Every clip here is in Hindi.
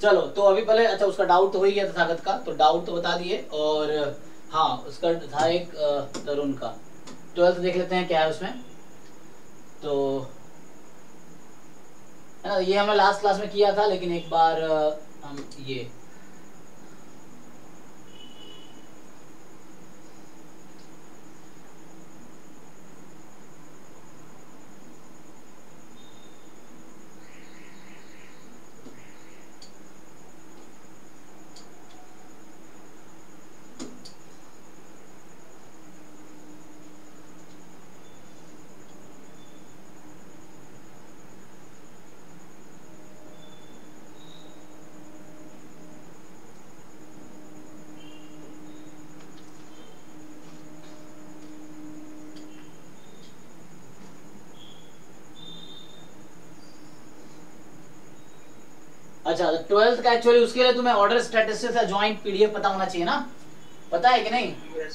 चलो तो अभी पहले अच्छा उसका डाउट तो हो ही गया तथागत का, तो डाउट तो बता दिए। और हाँ उसका था एक तरुण का 12th देख लेते हैं क्या है उसमें। तो है ना, ये हमने लास्ट क्लास में किया था, लेकिन एक बार हम ये अच्छा 12th का एक्चुअली उसके लिए तुम्हें ऑर्डर स्टैटिस्टिक्स का जॉइंट पीडीएफ पता होना चाहिए ना, पता है कि नहीं? यस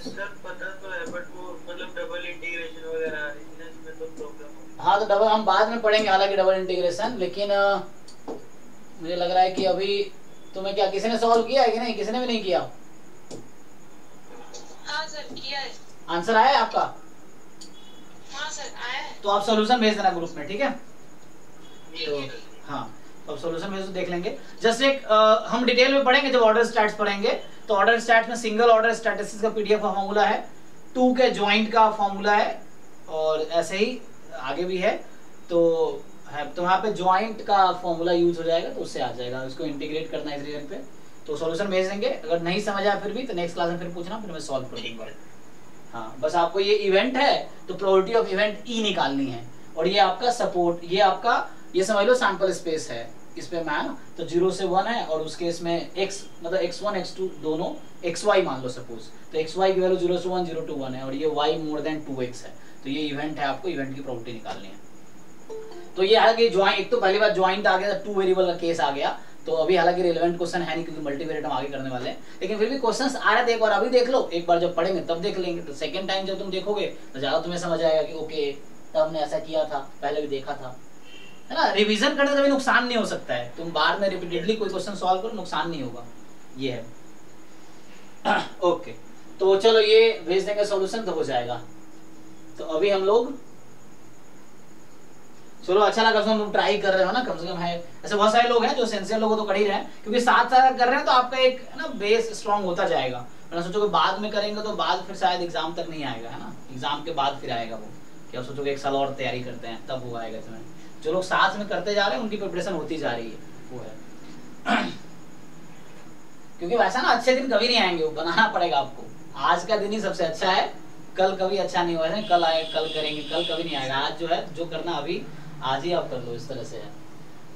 सर पता तो है, बट वो मतलब डबल इंटीग्रेशन वगैरह आ रही है इसमें तो प्रॉब्लम। हाँ तो डबल हम बाद में पढ़ेंगे हालांकि डबल इंटीग्रेशन, लेकिन मुझे लग रहा है कि अभी तुम्हें क्या किसी ने सॉल्व किया है कि नहीं? किसी ने भी नहीं किया? हाँ सर किया है। आंसर आया है आपका? हाँ सर आया है। तो आप सॉल्यूशन भेज देना ग्रुप में, ठीक है? तो ठीक है। हाँ तो सॉल्यूशन भेज तो देख लेंगे। जस्ट एक हम डिटेल में पढ़ेंगे जब ऑर्डर स्टैट्स पढ़ेंगे। तो ऑर्डर स्टैट्स में सिंगल ऑर्डर स्टैटिस्टिक्स का पीडीएफ का फॉर्मूला है, 2 के ज्वाइंट का फॉर्मूला है, और ऐसे ही आगे भी है। तो वहाँ पे ज्वाइंट का फॉर्मूला यूज हो जाएगा, तो उससे आ जाएगा, उसको इंटीग्रेट करना है इस रीजन पे। तो सॉल्यूशन भेज देंगे, अगर नहीं समझ आया फिर भी तो नेक्स्ट क्लास में फिर पूछना, फिर मैं सॉल्व कर दूंगा। हाँ बस आपको ये इवेंट है तो प्रोबेबिलिटी ऑफ इवेंट ई निकालनी है, और ये आपका सपोर्ट, ये आपका ये समझ लो सैंपल स्पेस है इस पे मैन। तो 0 से 1 है, और उसके इसमें x मतलब x1 x2 दोनों xy मान लो सपोज, तो xy की वैल्यू 0 से 1 0 to 1 है, और ये y मोर देन 2x है। तो ये इवेंट है, आपको इवेंट की प्रोबेबिलिटी निकालनी है। तो ये हालांकि ज्वाइंट, एक तो पहली बार ज्वाइंट आ गया, 2 वेरिएबल का केस आ गया। तो अभी हालांकि रिलेवेंट क्वेश्चन है नहीं क्योंकि मल्टीवेरिएट हम आगे करने वाले हैं, लेकिन फिर भी क्वेश्चंस आ रहे थे, एक बार अभी देख लो, एक बार जब पढ़ेंगे तब देख लेंगे। तो सेकंड टाइम जब तुम देखोगे तो ज्यादा तुम्हें समझ आएगा कि ओके तब हमने ऐसा किया था, पहले भी देखा था, है ना। रिवीजन करने से कभी नुकसान नहीं हो सकता है, तुम बाद में रिपीटेडली कोई क्वेश्चन सॉल्व करो, नुकसान नहीं होगा, ये है। ओके तो चलो ये भेज देंगे सॉल्यूशन तो हो जाएगा। तो अभी हम लोग चलो अच्छा लगा, तुम ट्राई कर रहे हो ना, कम से कम है। ऐसे बहुत सारे लोग हैं जो सेंसियर लोग तो कर ही रहे हैं, क्योंकि साथ साथ कर रहे हैं तो आपका एक ना बेस स्ट्रांग होता जाएगा। वरना सोचो कि बाद में करेंगे तो बाद फिर शायद एग्जाम तक नहीं आएगा, है ना, एग्जाम के बाद फिर आएगा वो, क्या सोचो कि एक साल और तैयारी करते हैं तब वो आएगा तुम्हें। जो लोग साथ में करते जा रहे हैं उनकी प्रिपरेशन होती जा रही है, वो है। क्योंकि वैसा ना अच्छे दिन कभी नहीं आएंगे, वो बनाना पड़ेगा आपको। आज का दिन ही सबसे अच्छा है, कल कभी अच्छा नहीं हुआ है, कल आए कल करेंगे, कल कभी नहीं आएगा। आज जो है जो करना अभी आज ही आप कर लो, इस तरह से है।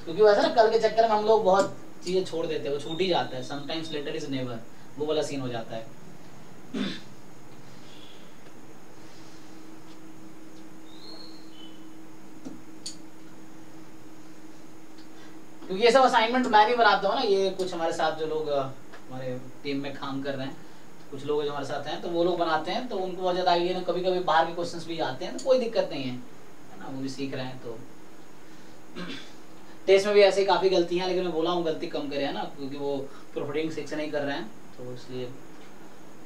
क्योंकि वैसा ना कल के चक्कर में हम लोग बहुत चीजें छोड़ देते हैं, वो छूट ही जाता है। समटाइम्स लेटर इज नेवर, वो वाला सीन हो जाता है। क्योंकि ये सब असाइनमेंट मैं भी बनाता हूँ ना, ये कुछ हमारे साथ जो लोग हमारे टीम में काम कर रहे हैं, कुछ लोग जो हमारे साथ हैं तो वो लोग बनाते हैं, तो उनको बहुत ज्यादा आइडिया, कभी कभी बाहर के क्वेश्चंस भी आते हैं, तो कोई दिक्कत नहीं है ना, वो भी सीख रहे हैं। तो टेस्ट में भी ऐसे काफी गलतियां, लेकिन मैं बोला हूँ गलती कम करे, है ना, क्योंकि वो प्रोफिटिंग सेक्शन नहीं कर रहे हैं, तो इसलिए।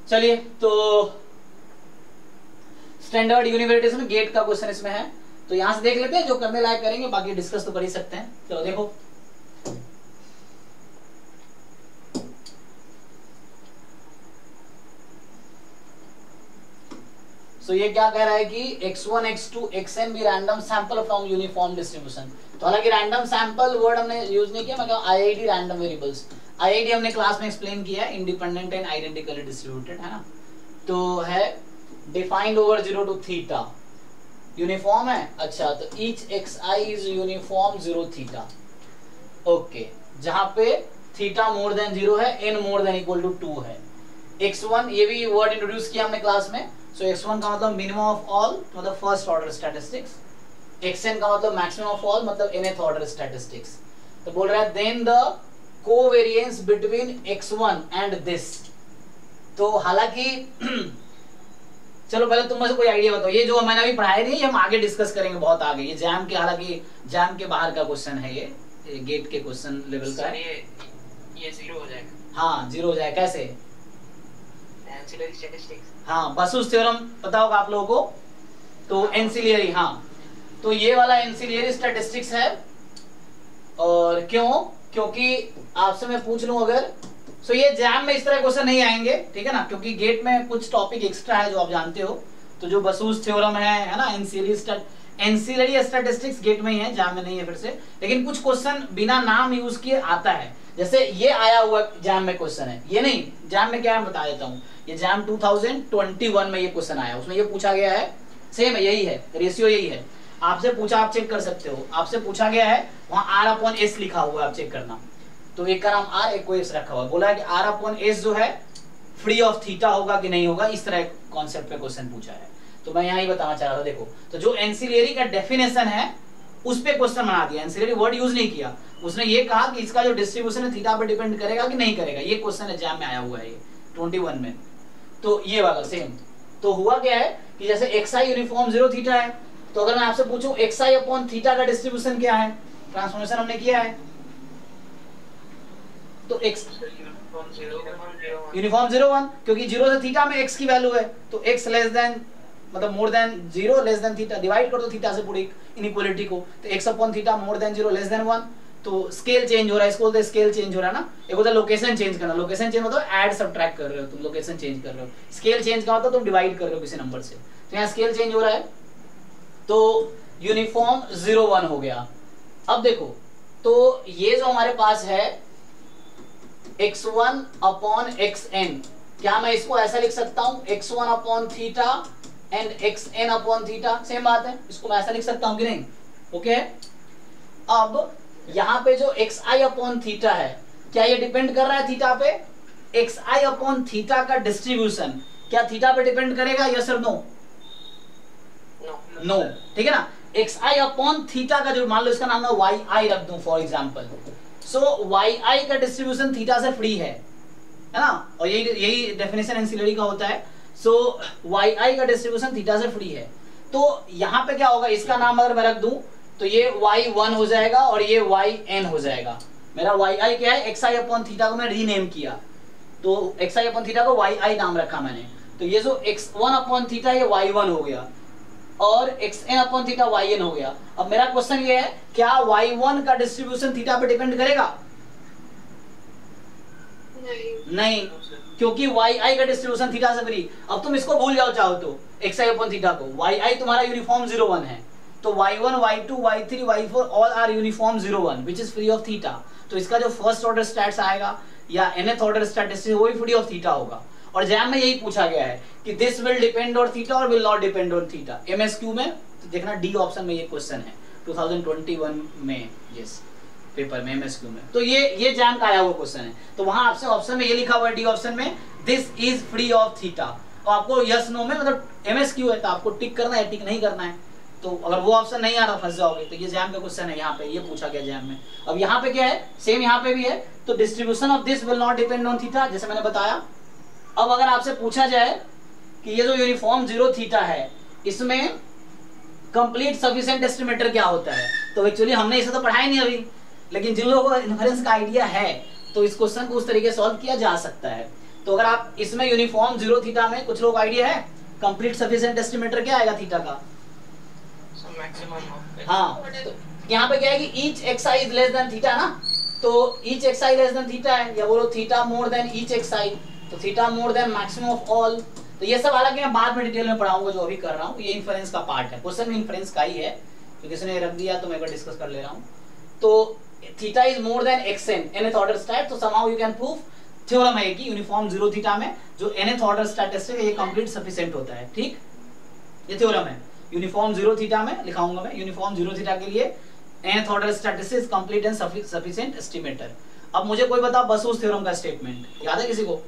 चलिए तो स्टैंडर्ड यूनिवर्सिटी में गेट का क्वेश्चन इसमें है, तो यहाँ से देख लेते हैं, जो करने लायक करेंगे, बाकी डिस्कस तो कर ही सकते हैं। चलो देखो, तो ये क्या कह रहा है कि x1 x2 xn भी random sample from uniform distribution. तो हालांकि रैंडम सैंपल वर्ड हमने यूज नहीं किया, मतलब IID रैंडम वेरिएबल्स, IID हमने क्लास में एक्सप्लेन किया है, इंडिपेंडेंट एंड आइडेंटिकली डिस्ट्रीब्यूटेड, है ना। तो है defined over 0 to theta, uniform है। अच्छा तो each xi is uniform 0 theta, okay, जहां पे थीटा मोर देन 0 है, n more than equal to 2 है। x1 ये भी वर्ड इंट्रोड्यूस किया हमने क्लास में। सो x1 का मतलब मिनिमम ऑफ ऑल, मतलब फर्स्ट ऑर्डर स्टैटिस्टिक्स। xn का मतलब मैक्सिमम ऑफ ऑल, मतलब nth ऑर्डर स्टैटिस्टिक्स। तो बोल रहा है then the covariance between x1 and this. तो हालांकि चलो पहले तुम मुझे कोई आइडिया बताओ, ये जो मैंने अभी पढ़ाया नहीं, ये हम आगे डिस्कस करेंगे बहुत आगे, ये जैम के, हालांकि जैम के बाहर का क्वेश्चन है ये, गेट के क्वेश्चन लेवल का है। ये 0 हो जाएगा। हाँ 0 हो जाएगा, कैसे? Ancillary statistics. हाँ बसूस थ्योरम पता होगा आप लोगों को, तो एंसिलियरी, हाँ तो ये वाला एंसिलियरी स्टैटिस्टिक्स है। और क्यों? क्योंकि आपसे मैं पूछ लूं अगर, सो ये एग्जाम में इस तरह क्वेश्चन नहीं आएंगे, ठीक है ना, क्योंकि गेट में कुछ टॉपिक एक्स्ट्रा है जो आप जानते हो। तो जो बसूस थ्योरम है ना, एंसिलरी स्टैटिस्टिक्स गेट में ही है, एग्जाम में नहीं है फिर से। लेकिन कुछ क्वेश्चन बिना नाम यूज किए आता है, जैसे ये आया हुआ एग्जाम में क्वेश्चन है, ये नहीं एग्जाम में क्या है बता देता हूँ। ये एग्जाम 2021 में ये क्वेश्चन आया, उसमें ये पूछा गया है, सेम है, यही है, रेशियो यही है। आपसे पूछा, आप चेक कर सकते हो, आपसे पूछा गया है वहां R/S लिखा हुआ है, आप चेक करना। तो एक का नाम R, एक को S रखा हुआ है, बोला है कि R/S जो है फ्री ऑफ थीटा होगा कि नहीं होगा, इस तरह कॉन्सेप्ट पे क्वेश्चन पूछा है। तो मैं यहाँ ही बताना चाह रहा था, देखो तो जो एंसिलियरी का डेफिनेशन है उस पे क्वेश्चन बना दिया, एंसिलियरी वर्ड यूज नहीं किया। उसने ये कहा कि इसका जो डिस्ट्रीब्यूशन है थीटा पे डिपेंड करेगा कि नहीं करेगा, ये क्वेश्चन एग्जाम में आया हुआ है ये 21 में। तो ये वाला सेम। तो हुआ क्या है कि जैसे xi यूनिफॉर्म 0 थीटा है, तो अगर मैं आपसे पूछूं xi अपॉन थीटा का डिस्ट्रीब्यूशन क्या है, ट्रांसफॉर्मेशन हमने किया है, तो x यूनिफॉर्म 0 1, क्योंकि 0 से थीटा में x की वैल्यू है, तो x लेस देन मतलब मोर than 0 less than theta, divide कर दो थीटा से पूरी इनइक्वालिटी को, तो x upon theta more than 0 less than 1। तो स्केल चेंज हो रहा है, इसको बोलते हैं स्केल चेंज हो रहा है ना। एक होता है लोकेशन चेंज करना, लोकेशन चेंज मतलब ऐड सब्ट्रैक्ट कर रहे हो तुम, लोकेशन चेंज कर रहे हो। स्केल चेंज का मतलब तुम डिवाइड कर रहे हो किसी नंबर से, तो यहाँ स्केल चेंज हो रहा है, तो यूनिफॉर्म 0 1 हो गया। अब देखो तो ये जो हमारे पास है x1 अपॉन xn, क्या मैं इसको ऐसा लिख सकता हूं x1 upon theta and xn upon theta, same बात है, इसको मैं ऐसा लिख सकता हूं कि नहीं? ओके अब यहाँ पे जो xi अपॉन थीटा है, क्या ये डिपेंड कर रहा है थीटा पे? xi अपॉन थीटा का डिस्ट्रीब्यूशन क्या थीटा पे डिपेंड करेगा, यस और नो? नो, ठीक है ना। xi अपॉन थीटा का जो, मान लो इसका नाम मैं yi रख दूं फॉर एग्जांपल, सो yi का डिस्ट्रीब्यूशन थीटा से फ्री है ना, और यही डेफिनेशन एंसिलरी का होता है। सो yi का डिस्ट्रीब्यूशन थीटा से फ्री है, तो यहाँ पे क्या होगा, इसका नाम अगर मैं रख दूं तो ये y1 हो जाएगा और ये yn हो जाएगा। मेरा yi क्या है, xi अपॉन थीटा को मैं रीनेम किया, तो xi अपॉन थीटा को yi नाम रखा मैंने, तो ये जो x1 अपॉन थीटा ये y1 हो गया और xn अपॉन थीटा yn हो गया। अब मेरा क्वेश्चन ये है, क्या y1 का डिस्ट्रीब्यूशन थीटा पे डिपेंड करेगा? नहीं, क्योंकि yi का डिस्ट्रीब्यूशन थीटा से फ्री। अब तुम इसको भूल जाओ चाहो तो, xi अपॉन थीटा को, yi तुम्हारा यूनिफॉर्म 0 1 है, तो y1 y2 y3 y4 all are uniform 0 1 which is free of theta. तो इसका जो फर्स्ट ऑर्डर स्टैट्स आएगा या nth ऑर्डर स्टैटिस्टिक्स वो भी फ्री ऑफ थीटा होगा। और एग्जाम में यही पूछा गया है कि this will depend on theta और will not depend on theta. MSQ में तो देखना डी ऑप्शन में ये क्वेश्चन है 2021 में, यस पेपर में एमएसक्यू में, तो ये एग्जाम का आया हुआ क्वेश्चन है। तो वहां आपसे ऑप्शन में ये लिखा हुआ है डी ऑप्शन में, this is free of theta, और आपको यस नो में मतलब एमएसक्यू है तो आपको टिक करना है, टिक नहीं करना है। तो अगर वो ऑप्शन नहीं आ रहा फंस जाओगे। तो ये एग्जाम का क्वेश्चन है, यहाँ पे ये पूछा गया एग्जाम में। अब यहाँ पे क्या है, सेम यहाँ पे भी है, तो distribution of this will not depend on theta, जैसे मैंने बताया। अब अगर आपसे पूछा जाए कि ये जो यूनिफॉर्म 0 थीटा है इसमें कंप्लीट सफिशिएंट एस्टिमेटर क्या होता है, तो एक्चुअली हमने इसे तो पढ़ाया नहीं अभी, लेकिन जिन लोगों को इन्फरेंस का आइडिया है तो इस क्वेश्चन को उस तरीके से सॉल्व किया जा सकता है। तो अगर आप इसमें यूनिफॉर्म 0 थीटा में कुछ लोग आइडिया है, कंप्लीट सफिशिएंट एस्टिमेटर क्या आएगा थीटा का? हाँ, तो यहाँ पे क्या है कि each xi is less than theta ना, तो each xi less than theta है, या बोलो theta more then each xi, तो theta more then maximum of all. तो ये सब हालांकि मैं बाद में डिटेल में पढ़ाऊंगा, जो अभी कर रहा हूँ ये इन्फरेंस का पार्ट है, क्वेश्चन में इन्फरेंस का ही है, तो किसी ने रख दिया तो मैं एक बार डिस्कस कर ले रहा हूँ। तो theta is more than xn nth order stat, तो somehow you can prove, theorem है कि यूनिफॉर्म 0 थीटा में जो nth ऑर्डर स्टैटिस्टिक है ये कंप्लीट सफिशिएंट होता है, ठीक, ये थ्योरम है। यूनिफॉर्म 0 थीटा में लिखाऊंगा मैं, यूनिफॉर्म 0 थीटा के लिए nth order statistics complete and sufficient estimator. अब मुझे कोई बता बसूस थ्योरम का स्टेटमेंट याद है किसी को?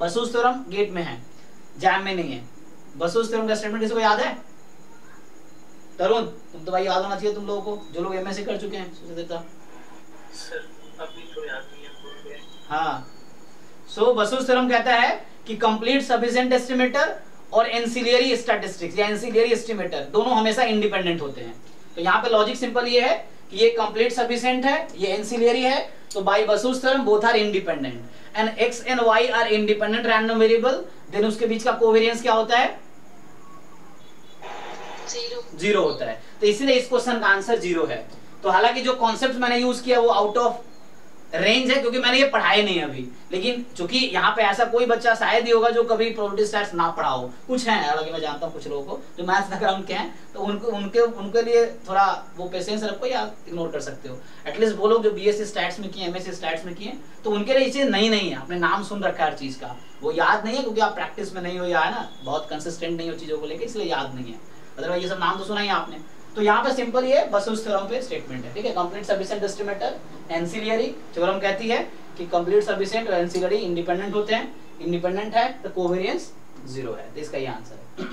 बसूस थ्योरम गेट में है, जैम में नहीं है। बसूस थ्योरम का स्टेटमेंट किसी को याद है? तरुण, तुम तो भाई याद होना चाहिए तुम लोगों को, जो लोग एमएससी कर चुके हैं। सुचेता सर अभी तो याद नहीं है भूल गए। हाँ, सो बसूस थ्योरम कहता है कि कंप्लीट सफिशिएंट एस्टिमेटर और एंसिलियरी स्टैटिस्टिक्स या एंसिलियरी एस्टिमेटर दोनों हमेशा इंडिपेंडेंट होते हैं। तो यहाँ पे लॉजिक सिंपल ये है कि ये कंप्लीट सफिशिएंट है, ये एंसिलियरी है, तो by Basu's theorem both are independent and x and y are independent random variable, then उसके बीच का कोवेरिएंस क्या होता है? 0 होता है। तो इसीलिए इस क्वेश्चन का आंसर 0 है। तो हालांकि जो कॉन्सेप्ट मैंने यूज किया वो आउट ऑफ रेंज है क्योंकि मैंने ये पढ़ाए नहीं अभी, लेकिन चूंकि यहाँ पे ऐसा कोई बच्चा शायद ही होगा जो कभी प्रोबेबिलिटी स्टैट्स ना पढ़ा हो, कुछ हैं, हालांकि मैं जानता हूँ कुछ लोगों को जो मैथ्स बैकग्राउंड के हैं, तो उनके लिए थोड़ा वो पेशेंस रखो या इग्नोर कर सकते हो। एटलीस्ट वो लोग जो बीएससी स्टैट्स में किए, एमएससी स्टैट्स में किए, तो उनके लिए ये चीज नई नहीं है, आपने नाम सुन रखा है हर चीज का, वो याद नहीं है क्योंकि आप प्रैक्टिस में नहीं हो या है ना बहुत कंसिस्टेंट नहीं हो चीजों को लेकर, इसलिए याद नहीं है, अदरवाइज ये सब नाम तो सुना ही आपने। तो यहाँ पे सिंपल ये बसूस थ्योरम पे स्टेटमेंट है, ठीक है। Complete sufficient estimator ancillary theorem कहती है कि कंप्लीट सफिशिएंट और एंसिलियरी इंडिपेंडेंट होते हैं, इंडिपेंडेंट है तो कोवेरिएंस 0 है, तो इसका ये आंसर है।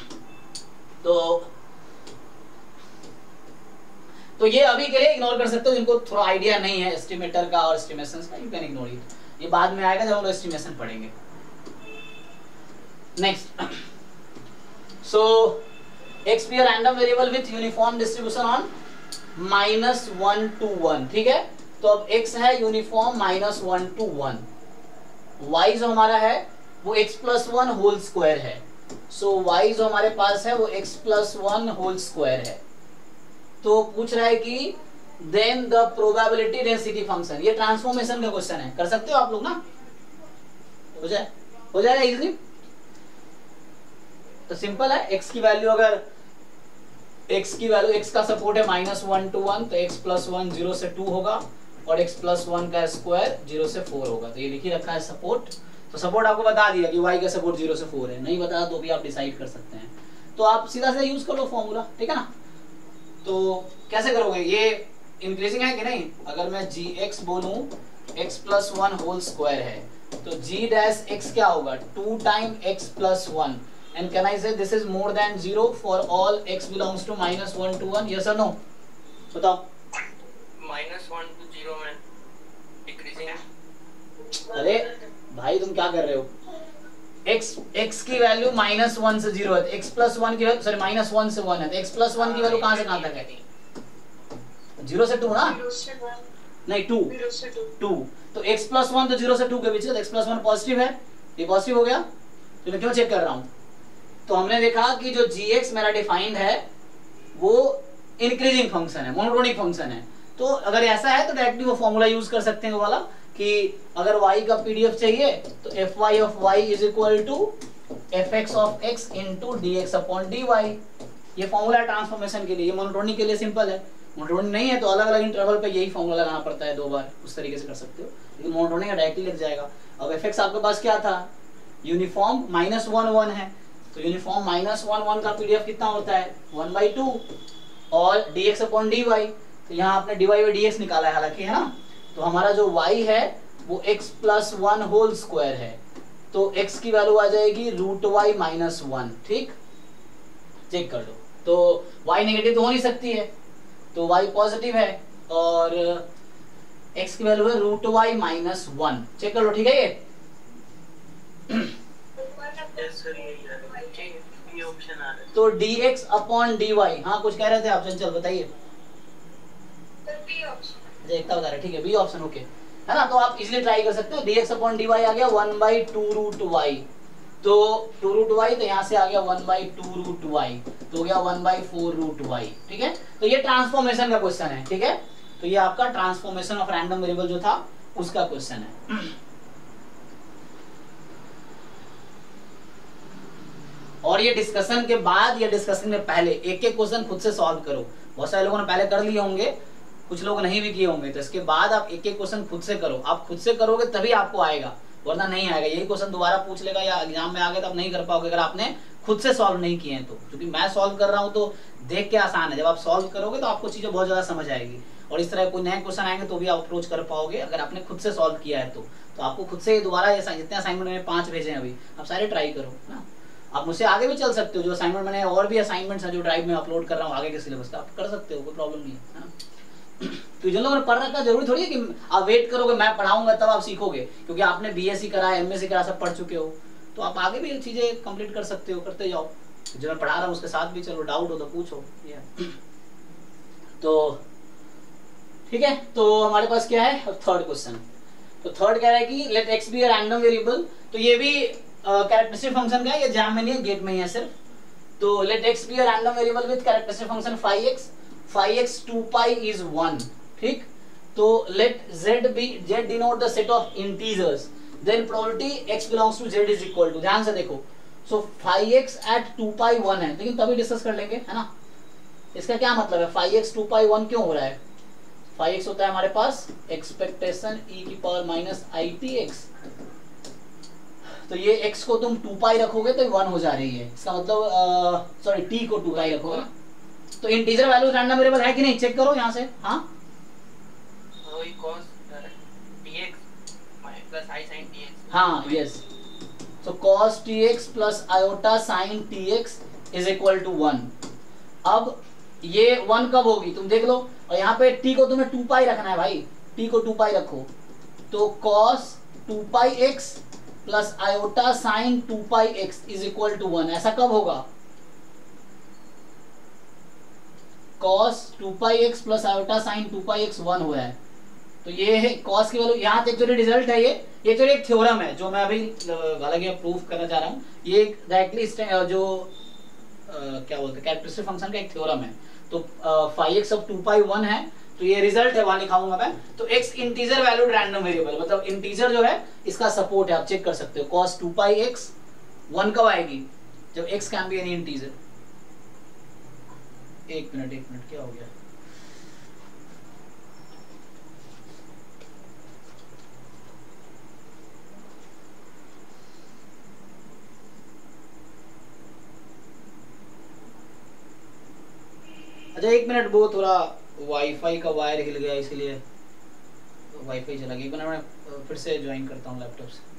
तो ये अभी के लिए इग्नोर कर सकते हो, इनको थोड़ा आइडिया नहीं है एस्टिमेटर का और एस्टिमेशंस का, यू कैन इग्नोर इट, ये बाद में आएगा जब हम एस्टिमेशन पढ़ेंगे। Next, so x be a random variable with uniform distribution on -1 to 1, ठीक है। तो अब x है यूनिफॉर्म -1 to 1, y जो हमारा है वो x plus 1 होल स्क्वायर है, सो y जो हमारे पास है वो x plus 1 होल स्क्वायर है। तो पूछ रहा है कि then the probability density function, ये ट्रांसफॉर्मेशन का क्वेश्चन है, कर सकते हो आप लोग ना, हो जाएगा इजीली। तो सिंपल है, x की वैल्यू अगर x का सपोर्ट है -1 to 1, तो x plus 1 0 से 2 होगा और x plus 1 का स्क्वायर 0 से 4 होगा। तो ये लिख ही रखा है सपोर्ट, तो सपोर्ट आपको बता दिया कि y का सपोर्ट 0 से 4 है, नहीं बता तो भी आप डिसाइड कर सकते हैं, तो आप सीधा से यूज कर लो फॉर्मूला, ठीक है ना। तो कैसे करोगे, ये इंक्रीजिंग है कि नहीं, अगर मैं gx बोलूं x plus 1 होल स्क्वायर है तो g डैश x क्या होगा 2 time x plus 1, and can I say this is more than 0 for all x belongs to -1 to 1, yes or no? बताओ। -1 to 0 में डिक्रीजिंग है। अरे भाई तुम क्या कर रहे हो, x की वैल्यू -1 से 0 है, x plus 1 की वैल्यू सॉरी -1 से 1 है, तो x plus 1 की वैल्यू कहां से कहां तक है, 0 से 2 ना, नहीं 2, तो x plus 1 तो 0 से 2 के बीच है, तो x plus 1 पॉजिटिव है, ये पॉजिटिव हो गया, तो मैं क्यों चेक कर रहा हूं। तो हमने देखा कि जो gx मेरा डिफाइंड है वो इंक्रीजिंग फंक्शन है, मोनोटोनिक फंक्शन है, तो अगर ऐसा है तो डायरेक्टली वो फॉर्मूला यूज कर सकते हैं वो वाला कि अगर y का पीडीएफ चाहिए तो fy of y is equal to fx of x into dx upon dy, ये फॉर्मूला है ट्रांसफॉर्मेशन के लिए, ये मोनोटोनिक के लिए सिंपल है, मोनोटोनिक नहीं है तो अलग अलग इंटरवल पे यही फॉर्मूला लगाना पड़ता है 2 बार, उस तरीके से कर सकते हो, लेकिन मोनोटोनिक का डायरेक्टली लग जाएगा। अब fx आपके पास क्या था, यूनिफॉर्म -1 है, तो यूनिफॉर्म -1 का पीडीएफ कितना होता है 1/2 और dx अपॉन dy, तो यहाँ आपने dy बाई dx निकाला है हालांकि, है ना, तो हमारा जो y है वो x plus 1 होल स्क्वायर है, तो x की वैल्यू आ जाएगी √y -1, ठीक, चेक कर लो, तो y नेगेटिव तो हो नहीं सकती है, तो y पॉजिटिव है और x की वैल्यू है √y -1, चेक कर लो, ठीक है ये। तो dx अपॉन dy, हाँ कुछ कह रहे थे आप, चल बताइए, देखता बता रहे, ठीक है बी ऑप्शन, ओके है ना, तो आप इजीली ट्राई कर सकते हो, dx अपॉन dy आ गया 1/2√y, तो 2√y, तो यहाँ से आ गया 1/2√y, तो हो गया 1/4√y, ठीक है। तो ये ट्रांसफॉर्मेशन का क्वेश्चन है, ठीक है, तो ये आपका ट्रांसफॉर्मेशन ऑफ रैंडम वेरिएबल जो था उसका क्वेश्चन है। और ये डिस्कशन के बाद या डिस्कशन में पहले एक एक क्वेश्चन खुद से सॉल्व करो, बहुत सारे लोगों ने पहले कर लिए होंगे, कुछ लोग नहीं भी किए होंगे, तो इसके बाद आप एक एक क्वेश्चन खुद से करो, आप खुद से करोगे तभी आपको आएगा, वरना नहीं आएगा, यही क्वेश्चन दोबारा पूछ लेगा या एग्जाम में आ गया तो आप नहीं कर पाओगे अगर आपने खुद से सॉल्व नहीं किए हैं तो, क्योंकि मैं सॉल्व कर रहा हूँ तो देख के आसान है, जब आप सॉल्व करोगे तो आपको चीजें बहुत ज्यादा समझ आएगी, और इस तरह कोई नए क्वेश्चन आएंगे तो भी आप अप्रोच कर पाओगे अगर आपने खुद से सॉल्व किया है तो आपको खुद से दोबारा जितने असाइनमेंट मैंने 5 भेजे हैं अभी, आप सारे ट्राई करो ना, आप मुझसे आगे भी चल सकते हो, जो असाइनमेंट मैंने और भी असाइनमेंट्स हैं जो ड्राइव में अपलोड कर रहा हूँ आगे के सिलेबस का, आप कर सकते हो, कोई प्रॉब्लम नहीं है ना। तो जिन लोगों ने पढ़ रखा जरूरी थोड़ी है कि आप वेट करोगे मैं पढ़ाऊंगा तब आप सीखोगे, क्योंकि आपने बीएससी करा है, एमएससी करा, सब पढ़ चुके हो, तो आप आगे भी चीजें कंप्लीट कर सकते हो, करते जाओ, जो मैं पढ़ा रहा हूँ उसके साथ भी चलो, डाउट हो तो पूछो। तो ठीक है, तो हमारे पास क्या है अब थर्ड क्वेश्चन। तो थर्ड कह रहा है कि let X be a random variable. तो ये भी कैरेक्टरिस्टिक फंक्शन का है, ये जैम में नहीं है, गेट में ही है सिर्फ। तो let X be a random variable with characteristic function 5x 2 pi is 1। ठीक, तो let z denote the set of integers, then probability x belongs to z is equal to, ध्यान से देखो। सो 5x एट 2 पाई 1 है, लेकिन तभी डिस्कस कर लेंगे, है ना। इसका क्या मतलब है, 5x 2 पाई 1 क्यों हो रहा है? 5x होता है हमारे पास एक्सपेक्टेशन e की पावर माइनस ITx। तो ये x को तुम 2 पाई रखोगे तो 1 हो जा रही है, इसका मतलब सॉरी t को 2 पाई रखोगे ना, तो इंटीजर वैल्यू रैंडम वेरिएबल है कि नहीं, चेक करो यहाँ से। हाँ, वही cos tx plus i sin tx। हाँ, yes. So cos tx plus iota sin tx is equal to 1। अब ये 1 कब होगी तुम देख लो, और यहाँ पे t को तुम्हें 2 पाई रखना है भाई, t को 2 पाई रखो। तो cos 2 pi x plus iota sin 2 pi x is equal to 1, ऐसा कब होगा? cos 2 pi x plus iota sin 2 pi x 1 हुआ है। तो ये है cos की वैल्यू, यहाँ एक्चुअली रिजल्ट है ये एक्चुअली एक थ्योरम है जो मैं अभी हालांकि प्रूफ करना चाह रहा हूँ। ये डायरेक्टली जो क्या बोलते हैं कैरेक्टरिस्टिक फंक्शन का एक थ्योरम है। तो 5x अब 2 पाई 1 है, तो ये रिजल्ट है, वहां लिखाऊंगा मैं। तो x integer valued random variable, मतलब इंटीजर जो है इसका सपोर्ट है, आप चेक कर सकते हो। cos 2 पाई x 1 कब आएगी? जब x can be any integer. एक मिनट क्या हो गया? अच्छा एक मिनट, वो थोड़ा वाईफाई का वायर हिल गया इसलिए वाईफाई चला गया। एक मिनट मैं फिर से ज्वाइन करता हूँ लैपटॉप से।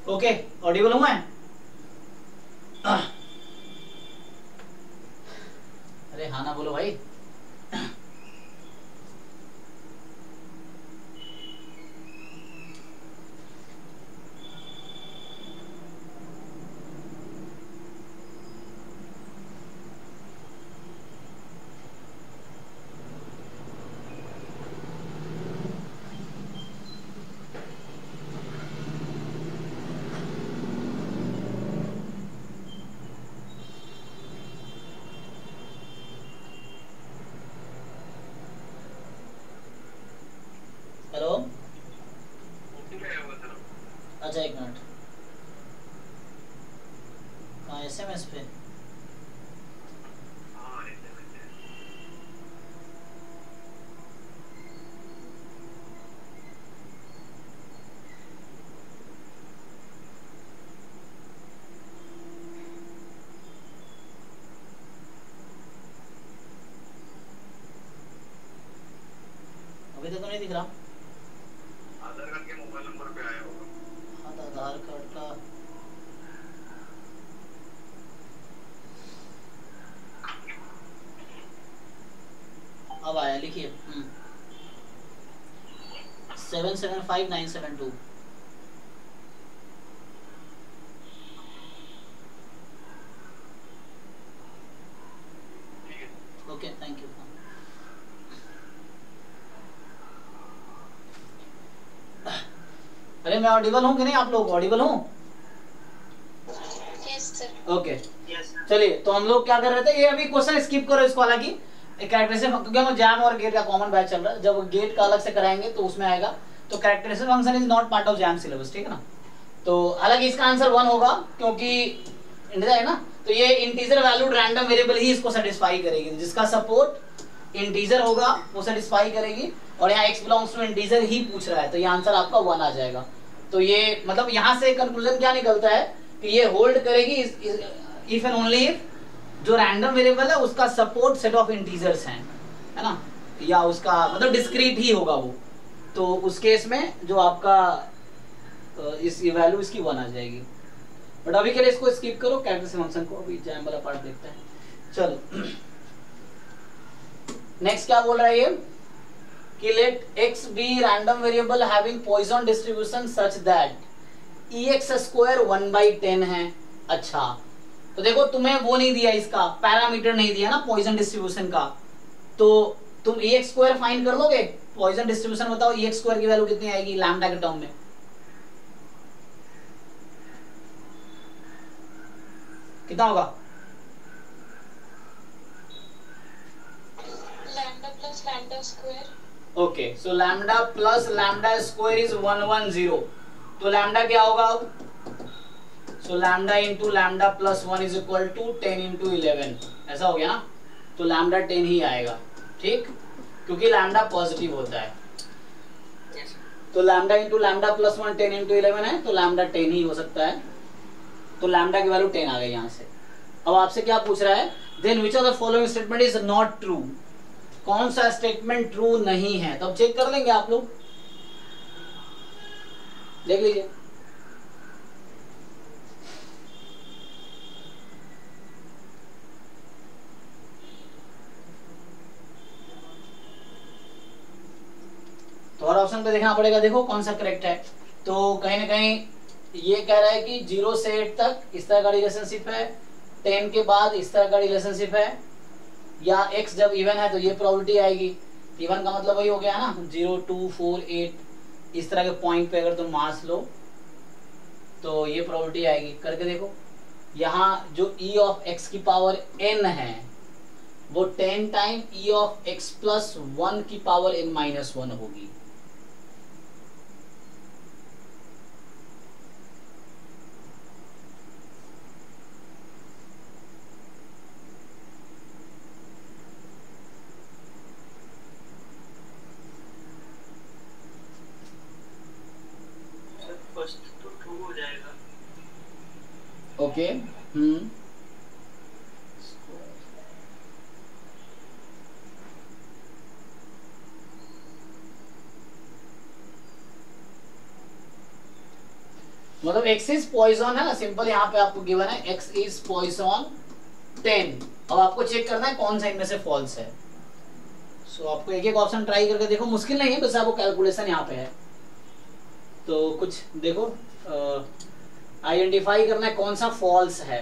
ओके, ऑडिबल हूं मैं? अरे हाँ ना बोलो भाई। हेलो, अच्छा एक मिनट, हाँ SMS पे अभी तक तो नहीं दिख रहा। आधार कार्ड के मोबाइल नंबर पे आया होगा। हाँ तो आधार कार्ड का अब आया, लिखिए 775972। Okay thank you. अरे मैं ऑडिबल हूँ कि नहीं, आप लोग ऑडिबल हूँ? Yes sir. ओके यस चलिए, तो हम लोग क्या कर रहे थे, ये अभी क्वेश्चन स्किप करो इसको, हालांकि कैरेक्टरिस्टिक, क्योंकि हम जैम और गेट का कॉमन बैच चल रहा है, जब गेट का अलग से कराएंगे तो उसमें आएगा। तो characteristic function is not part of jam syllabus, ठीक है ना। तो हालांकि इसका आंसर 1 होगा, क्योंकि इंटीजर है ना, तो ये इंटीजर वैल्यूड रैंडम वेरिएबल ही इसको सेटिस्फाई करेगी, जिसका सपोर्ट इंटीजर होगा वो सेटिस्फाई करेगी। और यहाँ x बिलोंग्स टू इंटीजर ही पूछ रहा है, तो ये आंसर आपका 1 आ जाएगा। तो ये मतलब यहाँ से कंक्लूजन क्या निकलता है कि ये होल्ड करेगी इफ एंड ओनली इफ जो रैंडम वेरिएबल है उसका सपोर्ट सेट ऑफ इंटीजर्स हैं, है ना, या उसका मतलब डिस्क्रीट ही होगा वो। तो उस केस में जो आपका इस वैल्यू इसकी 1 आ जाएगी। बट अभी के लिए इसको स्किप करो, कैरेक्टरिस्टिक फंक्शन को, अभी जैम वाला पार्ट देखते हैं। चलो नेक्स्ट क्या बोल रहा है ये कि let x be random variable having Poisson distribution such that ex² 1/10 है। अच्छा तो देखो, तुम्हें वो नहीं दिया, इसका पैरामीटर नहीं दिया ना पॉइसन डिस्ट्रीब्यूशन का, तो तुम ex² फाइंड कर लोगे। पॉइसन डिस्ट्रीब्यूशन बताओ, ex² की वैल्यू कितनी आएगी लैम्डा के टर्म में? कितना होगा? Lambda plus lambda square. Okay, so lambda plus lambda square is 110। तो लैम्डा क्या होगा अब? So lambda into lambda plus 1 is equal to 10 into 11, ऐसा हो गया ना। तो लैम्डा 10 ही आएगा, ठीक, क्योंकि लैम्डा पॉजिटिव होता है। तो lambda into lambda plus 1 10 into 11 है, तो लैम्डा 10 ही हो सकता है। तो लैम्डा की वैल्यू 10 आ गई यहाँ से। अब आपसे क्या पूछ रहा है, then which of the following statement is not true? कौन सा स्टेटमेंट ट्रू नहीं है? तो अब चेक कर लेंगे, आप लोग देख लीजिए। तो हर ऑप्शन पे देखना पड़ेगा, देखो कौन सा करेक्ट है। तो कहीं ना कहीं ये कह रहा है कि 0 से 8 तक इस तरह का रिलेशनशिप है, 10 के बाद इस तरह का रिलेशनशिप है, या x जब इवन है तो ये प्रोबेबिलिटी आएगी। इवन का मतलब वही हो गया ना, 0 2 4 8 इस तरह के पॉइंट पे अगर तुम मास लो तो ये प्रोबेबिलिटी आएगी। करके देखो, यहाँ जो e ऑफ x की पावर n है वो 10 time e of x plus 1 की पावर n माइनस 1 होगी। फर्स्ट तो ट्रू हो जाएगा। ओके मतलब x इज पॉइसन है ना, सिंपल यहाँ पे आपको गिवन है x इज पॉइसन 10। अब आपको चेक करना है कौन सा इनमें से फॉल्स है। सो आपको एक एक ऑप्शन ट्राई करके देखो, मुश्किल नहीं है, बस आपको कैलकुलेशन यहाँ पे है। तो कुछ देखो, आइडेंटिफाई करना है कौन सा फॉल्स है।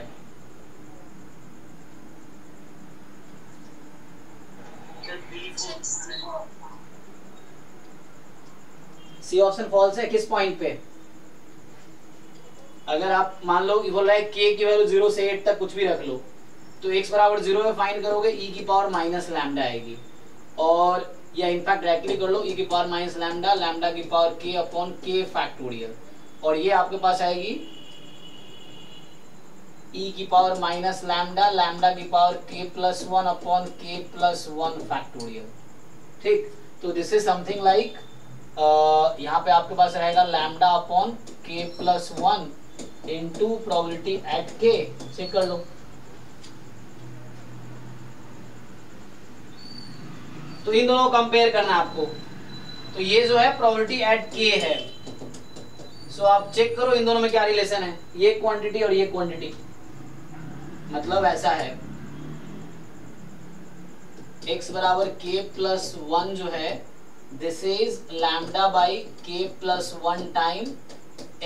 सी ऑप्शन फॉल्स है, किस पॉइंट पे? अगर आप मान लो बोल रहा है k की वैल्यू 0 से 8 तक कुछ भी रख लो, तो x बराबर 0 में फाइंड करोगे e की पावर माइनस लैम्डा आएगी, और या इनफैक्ट डायरेक्टली कर लो, e की पावर माइनस लैम्डा, लैम्डा की power k upon k factorial, और ये आपके पास आएगी e की पावर माइनस लैम्डा, लैम्डा की power k plus 1 upon k plus 1 factorial. ठीक, तो दिस इज समथिंग लाइक यहाँ पे आपके पास रहेगा lambda upon k plus 1 into probability at k। Check कर लो, तो इन दोनों को कंपेयर करना है आपको। तो ये जो है प्रोबेबिलिटी एट k है, सो आप चेक करो इन दोनों में क्या रिलेशन है, ये क्वांटिटी और ये क्वांटिटी, मतलब ऐसा है x बराबर k प्लस 1 जो है this is lambda by k plus 1 time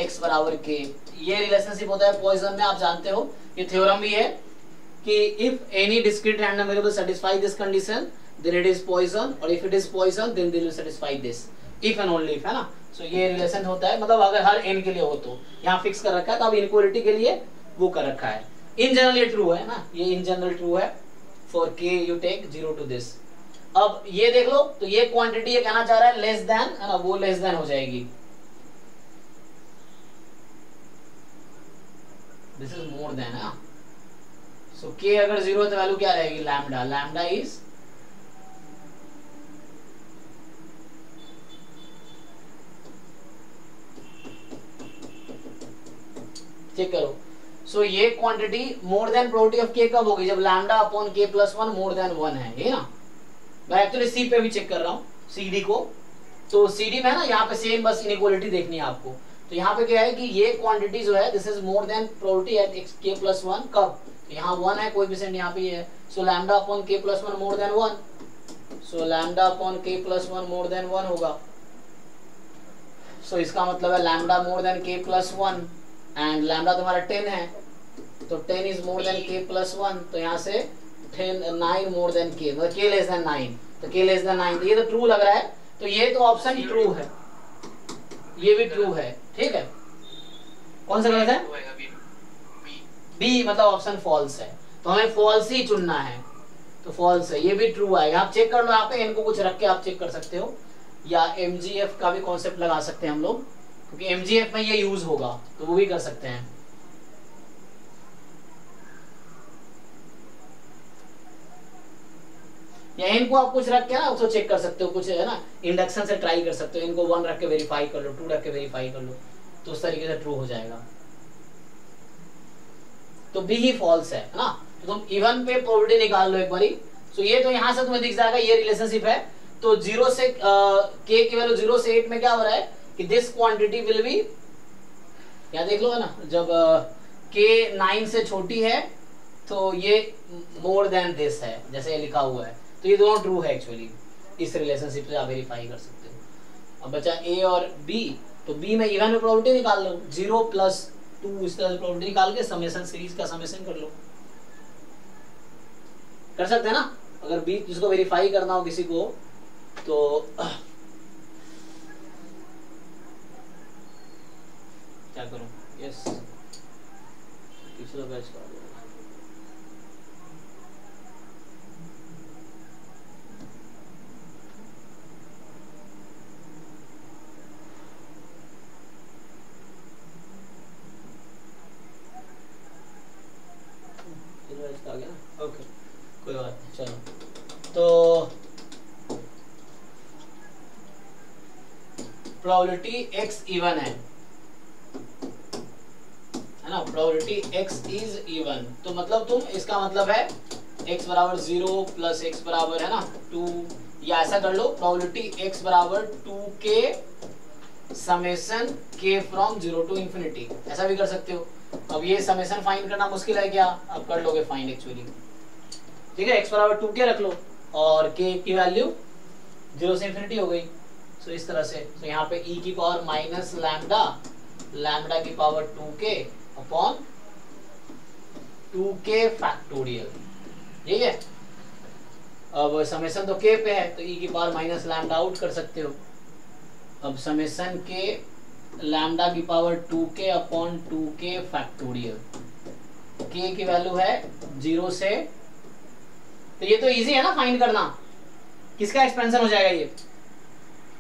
x बराबर k। ये रिलेशनशिप होता है पॉइसन में, आप जानते हो, ये थ्योरम भी है कि if any discrete random variable satisfy this condition then it is Poisson, और if it is Poisson then they will satisfy this, if and only if, है ना। सो ये रिलेशन होता है, मतलब अगर हर n के लिए हो तो यहाँ फिक्स कर रखा है, तो अब इनइक्वालिटी के लिए वो कर रखा है। इन जनरल ये ट्रू है ना, ये इन जनरल ट्रू है, for k you take 0 to this. अब ये देख लो, तो ये क्वांटिटी ये कहना चाह रहा है लेस देन, है ना, वो लेस देन हो जाएगी, दिस इज मोर देन, है। सो k अगर 0 है तो वैल्यू क्या रहेगी, लैम्डा, लैम्डा इज चेक करो। सो ये quantity more than probability of k कब होगी, जब lambda upon k plus 1 more than 1 है, ये ना। मैं एक्चुअली सी पे भी चेक कर रहा हूँ, CD को, तो CD में ना यहाँ पे सेम बस इनइक्वालिटी देखनी है आपको। तो यहाँ पे क्या है कि ये क्वांटिटी जो है this is more then probability at k plus 1 कब, तो यहाँ 1 है, कोएफिशिएंट यहाँ पे ये है, सो lambda upon k plus 1 more than 1, सो lambda upon k plus 1 more than 1 होगा। सो इसका मतलब है lambda more then k plus 1 and lambda तुम्हारा 10 है, तो 10 is more then k plus 1, तो यहाँ से 9 मोर देन k, मतलब k लेस देन 9, तो k लेस देन 9, तो ये तो ट्रू लग रहा है, तो ये तो ऑप्शन ट्रू है, ये भी ट्रू है, ठीक है। कौन सा गलत है, बी, मतलब ऑप्शन फॉल्स है, तो हमें फॉल्स ही चुनना है, तो फॉल्स है, ये भी ट्रू आएगा। आप चेक कर लो, यहाँ पे इनको कुछ रख के आप चेक कर सकते हो, या MGF का भी कॉन्सेप्ट लगा सकते हैं हम लोग, क्योंकि MGF में ये यूज होगा, तो वो भी कर सकते हैं। या इनको आप कुछ रख के ना उसको चेक कर सकते हो, कुछ है ना, इंडक्शन से ट्राई कर सकते हो, इनको 1 रख के वेरीफाई कर लो, 2 रख के वेरीफाई कर लो, तो उस तरीके से ट्रू हो जाएगा। तो बी ही फॉल्स है ना, तो तुम इवन पे प्रोबेबिलिटी निकाल लो एक बारी। सो ये तो यहाँ से तुम्हें दिख जाएगा, ये रिलेशनशिप है। तो 0 से k की वैल्यू 0 से 8 में क्या हो रहा है कि दिस क्वांटिटी विल बी, यहाँ देख लो, है ना, जब k 9 से छोटी है तो ये मोर देन दिस है, जैसे ये लिखा हुआ है, तो ये दोनों ट्रू है एक्चुअली, इस रिलेशनशिप से आप वेरीफाई कर सकते हो। अब बचा ए और बी, तो बी में इवन में प्रोबेबिलिटी निकाल लो, 0 प्लस 2 इस तरह से प्रोबेबिलिटी निकाल के समेशन, सीरीज का समेशन कर लो, कर सकते हैं ना। अगर बी जिसको वेरीफाई करना हो किसी को, तो क्या करूं, यस पिछला बैच का आ गया ना, ओके, कोई बात नहीं, चलो। तो प्रोबेबिलिटी x इवन है ना, प्रोबेबिलिटी x इज इवन, तो मतलब तुम, इसका मतलब है x बराबर 0 प्लस x बराबर, है ना, 2, या ऐसा कर लो, प्रोबेबिलिटी x बराबर 2k summation k from 0 to infinity, ऐसा भी कर सकते हो। अब ये समेशन फाइंड करना मुश्किल है क्या, अब कर लोगे फाइंड एक्चुअली, ठीक है। x बराबर 2k रख लो और k की वैल्यू 0 से इंफिनिटी हो गई, सो इस तरह से। तो यहाँ पे e की पावर माइनस लैम्डा, लैम्डा की power 2k upon 2k factorial, यही है। अब समेशन तो k पे है, तो e की पावर माइनस लैम्डा आउट कर सकते हो। अब समेशन k लैम्डा की power 2k upon 2k factorial, k की वैल्यू है 0 से, तो ये तो इजी है ना फाइंड करना, किसका एक्सपेंशन हो जाएगा ये?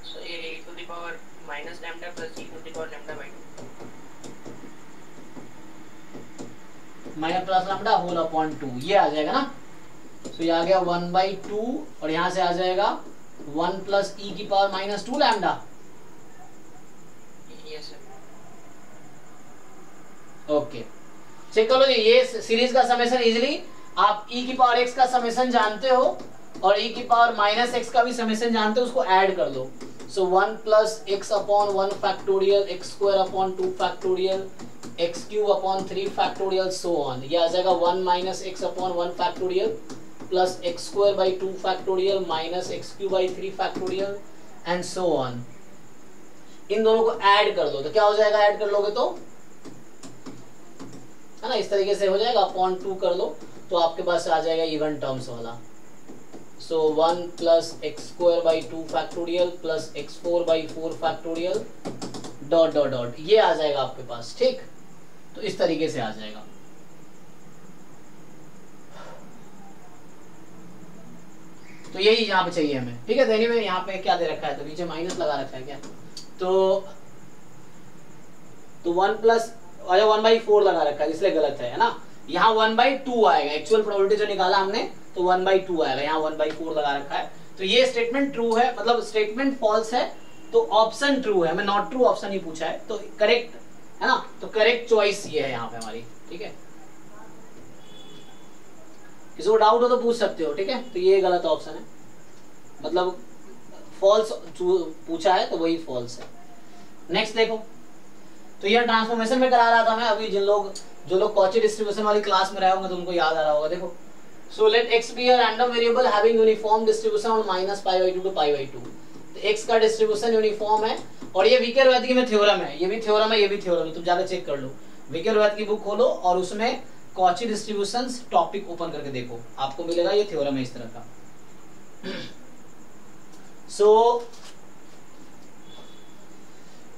So ये e to the power minus lambda plus e to the power lambda by 2 minus plus lambda whole upon 2, ये आ जाएगा ना। तो ये आ गया 1/2 और यहाँ से आ जाएगा 1 प्लस ई की power minus 2 lambda. yes sir okay check कर लो जी, ये सीरीज का समेशन इजीली आप e की पावर x का समेशन जानते हो और e की पावर माइनस x का भी समेशन जानते हो, उसको ऐड कर लो। So 1 plus x upon 1 factorial x square upon 2 factorial x cube upon 3 factorial so on. ये आ जाएगा 1 minus x upon 1 factorial plus x square by 2 factorial minus x cube by 3 factorial and so on. इन दोनों को ऐड कर दो तो क्या हो जाएगा, ऐड कर लोगे तो है ना, इस तरीके से हो जाएगा। अपॉन 2 कर लो तो आपके पास आ जाएगा इवन टर्म्स वाला। सो 1 plus x square by 2 factorial plus x4 by 4 factorial dot dot dot, ये आ जाएगा आपके पास। ठीक, तो इस तरीके से आ जाएगा। तो यही यहाँ पे चाहिए हमें। ठीक है, देने में यहाँ पे क्या दे रखा है, तो नीचे माइनस लगा रखा है क्या, तो 1 प्लस 1/4 लगा रखा है इसलिए गलत है ना। यहाँ 1/2 आएगा, एक्चुअल प्रोबेबिलिटी जो निकाला हमने तो 1/2 आएगा, यहाँ 1/4 लगा रखा है। तो ये स्टेटमेंट ट्रू है, मतलब स्टेटमेंट फॉल्स है तो ऑप्शन ट्रू है, हमें नॉट ट्रू ऑप्शन ही पूछा है, तो करेक्ट है ना। तो करेक्ट चॉइस ये है यहाँ पे हमारी। ठीक है, किसी को डाउट हो तो पूछ सकते हो। ठीक है, तो ये गलत ऑप्शन है, मतलब फॉल्स पूछा है तो वही फॉल्स है। नेक्स्ट देखो, तो ये ट्रांसफॉर्मेशन में करा रहा था मैं अभी, जो लोग कॉची डिस्ट्रीब्यूशन वाली क्लास में रहे होंगे तो उनको याद आ रहा होगा। देखो, so let x be a random variable having uniform distribution on -π/2 to π/2। तो x का डिस्ट्रीब्यूशन यूनिफॉर्म है और ये वीकर-रोहतगी में थ्योरम है, ये भी थ्योरम है, ये भी थ्योरम है, तुम जाकर चेक कर लो। वीकर-रोहतगी बुक खोलो और उसमें कॉची डिस्ट्रीब्यूशंस टॉपिक ओपन करके देखो, आपको मिलेगा ये थ्योरम है इस तरह का। सो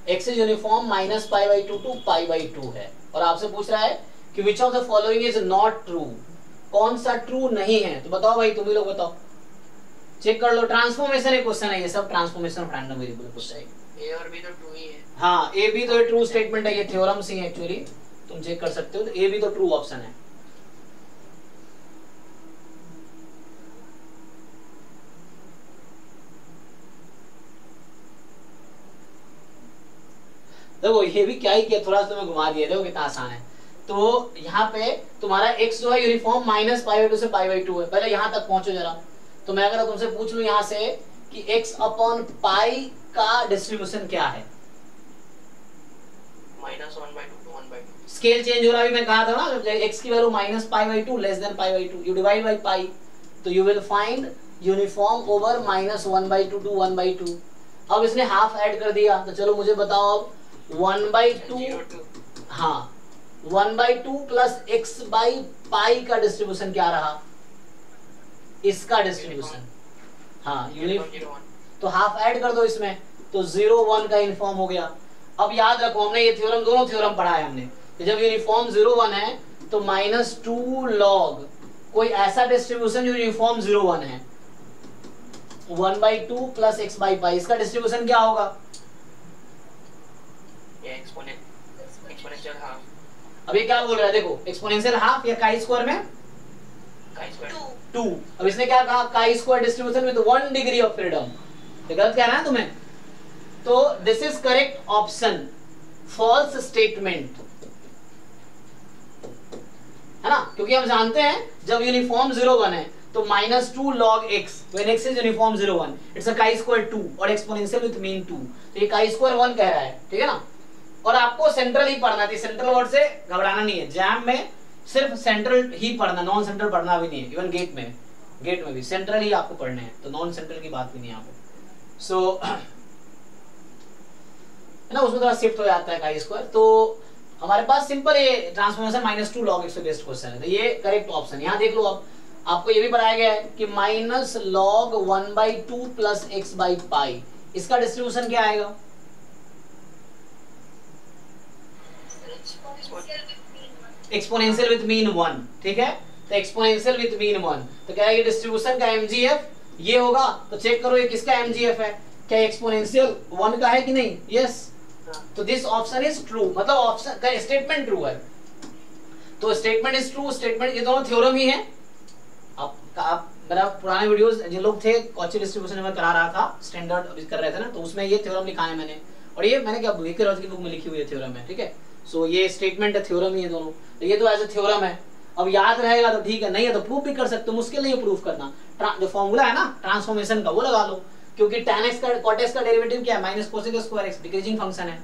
x इज यूनिफॉर्म -π/2 to π/2 है और आपसे पूछ रहा है कि विच of the following is not true, कौन सा ट्रू नहीं है। तो बताओ भाई, तुम ही लोग बताओ, चेक कर लो। ट्रांसफॉर्मेशन एक क्वेश्चन है, ये सब transformation of random variable question है। ए और बी तो ट्रू ही है। हाँ, ए बी तो ट्रू स्टेटमेंट है, ये थ्योरम्स ही है एक्चुअली, तुम चेक कर सकते हो। तो ए बी तो ट्रू ऑप्शन है। देखो ये भी क्या ही किया, थोड़ा सा तुम्हें घुमा दिया, देखो कितना आसान है। तो यहाँ पे तुम्हारा x जो है यूनिफॉर्म -π/2 से π/2 है। पहले यहाँ तक पहुंचो जरा। तो मैं अगर तुमसे पूछ लूं यहाँ से कि x अपॉन पाई का डिस्ट्रीब्यूशन क्या है, -1/2 to 1/2। स्केल चेंज हो रहा है, मैं कहा था ना, जब x की value -π/2 less than π/2 you divide by pi, तो you will find uniform over -1/2 to 1/2। अब इसने हाफ ऐड कर दिया, तो चलो मुझे बताओ अब 1/2, हाँ 1/2 प्लस x बाई पाई का डिस्ट्रीब्यूशन क्या रहा, इसका डिस्ट्रीब्यूशन, हाँ यूनिफॉर्म, तो हाफ ऐड कर दो इसमें, तो 0 1 का यूनिफॉर्म हो गया। अब याद रखो, हमने ये थ्योरम, दोनों थ्योरम पढ़ा है हमने, कि जब यूनिफॉर्म 0 1 है तो -2 log कोई ऐसा डिस्ट्रीब्यूशन जो यूनिफॉर्म 0 1 है, 1/2 प्लस x बाई पाई, इसका डिस्ट्रीब्यूशन क्या होगा, एक्सपोनेंशियल हाफ। अब ये क्या बोल रहा है, देखो एक्सपोनेंशियल हाफ या काई स्क्वायर में काई स्क्वायर 2। अब इसने क्या कहा, chi square distribution with 1 degree of freedom, ये गलत कह रहा है तुम्हें। तो this is correct option, false statement है ना, क्योंकि हम जानते हैं जब यूनिफॉर्म 0 1 है तो -2 log x when x is uniform 0 1 it's a chi square 2 और एक्सपोनेंशियल विद मीन 2, तो ये काई स्क्वायर 1 कह रहा है। ठीक है ना, और आपको सेंट्रल ही पढ़ना थी, सेंट्रल वर्ड से घबराना नहीं है, जैम में सिर्फ सेंट्रल ही पढ़ना, नॉन सेंट्रल पढ़ना भी नहीं है। इवन गेट में भी सेंट्रल ही आपको पढ़ने हैं, तो नॉन सेंट्रल की बात भी नहीं है यहाँ पे। सो है ना, उसमें थोड़ा शिफ्ट हो जाता है काई स्क्वायर। तो हमारे पास सिंपल ये transformation -2 log x based question है, तो ये करेक्ट ऑप्शन। यहाँ देख लो, अब आपको ये भी बताया गया है कि -log 1/2 plus x by pi, इसका डिस्ट्रीब्यूशन क्या आएगा, एक्सपोनेंशियल विद मीन 1। ठीक है, तो एक्सपोनेंशियल विद मीन 1, तो क्या है ये डिस्ट्रीब्यूशन का mgf ये होगा तो चेक करो ये किसका एमजीएफ है, क्या एक्सपोनेंशियल 1 का है कि नहीं? यस, तो दिस ऑप्शन इज ट्रू, मतलब ऑप्शन का स्टेटमेंट ट्रू है। तो स्टेटमेंट इज ट्रू, स्टेटमेंट, ये दोनों थ्योरम ही है। आप मेरा पुराने वीडियोस जिन लोग थे कॉची डिस्ट्रीब्यूशन में करा रहा था, स्टैंडर्ड कर रहे थे ना, तो उसमें ये थ्योरम लिखा है मैंने, और ये मैंने क्या विकरॉज की बुक में लिखी हुई है थ्योरम है, ठीक है। सो ये स्टेटमेंट है, थ्योरम ही है दोनों, तो ये तो एज ए थ्योरम है। अब याद रहेगा तो ठीक है, नहीं है तो प्रूफ भी कर सकते हो, मुश्किल नहीं है प्रूफ करना। जो फॉर्मूला है ना ट्रांसफॉर्मेशन का वो लगा लो, क्योंकि tan x का cot x का डेरिवेटिव क्या है? Minus cosec square x, decreasing function है।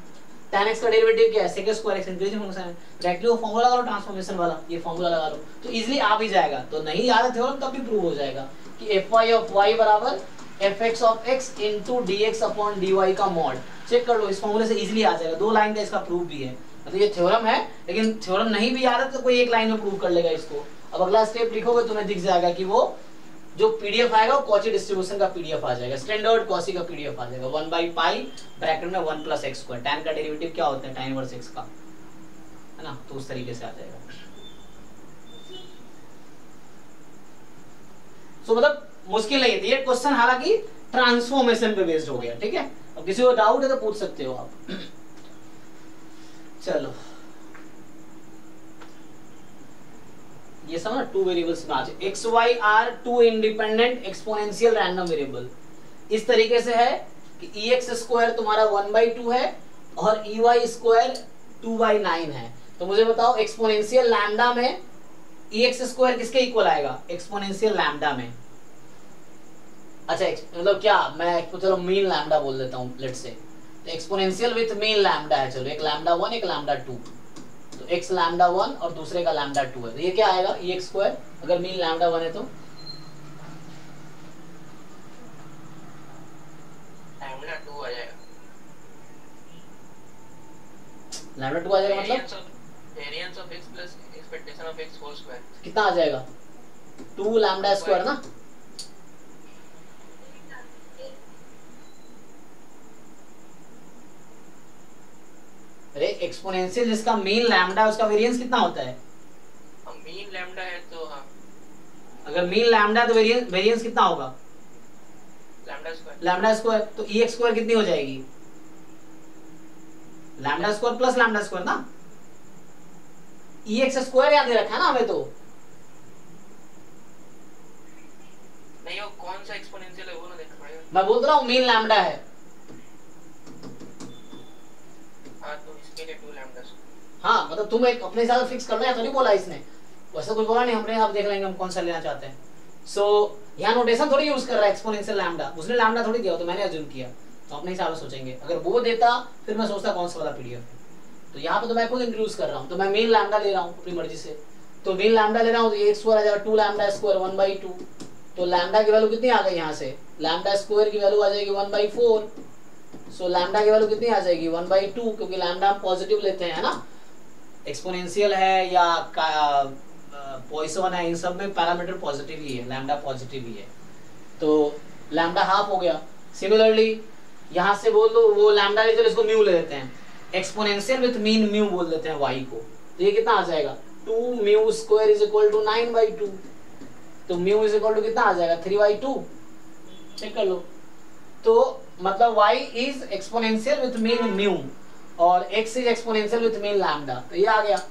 tan x का डेरिवेटिव क्या है? sec square x, increasing function है। डायरेक्टली वो फॉर्मूला लगा लो ट्रांसफॉर्मेशन वाला, ये फॉर्मूला लगा लो तो इजीली आ भी जाएगा। तो नहीं याद है थ्योरम तब भी प्रूव हो जाएगा कि fy ऑफ y बराबर fx of x into dx upon dy का मॉड। चेक कर लो, इस फॉर्मूले से इजीली आ जाएगा। 2 लाइन का इसका प्रूफ भी है, मतलब ये थ्योरम है, लेकिन थ्योरम नहीं भी याद है तो कोई एक लाइन में प्रूव कर लेगा इसको। अब अगला स्टेप लिखोगे तुम्हें दिख जाएगा कि वो जो पीडीएफ आएगा वो कॉची डिस्ट्रीब्यूशन का पीडीएफ आ जाएगा, स्टैंडर्ड कॉची का पीडीएफ आ जाएगा। 1/पाई ब्रैकेट में 1 + x²। tan का डेरिवेटिव क्या होता है? tan इनवर्स x का, है ना, तो उस तरीके से आ जाएगा। सो मतलब मुश्किल नहीं है ये क्वेश्चन, हालांकि ट्रांसफॉर्मेशन पे बेस्ड हो गया, ठीक है। अब किसी को डाउट है तो पूछ सकते हो आप। चलो ये सब ना 2 वेरिएबल्स में आ जाए। X y are 2 independent exponential random variable. इस तरीके से है कि ex² तुम्हारा 1/2 है और ey² 2/9 है। तो मुझे बताओ एक्सपोनेंशियल लैम्डा में ex² किसके इक्वल आएगा? एक्सपोनेंशियल लैम्डा में। अच्छा मतलब क्या, मैं चलो मीन लैम्डा बोल देता हूँ लेट्स से। तो एक्सपोनेंशियल विथ मीन लैम्डा है, चलो एक लैम्डा 1 एक लैम्डा 2, तो x लैम्डा 1 और दूसरे का लैम्डा 2 है, तो ये क्या आएगा? ex² अगर मीन लैम्डा 1 है तो लैम्डा 2 आ जाएगा। लैम्डा 2 आ जाएगा, मतलब variance of x plus expectation of x whole square कितना आ जाएगा? 2 लैम्डा² ना। अरे एक्सपोनेंशियल जिसका मीन लैम्डा उसका वेरिएंस कितना होता है? मीन लैम्डा है तो हाँ, अगर मीन लैम्डा तो वेरिएंस कितना होगा? लैम्डा²। तो ex² कितनी हो जाएगी? लैम्डा² प्लस लैम्डा² ना। ex² याद रखा ना हमें, तो नहीं वो कौन सा एक्सपोनेंशियल है वो ना देखना पड़ेगा। मैं बोल रहा हूँ मीन लैम्डा है। हाँ तो इसके लिए 2 लैम्डा। हाँ मतलब तुम एक अपने हिसाब से फिक्स करना है, तो नहीं बोला इसने, वैसा कुछ बोला नहीं हमने। आप देख लेंगे हम कौन सा लेना चाहते हैं। सो यहाँ नोटेशन थोड़ी यूज कर रहा है एक्सपोनेंशियल लैम्डा, उसने लैम्डा थोड़ी दिया, तो मैंने अज्यूम किया, तो अपने हिसाब से सोचेंगे। अगर वो देता फिर मैं सोचता कौन सा वाला पीडीएफ है। तो यहाँ पे तो मैं खुद इंट्रोड्यूस कर रहा हूँ, तो मैं मीन लैम्डा ले रहा हूँ अपनी मर्जी से। तो मीन लैम्डा ले रहा हूँ तो x² आ जाएगा 2 लैम्डा² 1/2। तो लैम्डा की वैल्यू कितनी आ गई? यहाँ से लैम्डा² की वैल्यू आ जाएगी 1/4। सो लैम्डा की वैल्यू कितनी आ जाएगी? 1/2, क्योंकि लैम्डा हम पॉजिटिव लेते हैं ना। एक्सपोनेंशियल है या पॉइसन है, इन सब में पैरामीटर पॉजिटिव ही है, लैम्डा पॉजिटिव ही है, तो लैम्डा हाफ हो गया। सिमिलरली यहाँ से बोल दो वो लैम्डा लेते इसको म्यू ले लेते हैं, एक्सपोनेंशियल विथ मीन म्यू बोल देते हैं y को। तो ये कितना आ जाएगा? 2 μ² = 9/2। तो म्यू इज इक्वल टू कितना आ जाएगा? 3/2। चेक कर लो। तो मतलब y is exponential with mean mu और x is exponential with mean lambda. तो ये आ गया।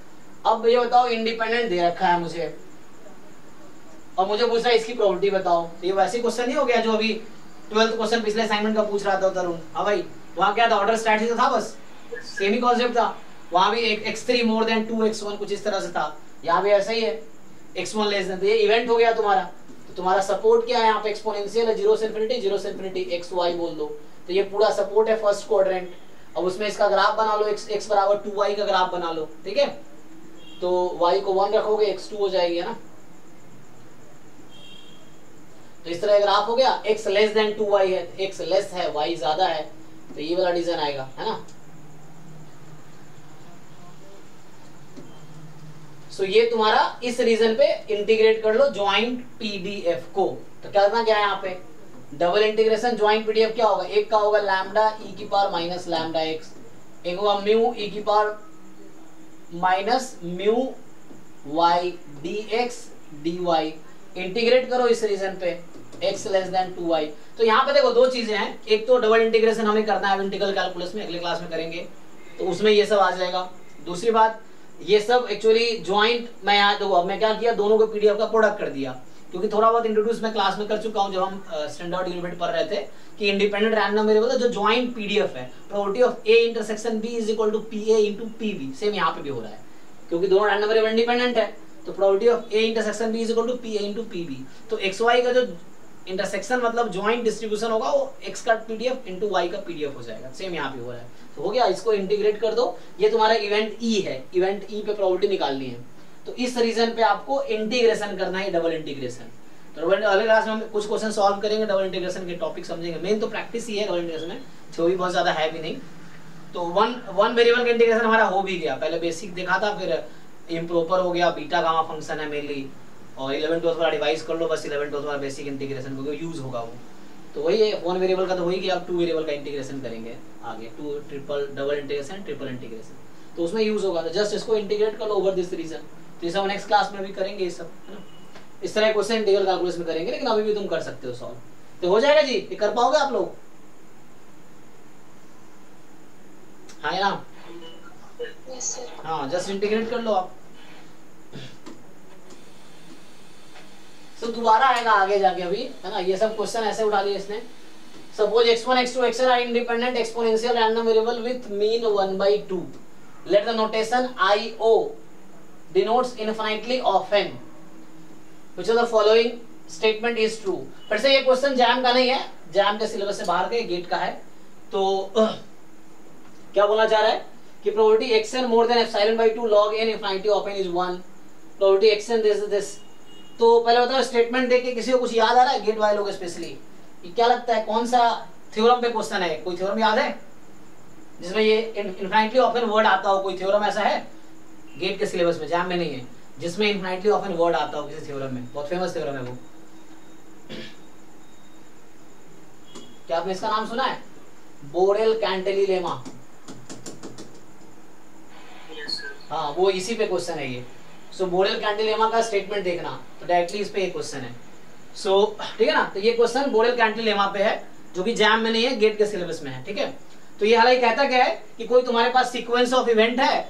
अब ये बताओ इंडिपेंडेंट दे रखा है मुझे और मुझे पूछ रहा है इसकी प्रॉपर्टी बताओ। तो ये वैसे क्वेश्चन नहीं हो गया जो अभी 12th क्वेश्चन पिछले असाइनमेंट का पूछ रहा था तरुण। हाँ भाई, वहां क्या था? ऑर्डर स्ट्रैटेजी था, बस सेम ही कॉन्सेप्ट था। वहां भी x3 मोर देन 2x1 कुछ इस तरह से था। यहाँ भी ऐसा ही है, x1 लेस देन। तो ये इवेंट हो गया तुम्हारा। तो तुम्हारा सपोर्ट क्या है यहाँ पे? एक्सपोनेंशियल है 0 से इंफिनिटी 0 से इंफिनिटी xy बोल दो। तो ये पूरा सपोर्ट है फर्स्ट क्वाड्रेंट। अब उसमें इसका ग्राफ बना लो, x बराबर 2y का ग्राफ बना लो, ठीक है। तो y को 1 रखोगे x2 हो जाएगी, है ना। तो इस तरह ग्राफ हो गया। x लेस देन 2y है, x लेस है y ज्यादा है, तो ये वाला डिजाइन आएगा, है ना। सो ये तुम्हारा इस रीजन पे इंटीग्रेट कर लो ज्वाइंट पीडीएफ को। तो क्या करना क्या है यहाँ पे? डबल इंटीग्रेशन ज्वाइंट पीडीएफ क्या होगा? एक का होगा लैम्डा e की पावर माइनस लैम्डा x, एक होगा म्यू e की power minus mu y dx dy। Integrate करो इस रीजन पे, x लेस देन 2y। तो यहाँ पे देखो दो चीजें हैं, एक तो डबल इंटीग्रेशन हमें करना है इंटीग्रल कैलकुलस में, अगले क्लास में करेंगे तो उसमें ये सब आ जाएगा। दूसरी बात ये सब एक्चुअली ज्वाइंट, मैं यहाँ देखो अब मैं क्या किया, दोनों को पीडीएफ का प्रोडक्ट कर दिया, क्योंकि थोड़ा बहुत इंट्रोड्यूस मैं क्लास में कर चुका हूँ जब हम स्टैंडर्ड यूनिट पढ़ रहे थे कि इंडिपेंडेंट रैंडम वेरिएबल जो ज्वाइंट पीडीएफ है, probability of a intersection b is equal to pa into pb, same यहाँ पे भी हो रहा है क्योंकि दोनों रैंडम वेरिएबल इंडिपेंडेंट है, तो probability of a intersection b is equal to pa into pb। तो xy का जो इंटरसेक्शन मतलब ज्वाइंट डिस्ट्रीब्यूशन होगा वो x का पीडीएफ इनटू y का पीडीएफ हो जाएगा, सेम यहाँ पे हो रहा है। तो हो गया, इसको इंटीग्रेट कर दो, ये तुम्हारा इवेंट e है, इवेंट e पे प्रोबेबिलिटी निकालनी है, तो इस रीजन पे आपको इंटीग्रेशन करना है, डबल इंटीग्रेशन। तो अगले क्लास में हम कुछ क्वेश्चन सॉल्व करेंगे, डबल इंटीग्रेशन के टॉपिक समझेंगे, मेन तो प्रैक्टिस ही है डबल इंटीग्रेशन में, थ्योरी बहुत ज्यादा है भी नहीं। तो वन वेरिएबल का इंटीग्रेशन हमारा हो भी गया, पहले बेसिक देखा था, फिर इम्प्रॉपर हो गया, बीटा गामा फंक्शन है मेनली, और 11-12 वाला डिवाइस कर लो बस, 11-12 वाला बेसिक इंटीग्रेशन क्योंकि यूज होगा वो। तो वही है, वन वेरिएबल का तो वही गया, अब टू वेरिएबल का इंटीग्रेशन करेंगे आगे, to triple double integration triple integration, तो उसमें यूज होगा। तो जस्ट इसको इंटीग्रेट कर लो ओवर दिस रीजन, तो ये सब नेक्स्ट क्लास में भी करेंगे, ये सब है ना, इस तरह क्वेश्चन इंटीग्रल कैलकुलस में करेंगे, लेकिन अभी भी तुम कर सकते हो सॉल्व, तो हो जाएगा जी, ये कर पाओगे आप लोग? हाँ या ना? Yes, sir. हाँ, जस्ट इंटीग्रेट कर लो आप। तो दोबारा आएगा आगे जाके अभी, है ना, ये सब क्वेश्चन ऐसे उठा लिए इसने। Suppose x1 x2 xn are independent exponential random variable with mean 1/2, let the notation IO denotes infinitely often which of the following statement is true। फिर से ये क्वेश्चन जैम का नहीं है, जैम के सिलेबस से बाहर के गेट का है। तो क्या बोलना चाह रहा है कि probability xn more than epsilon by 2 log n infinity often is 1, probability xn this। तो पहले बताओ स्टेटमेंट देख के किसी को कुछ याद आ रहा है, गेट वाले लोग स्पेशली, ये क्या लगता है कौन सा थ्योरम पे क्वेश्चन है? कोई थ्योरम याद है जिसमें ये इनफाइनाइटली ऑफन वर्ड आता हो? कोई थ्योरम ऐसा है गेट के सिलेबस में, जैम में नहीं है, जिसमें इनफाइनाइटली ऑफन वर्ड आता हो किसी थ्योरम में? बहुत फेमस थ्योरम है वो, क्या आपने इसका नाम सुना है? Borel Cantelli lemma. हाँ, वो इसी पे क्वेश्चन है ये। सो बोरेल कैंटिलेमा का स्टेटमेंट देखना, तो डायरेक्टली इस पे ये क्वेश्चन है। सो ठीक है ना, तो ये क्वेश्चन बोरेल कैंटिलेमा पे है, जो कि जैम में नहीं है, गेट के सिलेबस में है, ठीक है। तो ये हालांकि कहता क्या है कि कोई तुम्हारे पास सीक्वेंस ऑफ इवेंट है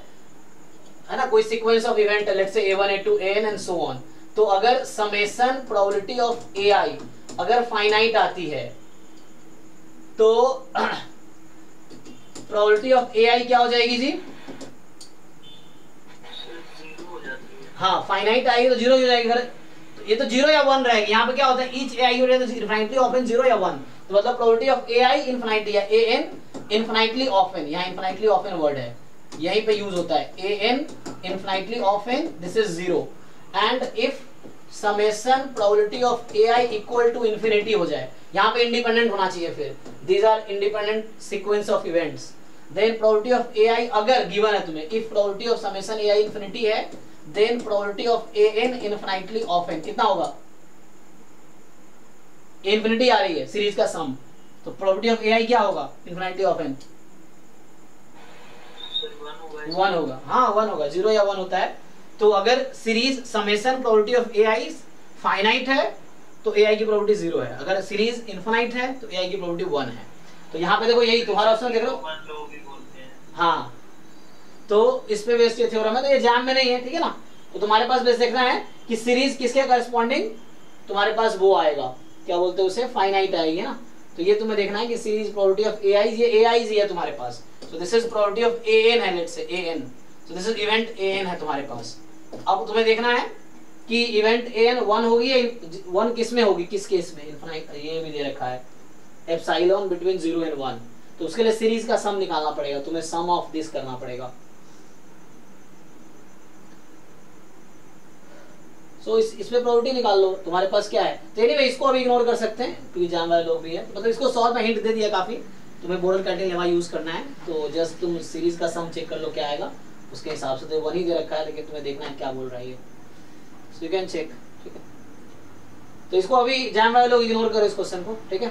ना, कोई सीक्वेंस ऑफ इवेंट है, लेट्स से a1 a2 an and so on, तो अगर समेशन प्रोबेबिलिटी ऑफ ai अगर फाइनाइट आती है तो प्रोबेबिलिटी ऑफ ai क्या हो जाएगी जी? हाँ, फाइनाइट आएगी तो जीरो हो जाएगी, तो ये तो 0 या 1 रहेगी। यहाँ पे क्या होता है, ईच ai हो जाए तो इनफाइनाइटली ऑफन 0 या 1, तो मतलब प्रोबेबिलिटी ऑफ ai इनफाइनाइटली या an इनफाइनाइटली ऑफन, यहाँ इनफाइनाइटली ऑफन वर्ड है, यहीं पे यूज होता है, an infinitely often, this is 0, and if summation probability of ai equal to infinity हो जाए, यहाँ पे इंडिपेंडेंट होना चाहिए, फिर these are independent sequence of events, then probability of ai अगर गिवन है तुम्हें, if probability of summation ai infinity है, then probability of an infinitely often कितना होगा? इंफिनिटी आ रही है सीरीज का सम, तो प्रोबेबिलिटी ऑफ ai क्या होगा? इनफिनिटी ऑफन 1 होगा। हाँ 1 होगा, 0 या 1 होता है। तो अगर series summation probability of ai finite है तो ai की प्रोबेबिलिटी 0 है, अगर सीरीज इनफिनाइट है तो ai की प्रोबेबिलिटी 1 है। तो यहाँ पे देखो यही तुम्हारा ऑप्शन देख लो, हाँ, तो इस पे बेस्ड ये थ्योरम है, तो ये जैम में नहीं है, ठीक है ना। तो तुम्हारे पास बस देखना है कि सीरीज किसके करस्पॉन्डिंग तुम्हारे पास वो आएगा, क्या बोलते हैं उसे, फाइनाइट आएगी ना। तो ये तुम्हें देखना है कि सीरीज प्रोबेबिलिटी ऑफ ai, ये ai ही है तुम्हारे पास, so this is probability of an है, let's say an, so this is event an है तुम्हारे पास। अब तुम्हें देखना है कि इवेंट an 1 होगी या 1 किस में होगी, किस केस में, इनफाइनाइट, ये भी दे रखा है एप्सिलॉन बिटवीन 0 एंड 1, तो उसके लिए सीरीज का सम निकालना पड़ेगा तुम्हें, सम ऑफ दिस करना पड़ेगा। सो इसमें प्रोबेबिलिटी निकाल लो, तुम्हारे पास क्या है। तो एनीवे इसको अभी इग्नोर कर सकते हैं क्योंकि जान वाले लोग भी है, मतलब इसको सॉल्व में हिंट दे दिया काफी, तुम्हें बोरेल कैंटिलेमा यूज करना है, तो जस्ट तुम सीरीज का सम चेक कर लो क्या आएगा उसके हिसाब से। तो 1 ही दे रखा है, लेकिन तुम्हें देखना है क्या बोल रहा है ये, सो यू कैन चेक, ठीक है। तो इसको अभी जाम वाले लोग इग्नोर करो इस क्वेश्चन को, ठीक है,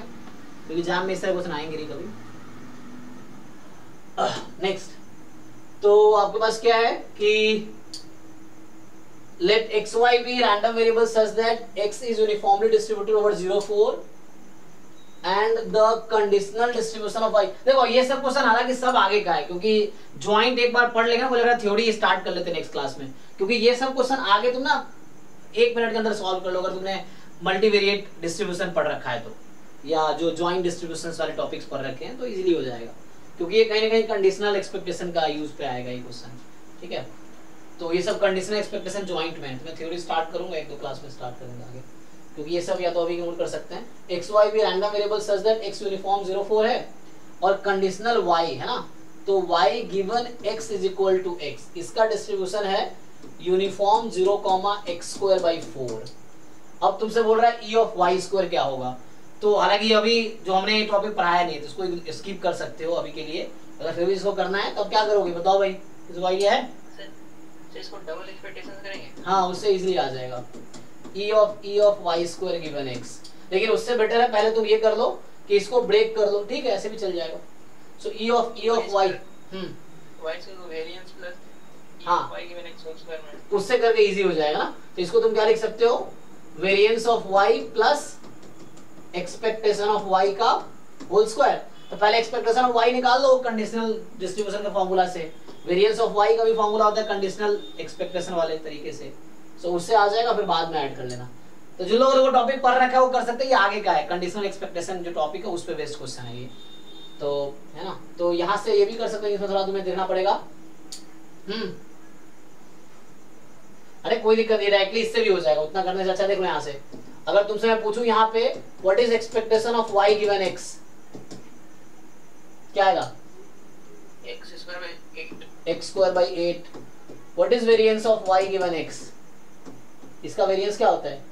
क्योंकि जाम में इस तरह क्वेश्चन आएंगे नहीं कभी। नेक्स्ट, तो आपके पास क्या है कि let xy be random variables such that x is uniformly distributed over 0 4 and the conditional distribution of y। देखो ये सब क्वेश्चन हालांकि सब आगे का है, क्योंकि ज्वाइंट एक बार पढ़ लेगा, बोलेगा थ्योरी स्टार्ट कर लेते हैं नेक्स्ट क्लास में, क्योंकि ये सब क्वेश्चन आगे तुम ना 1 मिनट के अंदर सॉल्व कर लो अगर तुमने मल्टीवेरिएट डिस्ट्रीब्यूशन पढ़ रखा है तो, या जो ज्वाइंट डिस्ट्रीब्यूशन वाले टॉपिक्स पढ़ रखे हैं तो इजीली हो जाएगा, क्योंकि ये कहीं ना कहीं कंडीशनल एक्सपेक्टेशन का यूज पे आएगा ये क्वेश्चन। ठीक है, तो ये सब कंडीशनल एक्सपेक्टेशन ज्वाइंट में मैं थ्योरी स्टार्ट करूंगा, 1-2 क्लास में स्टार्ट करेंगे आगे, क्योंकि ये सब या तो अभी नोट कर सकते हैं। एक्स वाई भी random variable such that x uniform 0 4 है और कंडीशनल वाई है ना, तो y given x is equal to x, इसका डिस्ट्रीब्यूशन है यूनिफॉर्म 0, x²/4। अब तुमसे बोल रहा है ई ऑफ वाई स्क्वायर क्या होगा, तो हालांकि अभी जो हमने ये टॉपिक पढ़ाया नहीं है तो इसको स्किप कर सकते हो अभी के लिए, अगर फिर भी इसको करना है तब क्या करोगे बताओ भाई, किसको आइडिया है? सर इसको डबल एक्सपेक्टेशन करेंगे। हाँ उससे इजीली आ जाएगा, e of y square given x। लेकिन उससे बेटर है पहले तुम ये कर लो कि इसको ब्रेक कर लो, ठीक है, ऐसे भी चल जाएगा। So e of y y से वेरिएंस प्लस हाँ y given x whole square में, उससे करके इजी हो जाएगा ना, तो इसको तुम क्या लिख सकते हो, variance of y plus expectation of y का होल स्क्वायर। तो पहले एक्सपेक्टेशन ऑफ y निकाल लो कंडीशनल डिस्ट्रीब्यूशन के फार्मूला से, वेरिएंस ऑफ y का भी फार्मूला होता है कंडीशनल एक्सपेक्टेशन वाले तरीके से, तो उससे आ जाएगा, फिर बाद में ऐड कर लेना। तो जो लोग वो टॉपिक पढ़ रखा है वो कर सकते हैं, ये आगे का है, कंडीशनल एक्सपेक्टेशन जो टॉपिक है उस पे बेस्ड क्वेश्चन है ये, तो है ना, तो यहाँ से ये भी कर सकते हैं, इसमें थोड़ा तुम्हें देखना पड़ेगा। अरे कोई दिक्कत नहीं, डायरेक्टली इससे भी हो जाएगा, उतना करने से अच्छा देखो यहाँ से, अगर तुमसे मैं पूछूं यहाँ पे what is expectation of y given x, क्या आएगा? x²/8। What is variance of y given x, इसका वेरिएंस क्या होता है?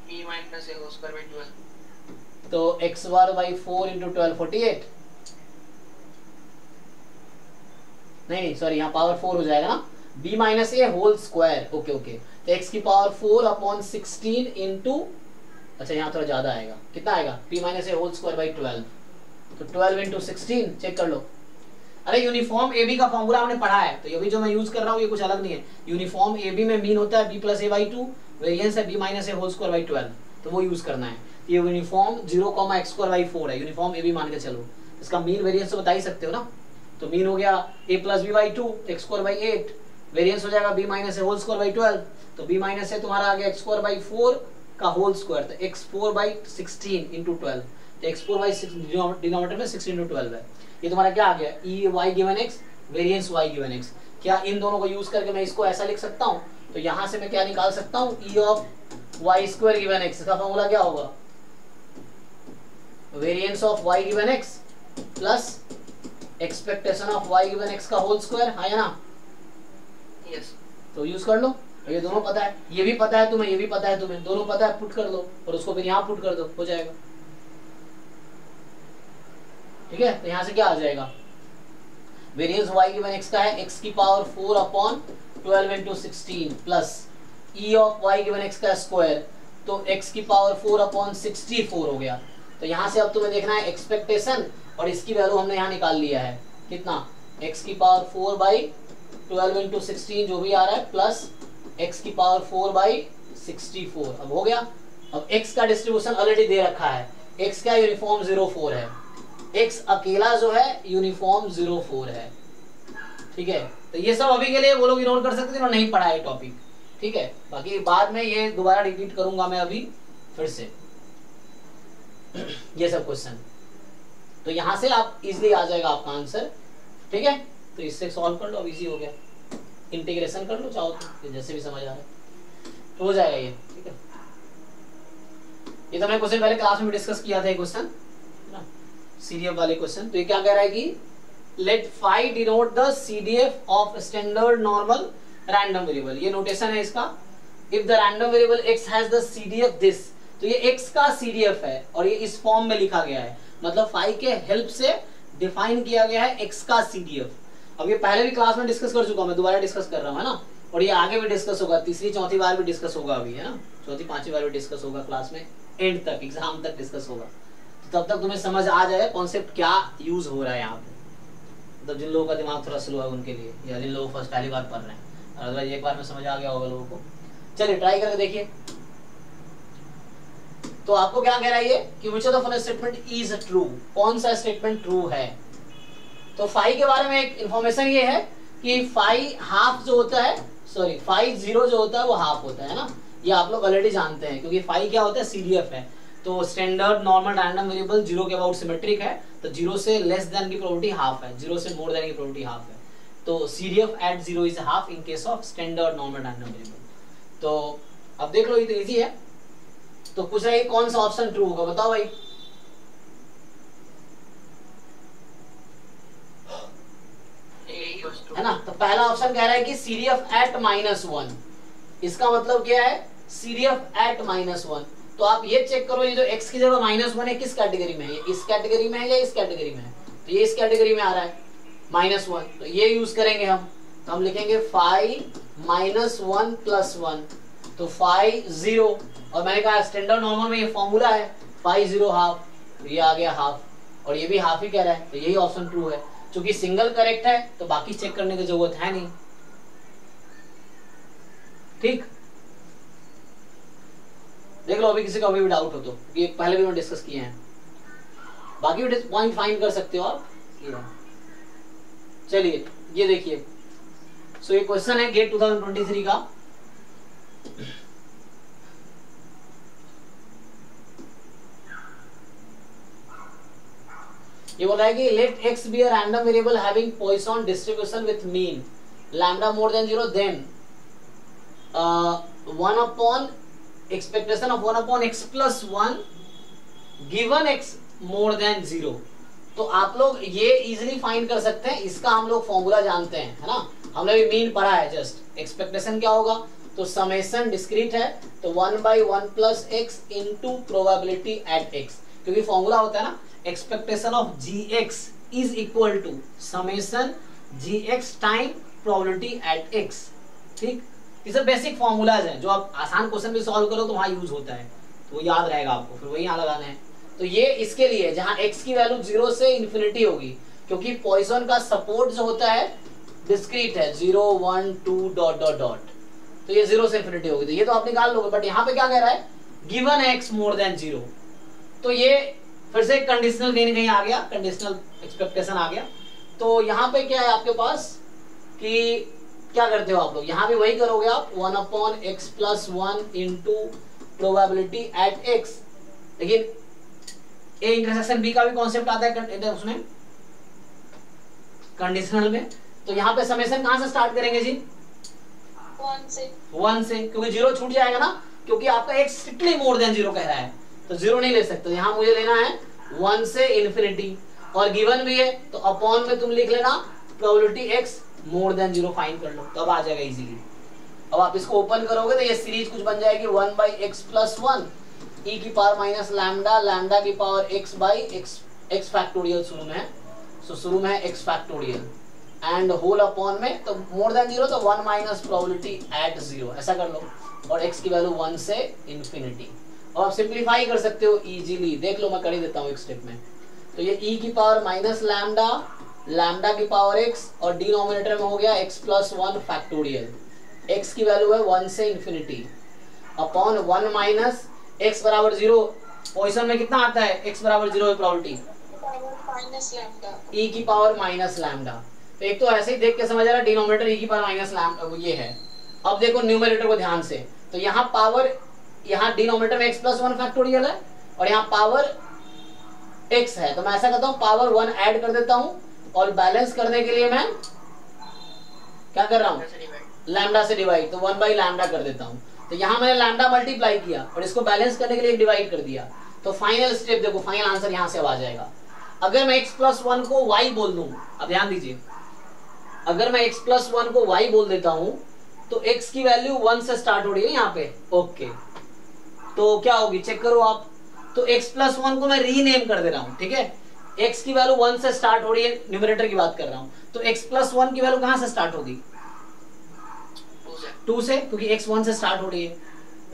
b - a whole square by 12। तो x²/4 × 12 48, नहीं सॉरी यहाँ पावर 4 हो जाएगा ना, b - a whole square, okay okay, तो x की पावर 4/16 इंटू, अच्छा यहाँ थोड़ा ज्यादा आएगा, कितना आएगा? b - a whole square by 12, तो 12 × 16 चेक कर लो। अरे यूनिफॉर्म ए बी का फॉर्मूला हमने पढ़ा है, तो ये भी जो मैं यूज कर रहा हूँ ये कुछ अलग नहीं है, यूनिफॉर्म ए बी में मीन होता है b + a/2, वेरिएंस है b - a whole square by 12, तो वो यूज करना है। ये यूनिफॉर्म 0, x²/4 है, यूनिफॉर्म ए बी मान के चलो, इसका मीन वेरिएंस तो बता ही सकते हो ना, तो मीन हो गया a + b/2 x²/8, वेरिएंस हो जाएगा b - a whole square by 12, तो b - a तुम्हारा आ गया x²/4 का होल स्क्वायर, तो x4/16 × 12, तो x4/6 डिनोमिनेटर में 6 × 12 है, ये तुम्हारा क्या आ गया? e y given x, variance y given x। क्या इन दोनों को यूज करके मैं इसको ऐसा लिख सकता हूँ, तो यहाँ से मैं क्या निकाल सकता हूँ, e of y² given x, इसका फॉर्मूला क्या होगा? Variance of y given x plus expectation of y given x का होल स्क्वायर, है ना? यस, तो यूज कर लो, ये दोनों पता है, ये भी पता है तुम्हें, ये भी पता है तुम्हें, दोनों पता है, पुट कर लो और उसको फिर यहाँ पुट कर दो, हो जाएगा। ठीक है, तो यहाँ से क्या आ जाएगा, वेरिएंस y गिवन x का है x की power 4/12 × 16 plus e of y given x का स्क्वायर, तो x की पावर 4/64 हो गया। तो यहाँ से अब तुम्हें देखना है एक्सपेक्टेशन, और इसकी वैल्यू हमने यहाँ निकाल लिया है, कितना? x की पावर 4/12 × 16 जो भी आ रहा है, प्लस x की पावर 4/64, अब हो गया। अब x का डिस्ट्रीब्यूशन ऑलरेडी दे रखा है, x का यूनिफॉर्म 0 4 है, x अकेला जो है यूनिफॉर्म 0 4 है। ठीक है, तो ये सब अभी के लिए वो लोग इग्नोर कर सकते हैं, नहीं पढ़ा है टॉपिक, ठीक है, बाकी बाद में ये दोबारा रिपीट करूंगा मैं अभी फिर से ये सब क्वेश्चन, तो यहां से आप इजीली आ जाएगा आपका आंसर। ठीक है, तो इससे सॉल्व कर लो, अब इजी हो गया, इंटीग्रेशन कर लो चाहो तो, जैसे भी समझ आ रहा है तो हो जाएगा ये। ठीक है, ये तो मैंने क्वेश्चन पहले क्लास में डिस्कस किया था, ये क्वेश्चन ना CDF वाले क्वेश्चन। तो ये क्या कह रहा है कि let phi denote the CDF of standard normal random variable, ये नोटेशन है इसका। If the random variable x has the CDF this, तो ये x का CDF है और ये इस फॉर्म में लिखा गया है, मतलब फाई के हेल्प से डिफाइन किया गया है x का CDF। अब ये पहले भी क्लास में डिस्कस कर चुका हूं, मैं दोबारा डिस्कस कर रहा हूं, है ना, और ये आगे भी डिस्कस होगा, तीसरी चौथी बार भी डिस्कस होगा अभी, है ना, चौथी पांचवी बार भी डिस्कस होगा क्लास में, एंड तक एग्जाम तक डिस्कस होगा, तब तक तुम्हें समझ आ जाए कॉन्सेप्ट क्या यूज हो रहा है यहाँ पे। मतलब जिन लोगों का दिमाग थोड़ा स्लो है उनके लिए, या जिन लोगों को पहली बार पढ़ रहे हैं, अदरवाइज एक बार में समझ आ गया होगा लोगों को। चलिए ट्राई करके देखिए। तो आपको क्या कह रहा है ये कि which of the following statement is true, कौन सा स्टेटमेंट ट्रू है। तो फाई के बारे में एक इंफॉर्मेशन ये है कि फाई हाफ जो होता है, सॉरी फाई जीरो जो होता है वो हाफ होता है ना, ये आप लोग ऑलरेडी जानते हैं क्योंकि फाई क्या होता है सीडीएफ है। तो standard normal random variable zero के अबाउट सिमेट्रिक है, तो जीरो से लेस देन की प्रोबेबिलिटी हाफ है, जीरो से मोर देन की प्रोबेबिलिटी हाफ है। तो CDF at zero is half in case of standard normal random variable. तो अब देख लो ये तो इजी है। तो पूछ रहा है कौन सा ऑप्शन ट्रू होगा, बताओ भाई। है ना, तो पहला ऑप्शन कह रहा है कि सीडीएफ एट -1, इसका मतलब क्या है सीडीएफ एट -1। तो आप ये चेक करो ये जो x की जगह -1 है किस कैटेगरी में है, ये इस कैटेगरी में है या इस कैटेगरी में है, तो ये इस कैटेगरी में आ रहा है -1, तो ये यूज करेंगे हम। तो हम लिखेंगे फाई -1 + 1, तो फाई 0, और मैंने कहा स्टैंडर्ड नॉर्मल में ये फॉर्मूला है फाई 0 हाफ, तो ये आ गया हाफ, और ये भी हाफ ही कह रहा है, तो यही ऑप्शन ट्रू है। चूंकि सिंगल करेक्ट है तो बाकी चेक करने की जरूरत है नहीं। ठीक, देख लो अभी किसी का अभी भी डाउट हो तो, ये पहले भी मैं डिस्कस किए हैं, बाकी भी पॉइंट फाइंड कर सकते हो आप। चलिए ये देखिए, सो ये क्वेश्चन है गेट 2023 का। ये बोल रहा है कि let x be a random variable having Poisson distribution with mean lambda more than 0, then 1 upon expectation of 1 upon x plus 1 given x more than 0। तो आप लोग ये इजीली फाइंड कर सकते हैं, इसका हम लोग फॉर्मूला जानते हैं, है ना, हमने भी मीन पढ़ा है। जस्ट एक्सपेक्टेशन क्या होगा, तो समेशन डिस्क्रीट है, तो 1/1 plus x into probability at x, क्योंकि फॉर्मूला होता है ना expectation of gx is equal to summation gx time probability at x। ठीक, ये सब बेसिक फॉर्मूलाज हैं जो आप आसान क्वेश्चन भी सॉल्व करो तो वहां यूज होता है, तो वो याद रहेगा आपको, फिर वही यहाँ लगाना है। तो ये इसके लिए जहां x की वैल्यू 0 से इन्फिनिटी होगी, क्योंकि पॉइसन का सपोर्ट जो होता है डिस्क्रीट है 0 1 2 डॉट डॉट डॉट, तो ये 0 से इन्फिनिटी होगी, तो ये तो आप निकाल लोगे। बट यहाँ पे क्या कह रहा है गिवन x मोर देन 0, तो ये फिर से कंडीशनल कहीं कहीं आ गया, कंडीशनल एक्सपेक्टेशन आ गया। तो यहाँ पे क्या है आपके पास कि क्या करते हो आप लोग, यहाँ भी वही करोगे आप 1 upon x plus 1 into probability at x, लेकिन ए इंटरसेक्शन बी का भी कॉन्सेप्ट आता है उसमें कंडीशनल में। तो यहाँ पे समेशन कहाँ से स्टार्ट करेंगे जी, 1 से, क्योंकि 0 छूट जाएगा ना, क्योंकि आपका x स्ट्रिक्टली मोर देन 0 कह रहा है, तो 0 नहीं ले सकते। यहाँ मुझे लेना है 1 से इन्फिनिटी, और गिवन भी है तो अपॉन में तुम लिख लेना probability x more than 0 find कर लो, तब आ जाएगा इजीली। अब आप इसको ओपन करोगे तो ये सीरीज कुछ बन जाएगी 1/x प्लस 1 e की पावर माइनस लैम्डा, लैम्डा की power x by x factorial शुरू में है, सो शुरू में है x factorial and whole upon में, तो मोर देन 0 तो 1 माइनस प्रोबेबिलिटी एट 0, ऐसा कर लो, और x की वैल्यू 1 से इन्फिनिटी। और आप सिंप्लीफाई कर सकते हो इजीली, देख लो मैं कर ही देता हूँ एक स्टेप में। तो ये e की पावर माइनस लैम्डा, लैम्डा की पावर x, और डिनोमिनेटर में हो गया x प्लस 1 फैक्टोरियल, x की वैल्यू है 1 से इन्फिनिटी, अपॉन 1 माइनस x बराबर 0, पॉइसन में कितना आता है x बराबर 0 है प्रोबेबिलिटी e की पावर माइनस लैम्डा। तो एक तो ऐसे ही देख के समझ आ रहा है डिनोमिनेटर e की पावर माइनस लैम्डा ये है। अब देखो न्यूमरेटर को ध्यान से, तो यहाँ पावर, यहाँ डिनोमिनेटर में x प्लस 1 फैक्टोरियल है और यहाँ पावर x है, तो मैं ऐसा करता हूँ पावर 1 ऐड कर देता हूँ, और बैलेंस करने के लिए मैं क्या कर रहा हूँ लैम्डा से डिवाइड, तो 1/लैम्डा कर देता हूँ। तो यहाँ मैंने लैम्डा मल्टीप्लाई किया और इसको बैलेंस करने के लिए डिवाइड कर दिया, तो फाइनल स्टेप देखो, फाइनल आंसर यहाँ से आ जाएगा। अगर मैं x प्लस 1 को y बोल दूं, अब ध्यान दीजिए, अगर मैं x प्लस 1 को y बोल देता हूं तो x की वैल्यू 1 से स्टार्ट हो रही है यहाँ पे, ओके, तो क्या होगी चेक करो आप, तो x प्लस 1 को मैं रीनेम कर दे रहा हूं, ठीक है, x की वैल्यू 1 से स्टार्ट हो रही है, न्यूमरेटर की बात कर रहा हूं, तो x प्लस 1 की वैल्यू कहां से स्टार्ट होगी 2 से, क्योंकि x 1 से स्टार्ट हो रही है,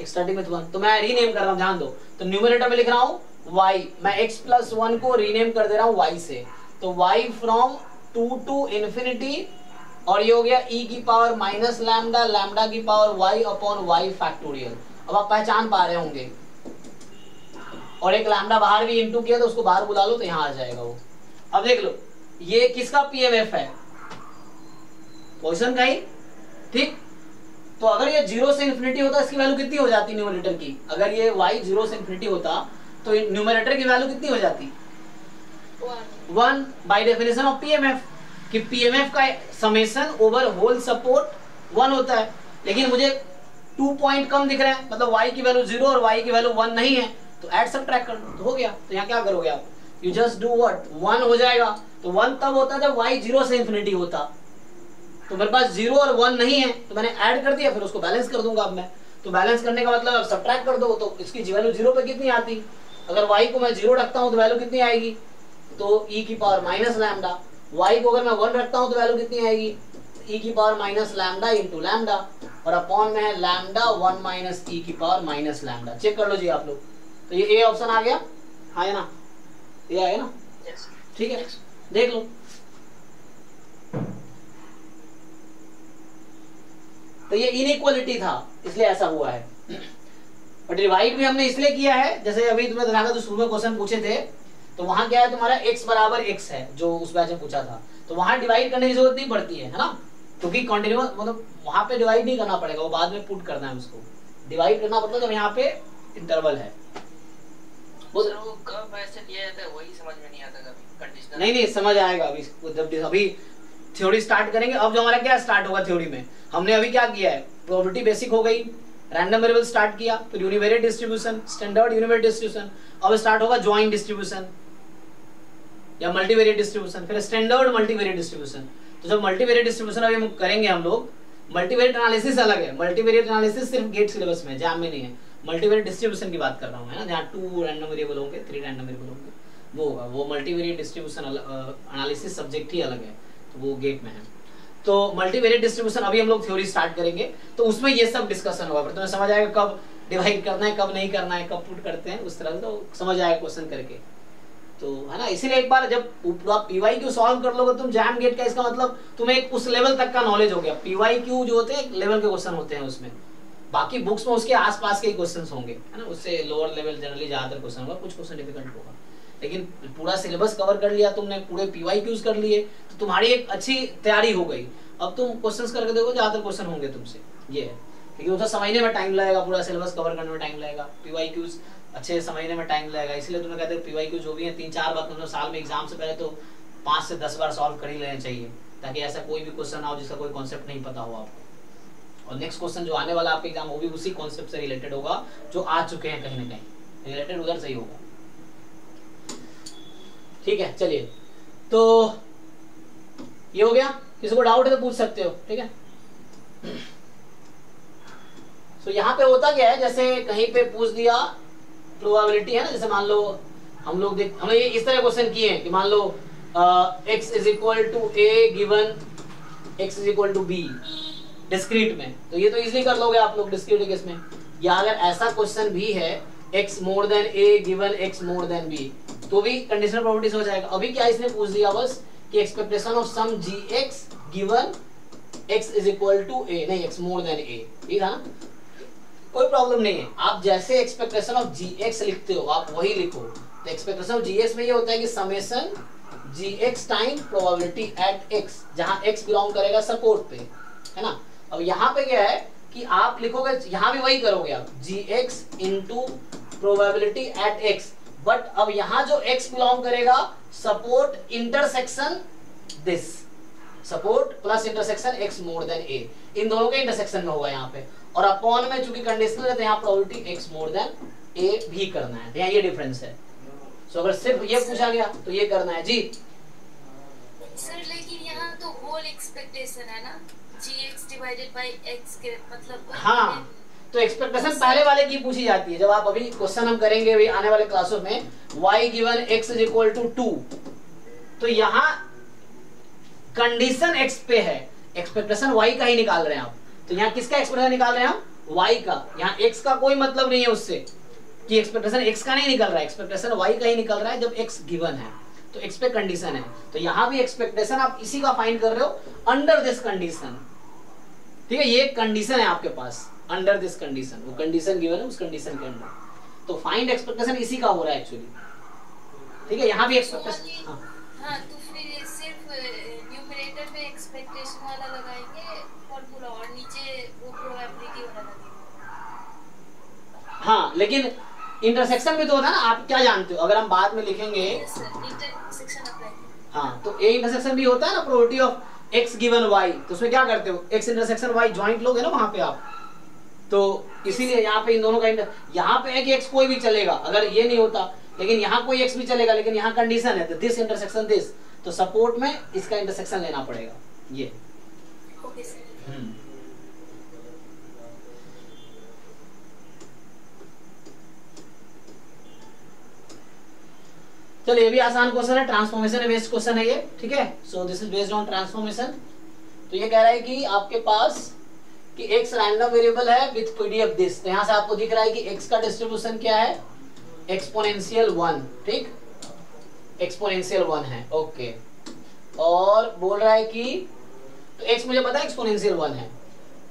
x स्टार्टिंग विद 1, तो मैं रीनेम कर रहा हूं, ध्यान दो, तो न्यूमरेटर में लिख रहा हूं y, मैं x प्लस 1 को रीनेम कर दे रहा हूं y से, तो y फ्रॉम 2 टू इन्फिनिटी और ये हो गया e की पावर माइनस लैम्डा, लैम्डा की power y upon y factorial. अब आप पहचान पा रहे होंगे, और एक लैम्डा बाहर भी इंटू किया तो उसको बाहर बुला लो तो यहाँ आ जाएगा वो। अब देख लो ये किसका पीएमएफ है, पोजीशन का ही, ठीक। तो अगर ये 0 से इन्फिनिटी होता इसकी वैल्यू कितनी हो जाती न्यूमरेटर की, अगर ये y 0 से इन्फिनिटी होता तो न्यूमरेटर की वैल्यू कितनी हो जाती 1 बाय डेफिनेशन ऑफ पीएमएफ, कि पीएमएफ का समेशन ओवर होल सपोर्ट 1 होता है। लेकिन मुझे 2 पॉइंट कम दिख रहा है, मतलब y की वैल्यू 0 और y की वैल्यू 1 नहीं है, तो ऐड सबट्रैक्ट कर लो तो हो गया। तो यहाँ क्या करोगे आप, यू जस्ट डू व्हाट, 1 हो जाएगा। तो 1 तब होता जब y 0 से इन्फिनिटी होता, तो मेरे पास 0 और 1 नहीं है तो मैंने ऐड कर दिया, फिर उसको बैलेंस कर दूंगा अब मैं। तो बैलेंस करने का मतलब सबट्रैक्ट कर दो तो इसकी वैल्यू 0 पे कितनी आती, अगर y को मैं 0 रखता हूँ तो वैल्यू कितनी आएगी, तो e की पावर माइनस लैम्डा। y को अगर मैं 1 रखता हूँ तो वैल्यू कितनी आएगी, e की power minus lambda into lambda, और अपॉन में है लैम्डा 1 माइनस e की पावर माइनस लैम्डा। चेक कर लो जी आप लोग, तो ये ए ऑप्शन आ गया, हाँ है ना, ये आया ना, ठीक है देख लो। तो ये इनइक्वालिटी था इसलिए ऐसा हुआ है, और डिवाइड भी हमने इसलिए किया है, जैसे अभी तुम्हें दिखा जो शुरू में क्वेश्चन पूछे थे, तो वहां क्या है तुम्हारा x बराबर x है जो उस बैच में पूछा था, तो वहां डिवाइड करने की जरूरत नहीं पड़ती है ना, क्योंकि कंटिन्यूअस मतलब वहां पे डिवाइड नहीं करना पड़ेगा, वो बाद में पुट करना है उसको। डिवाइड करना पड़ता है जब यहाँ पे इंटरवल है। वो कब ऐसे दिया जाता है वही समझ में नहीं आता कभी, कंडीशनल नहीं समझ आएगा अभी, जब अभी थ्योरी स्टार्ट करेंगे। अब जो हमारा क्या स्टार्ट होगा थ्योरी में, हमने अभी क्या किया है, प्रोबेबिलिटी बेसिक हो गई, रैंडम वेरिएबल स्टार्ट किया, फिर univariate distribution, standard univariate distribution, अब स्टार्ट होगा जॉइंट डिस्ट्रीब्यूशन या मल्टीवेरिएट डिस्ट्रीब्यूशन, फिर स्टैंडर्ड मल्टीवेरिएट डिस्ट्रीब्यूशन। तो जब मल्टीवेरिएट डिस्ट्रीब्यूशन अभी हम करेंगे हम लोग, मल्टीवेरिएट एनालिसिस अलग है, मल्टीवेरिएट एनालिसिस सिर्फ गेट सिलेबस में, जैम में नहीं है। मल्टीवेरिएट डिस्ट्रीब्यूशन की बात कर रहा हूँ है ना, जहाँ 2 रैंडम वेरिएबल होंगे, 3 रैंडम वेरिएबल होंगे, वो मल्टीवेरिएट डिस्ट्रीब्यूशन एनालिसिस सब्जेक्ट ही अलग है, तो वो गेट में है। तो मल्टीवेरिएट डिस्ट्रीब्यूशन अभी हम लोग थ्योरी स्टार्ट करेंगे, तो उसमें ये सब डिस्कशन होगा, फिर तुम्हें समझ आएगा कब डिवाइड करना है, कब नहीं करना है, कब पुट करते हैं, उस तरह से तो समझ आएगा क्वेश्चन करके, तो है ना। इसीलिए एक बार जब पूरा पीवाईक्यू सॉल्व कर लोगे तुम जैम गेट का, इसका मतलब तुम्हें एक उस लेवल तक का नॉलेज हो गया। पीवाईक्यू जो होते हैं एक लेवल के क्वेश्चन होते हैं उसमें, बाकी बुक्स में उसके आसपास के ही क्वेश्चंस होंगे है ना, उससे लोअर लेवल जनरली ज्यादातर क्वेश्चन होगा, कुछ क्वेश्चन डिफिकल्ट होगा, लेकिन पूरा सिलेबस कवर कर लिया तुमने, पूरे पीवाईक्यूज कर लिए, तो तुम्हारी एक अच्छी तैयारी हो गई। अब तुम क्वेश्चंस करके देखो, ज्यादातर क्वेश्चन होंगे तुमसे, ये है, क्योंकि उसे समझने में टाइम लगेगा, पूरा सिलेबस कवर करने में टाइम लगेगा, पीवाईक्यूज अच्छे समझने में टाइम लगेगा। इसलिए तुम्हें कहते हैं पीवाईक्यू जो भी है 3-4 बार तुमने साल में एग्जाम से पहले तो 5 से 10 बार सॉल्व कर ही लेना चाहिए, ताकि ऐसा कोई भी क्वेश्चन आओ जिसका कोई कॉन्सेप्ट नहीं पता हो आपको। और नेक्स्ट क्वेश्चन जो आने वाला आपका एग्जाम वो भी उसी कॉन्सेप्ट से रिलेटेड होगा जो आ चुके हैं, कहीं ना कहीं रिलेटेड उधर से ही होगा। ठीक है चलिए, तो ये हो गया, किसी को डाउट है तो पूछ सकते हो, ठीक है। तो यहाँ पे होता क्या है, जैसे कहीं पे पूछ दिया प्रोबेबिलिटी है ना, जैसे मान लो हम लोग हमने ये इस तरह क्वेश्चन किए हैं कि मान लो x is equal to a given x is equal to b discrete में, तो ये तो इजीली कर लोगे आप लोग डिस्क्रीट केस में। या अगर ऐसा क्वेश्चन भी है x more than a given x more then b, तो भी कंडीशनल प्रोबेबिलिटीज हो जाएगा। अभी क्या इसने पूछ दिया बस कि expectation of some gx given x is equal to a, नहीं x मोर देन a, ठीक है ना, कोई प्रॉब्लम नहीं है। आप जैसे एक्सपेक्टेशन ऑफ gx लिखते हो आप वही लिखो। तो एक्सपेक्टेशन ऑफ gx में ये होता है कि summation gx time probability at x, जहां x बिलोंग करेगा सपोर्ट पे, है ना। अब यहाँ पे क्या है कि आप लिखोगे, यहाँ भी वही करोगे आप, gx into probability at x, but अब यहाँ जो x बिलोंग करेगा support intersection this, support plus intersection x more than a, इन दोनों के इंटरसेक्शन में होगा यहाँ पे। और अपॉन में चूंकि कंडीशनल है तो यहाँ probability x more than a भी करना है, यहाँ ये डिफरेंस है। सो अगर सिर्फ ये पूछा गया तो ये करना है जी सर, लेकिन यहाँ तो होल एक्सपेक्टेशन है ना, gx डिवाइडेड बाय x के मतलब। हाँ, तो एक्सपेक्टेशन पहले वाले की पूछी जाती है। जब आप अभी क्वेश्चन हम करेंगे अभी आने वाले क्लासों में, y given x is equal to 2, तो यहाँ कंडीशन x पे है, एक्सपेक्टेशन y का ही निकाल रहे हैं आप। तो यहाँ किसका एक्सपेक्टेशन निकाल रहे हैं हम, y का। यहाँ x का कोई मतलब नहीं है उससे कि एक्सपेक्टेशन x का नहीं निकल रहा है, एक्सपेक्टेशन y का ही निकल रहा है जब x गिवन है। तो एक्सपेक्ट कंडीशन है, तो यहाँ भी एक्सपेक्टेशन आप इसी का फाइंड कर रहे हो अंडर दिस कंडीशन, ठीक है, ये एक कंडीशन है आपके पास अंडर दिस कंडीशन, वो कंडीशन गिवन है उस कंडीशन के अंडर, तो फाइंड एक्सपेक्टेशन इसी का हो रहा है एक्चुअली, ठीक है, यहाँ भी एक्सपेक्टेशन। हाँ तो फिर सिर्फ न्यूमरेटर में एक्सपेक्टेशन वाला लगाएंगे फॉर्मूला और नीचे वो प्रोबेबिलिटी वाला लगेगा। हाँ लेकिन इंटरसेक्शन में तो होता है ना, आप क्या जानते हो, अगर हम बाद में लिखेंगे इंटरसेक्शन अप्लाई। हाँ तो ए इंटरसेक्शन भी होता है ना, probability of x given y, तो उसमें क्या करते हो एक्स इंटरसेक्शन वाई ज्वाइंट लोगे ना वहां पे आप, तो इसीलिए यहाँ पे इन दोनों का यहाँ पे है कि एक्स कोई भी चलेगा अगर ये नहीं होता, लेकिन यहाँ कोई एक्स भी चलेगा, लेकिन यहाँ कंडीशन है दिस इंटरसेक्शन दिस, तो सपोर्ट में इसका इंटरसेक्शन लेना पड़ेगा ये। Okay sir. चलिए ये भी आसान क्वेश्चन है, ट्रांसफॉर्मेशन बेस्ड क्वेश्चन है ये, ठीक है, सो this is based on transformation. तो ये कह रहा है कि आपके पास कि एक्स रैंडम वेरिएबल है विद पीडीएफ दिस, तो यहाँ से आपको दिख रहा है कि एक्स का डिस्ट्रीब्यूशन क्या है एक्सपोनेंशियल 1, ठीक, एक्सपोनेंशियल 1 है, ओके, और बोल रहा है कि तो एक्स मुझे पता है एक्सपोनेंशियल 1 है,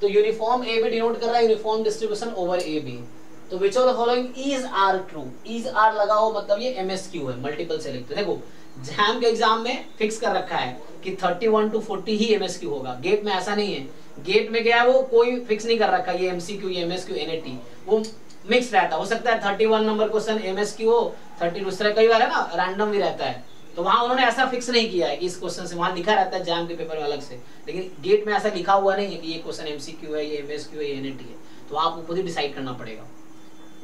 तो यूनिफॉर्म ए बी डिनोट कर रहा है uniform distribution over A B, तो which of the following is are true, is are लगा हो मतलब ये एमएसक्यू है, मल्टीपल सेलेक्ट। देखो जैम के एग्जाम में फिक्स कर रखा है कि 31 to 40 ही एमएसक्यू होगा, गेट में ऐसा नहीं है, गेट में क्या है वो कोई फिक्स नहीं कर रखा, ये एमसीक्यू ये एमएसक्यू एनएटी वो मिक्स रहता, हो सकता है 31 नंबर क्वेश्चन एमएसक्यू हो, 30 दूसरा कई बार है ना रैंडम भी रहता है, तो वहां उन्होंने ऐसा फिक्स नहीं किया है कि इस क्वेश्चन से, वहां लिखा रहता है जैम के पेपर में अलग से, लेकिन गेट में ऐसा लिखा हुआ नहीं है कि ये क्वेश्चन एमसीक्यू है ये एमएसक्यू है ये एनएटी है, तो आपको खुद ही डिसाइड करना पड़ेगा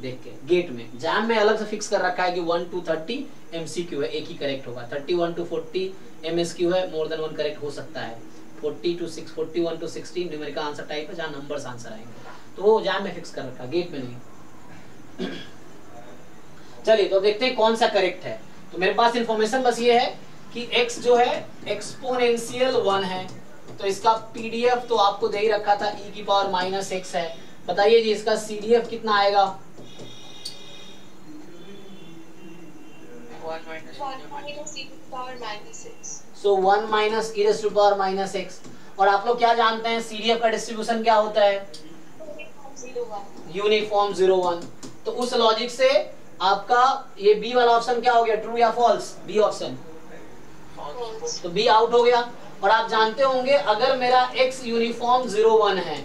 देख के। गेट में जैम में अलग से फिक्स कर रखा है कि 1 to 30 एमसीक्यू है, एक ही करेक्ट होगा, 31 to 40 एमएसक्यू है, मोर देन 1 करेक्ट हो सकता है, 40 to 6 41 to 60 numerical answer type है जहां नंबर्स आंसर आएंगे, तो वो जैम में फिक्स कर रखा है, गेट में नहीं। चलिए तो देखते हैं कौन सा करेक्ट है, तो मेरे पास इंफॉर्मेशन बस ये है कि x जो है एक्सपोनेंशियल 1 है, तो इसका पीडीएफ तो आपको दे ही रखा था e की पावर माइनस x है, बताइए जी इसका सीडीएफ कितना आएगा, 1 minus e to the power minus 6। So 1 minus e raised to the power minus x, और आप लोग क्या जानते हैं सीडीएफ का डिस्ट्रीब्यूशन क्या होता है यूनिफॉर्म 0 1, तो उस लॉजिक से आपका ये बी वाला ऑप्शन क्या हो गया, ट्रू या फॉल्स, बी ऑप्शन, तो बी आउट हो गया। और आप जानते होंगे अगर मेरा x यूनिफॉर्म 0 1 है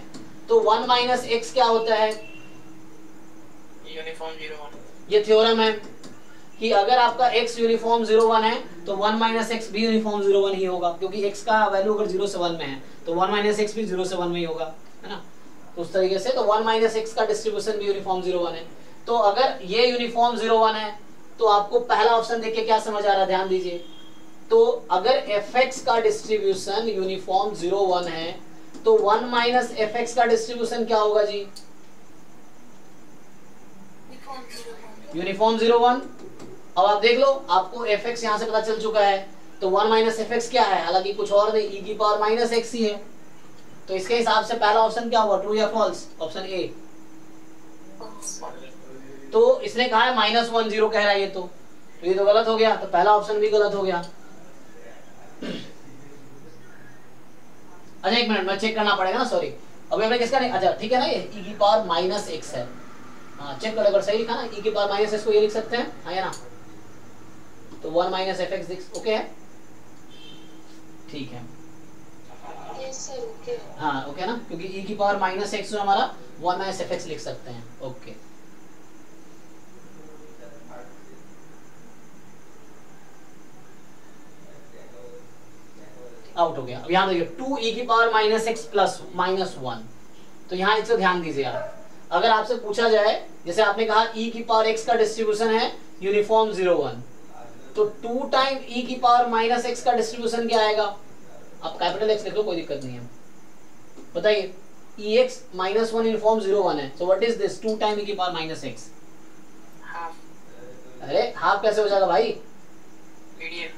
तो 1 minus x क्या होता है यूनिफॉर्म 0 1, ये थ्योरम है कि अगर आपका x यूनिफॉर्म 0 1 है तो 1 minus x भी यूनिफॉर्म 0 1 ही होगा, क्योंकि x का वैल्यू अगर 0 से 1 में है तो 1 minus x भी 0 से 1 में ही होगा, है ना, उस तरीके से, तो 1 minus x का डिस्ट्रीब्यूशन भी यूनिफॉर्म 0 1 है। तो अगर ये यूनिफॉर्म 0 1 है तो आपको पहला ऑप्शन देख के क्या समझ आ रहा है, ध्यान दीजिए, तो अगर fx का डिस्ट्रीब्यूशन यूनिफॉर्म 0 1 है तो 1 minus fx का डिस्ट्रीब्यूशन क्या होगा जी, यूनिफॉर्म 0 1। अब आप देख लो आपको fx यहां से पता चल चुका है, तो 1 minus fx क्या है, हालांकि कुछ और नहीं, e की पावर माइनस x ही है, तो इसके हिसाब से पहला ऑप्शन क्या हुआ, ट्रू या फॉल्स, ऑप्शन ए। तो इसने कहा है -1 0 कह रहा है, ये तो ये तो गलत हो गया, तो पहला ऑप्शन भी गलत हो गया। अच्छा एक मिनट मैं चेक करना पड़ेगा ना, सॉरी अभी हमने किसका नहीं, अच्छा ठीक है ना, ये e की पावर माइनस x है, हाँ चेक करो अगर सही लिखा ना, e की पावर माइनस x को ये लिख सकते हैं, हाँ या ना, तो 1 minus fx ओके है, ठीक है, यस सर ओके, हाँ ओके ना, क्योंकि e की पावर माइनस x जो हमारा 1 minus fx लिख सकते हैं, ओके। आउट हो गया। अब यहाँ देखिए 2e की पावर माइनस x प्लस -1, तो यहाँ इससे ध्यान दीजिए आप, अगर आपसे पूछा जाए जैसे आपने कहा e की पावर x का डिस्ट्रीब्यूशन है यूनिफॉर्म 0 1, तो 2 टाइम e की पावर माइनस x का डिस्ट्रीब्यूशन क्या आएगा, आप कैपिटल X लिख लो कोई दिक्कत नहीं है, बताइए ex -1 यूनिफॉर्म 0 1 है, so what is this 2 time e की पावर माइनस x, हाफ, अरे हाफ कैसे हो जाएगा भाई, पीडीएफ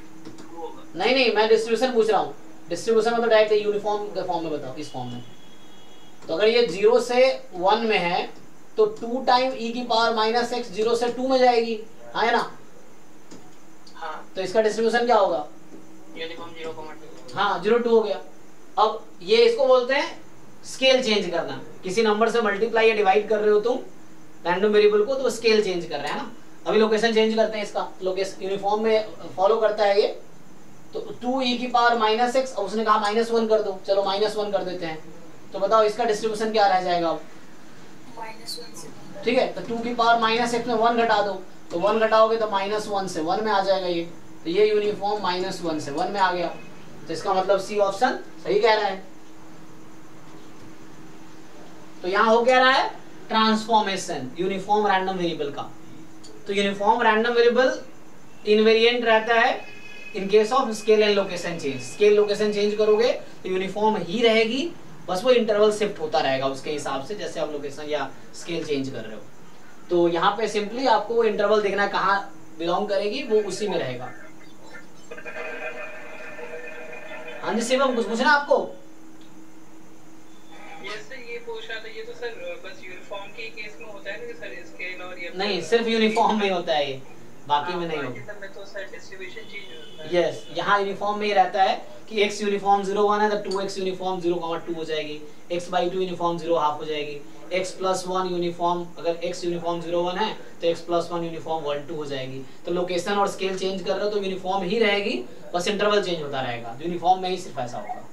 नहीं नहीं मैं डिस्ट्रीब्यूशन पूछ रहा हूँ, डिस्ट्रीब्यूशन में तो डायरेक्ट यूनिफॉर्म के फॉर्म में बताओ, इस फॉर्म में, तो अगर ये 0 से 1 में है तो 2 टाइम e की पावर माइनस x 0 से 2 में जाएगी, हाँ है ना, हाँ, तो तो इसका डिस्ट्रीब्यूशन क्या होगा? यूनिफॉर्म 0,2। हाँ 0 2 हो गया। अब ये इसको बोलते हैं स्केल चेंज करना। किसी नंबर से मल्टीप्लाई या डिवाइड कर रहे हो तुम रैंडम वेरिएबल को, तो स्केल चेंज कर रहे हैं ना। अभी लोकेशन चेंज करते हैं इसका, लोकेशन यूनिफॉर्म में फॉलो करता है ये। तो 2e की पावर -x, अब उसने कहा -1 कर दो, चलो -1 कर देते हैं। तो बताओ इसका डिस्ट्रीब्यूशन क्या रह जाएगा अब? -1 से। ठीक है, तो 2 की पावर -x में 1 घटा दो, तो 1 घटाओगे तो -1 से 1 में आ जाएगा ये। तो ये यूनिफॉर्म -1 से 1 में आ गया। तो इसका मतलब सी ऑप्शन सही कह रहा है। तो यहाँ हो क्या रहा है? ट्रांसफॉर्मेशन यूनिफॉर्म रैंडम वेरिएबल का। तो यूनिफॉर्म रैंडम वेरिएबल इनवेरिएंट रहता है इन case of scale and location change. Scale location change करोगे तो यूनिफॉर्म ही रहेगी, बस वो इंटरवल शिफ्ट होता रहेगा उसके हिसाब से, जैसे आप लोकेशन या स्केल चेंज कर रहे हो। तो यहाँ पे सिंपली आपको वो इंटरवल देखना है कहाँ बिलोंग करेगी, वो उसी में रहेगा। हाँ जी शिवम, कुछ पूछना आपको? यस सर, ये पूछ रहा था, ये तो सर बस यूनिफॉर्म के केस में होता है ना सर, स्केल और ये नहीं, सिर्फ यूनिफॉर्म में होता है ये, बाकी में नहीं होता। में तो सर डिस्ट्रीब्यूशन चेंज होता है। यस, यहाँ यूनिफॉर्म में ही रहता है कि x यूनिफॉर्म 0 1 है तो 2x यूनिफॉर्म 0,2 हो जाएगी, x/2 यूनिफॉर्म 0,5 हो जाएगी, x+1 यूनिफॉर्म, अगर x यूनिफॉर्म 0 1 है तो x+1 यूनिफॉर्म 1 2 हो जाएगी। तो लोकेशन और स्केल चेंज कर रहे हो तो यूनिफॉर्म ही रहेगी, बस इंटरवल चेंज होता रहेगा। यूनिफॉर्म में ही सिर्फ ऐसा होगा।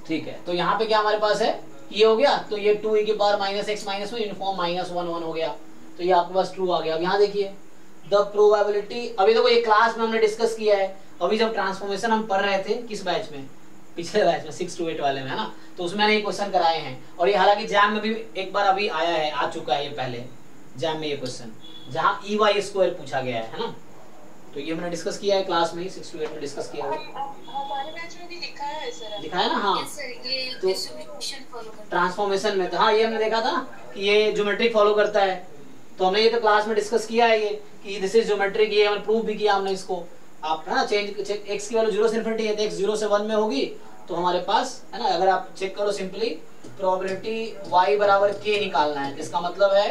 ठीक है, तो यहाँ पे क्या हमारे पास है? ये हो गया। तो ये 2e की पावर -x -1 यूनिफॉर्म -1 1 हो गया। तो ये आपके पास ट्रू आ गया। अब यहाँ देखिए द प्रोबेबिलिटी, अभी देखो ये क्लास में हमने डिस्कस किया है। अभी जब ट्रांसफॉर्मेशन हम पढ़ रहे थे किस बैच में? पिछले बैच में 6 to 8 वाले में, है ना। तो उसमें मैंने ये क्वेश्चन कराए हैं, और ये हालांकि जैम में भी एक बार अभी आया है, आ चुका है ये पहले जैम में ये क्वेश्चन, जहाँ EY² पूछा गया है ना। तो ये हमने डिस्कस किया है क्लास में, 6 to 8 में डिस्कस किया है। हमारे बैच में भी लिखा है सर, लिखा है ना। हाँ यस सर, ये तो डिस्ट्रीब्यूशन फॉलो करता है ट्रांसफॉर्मेशन में, तो हाँ ये हमने देखा था कि ये ज्योमेट्रिक फॉलो करता है। तो हमने ये तो क्लास में डिस्कस किया है ये कि दिस इज ज्योमेट्रिक, ये हमने प्रूव भी किया हमने इसको। आप है ना चेंज x की वैल्यू 0 से इनफिनिटी है तो x 0 से 1 में होगी। तो हमारे पास है ना, अगर आप चेक करो सिंपली प्रोबेबिलिटी y बराबर k निकालना है, इसका मतलब है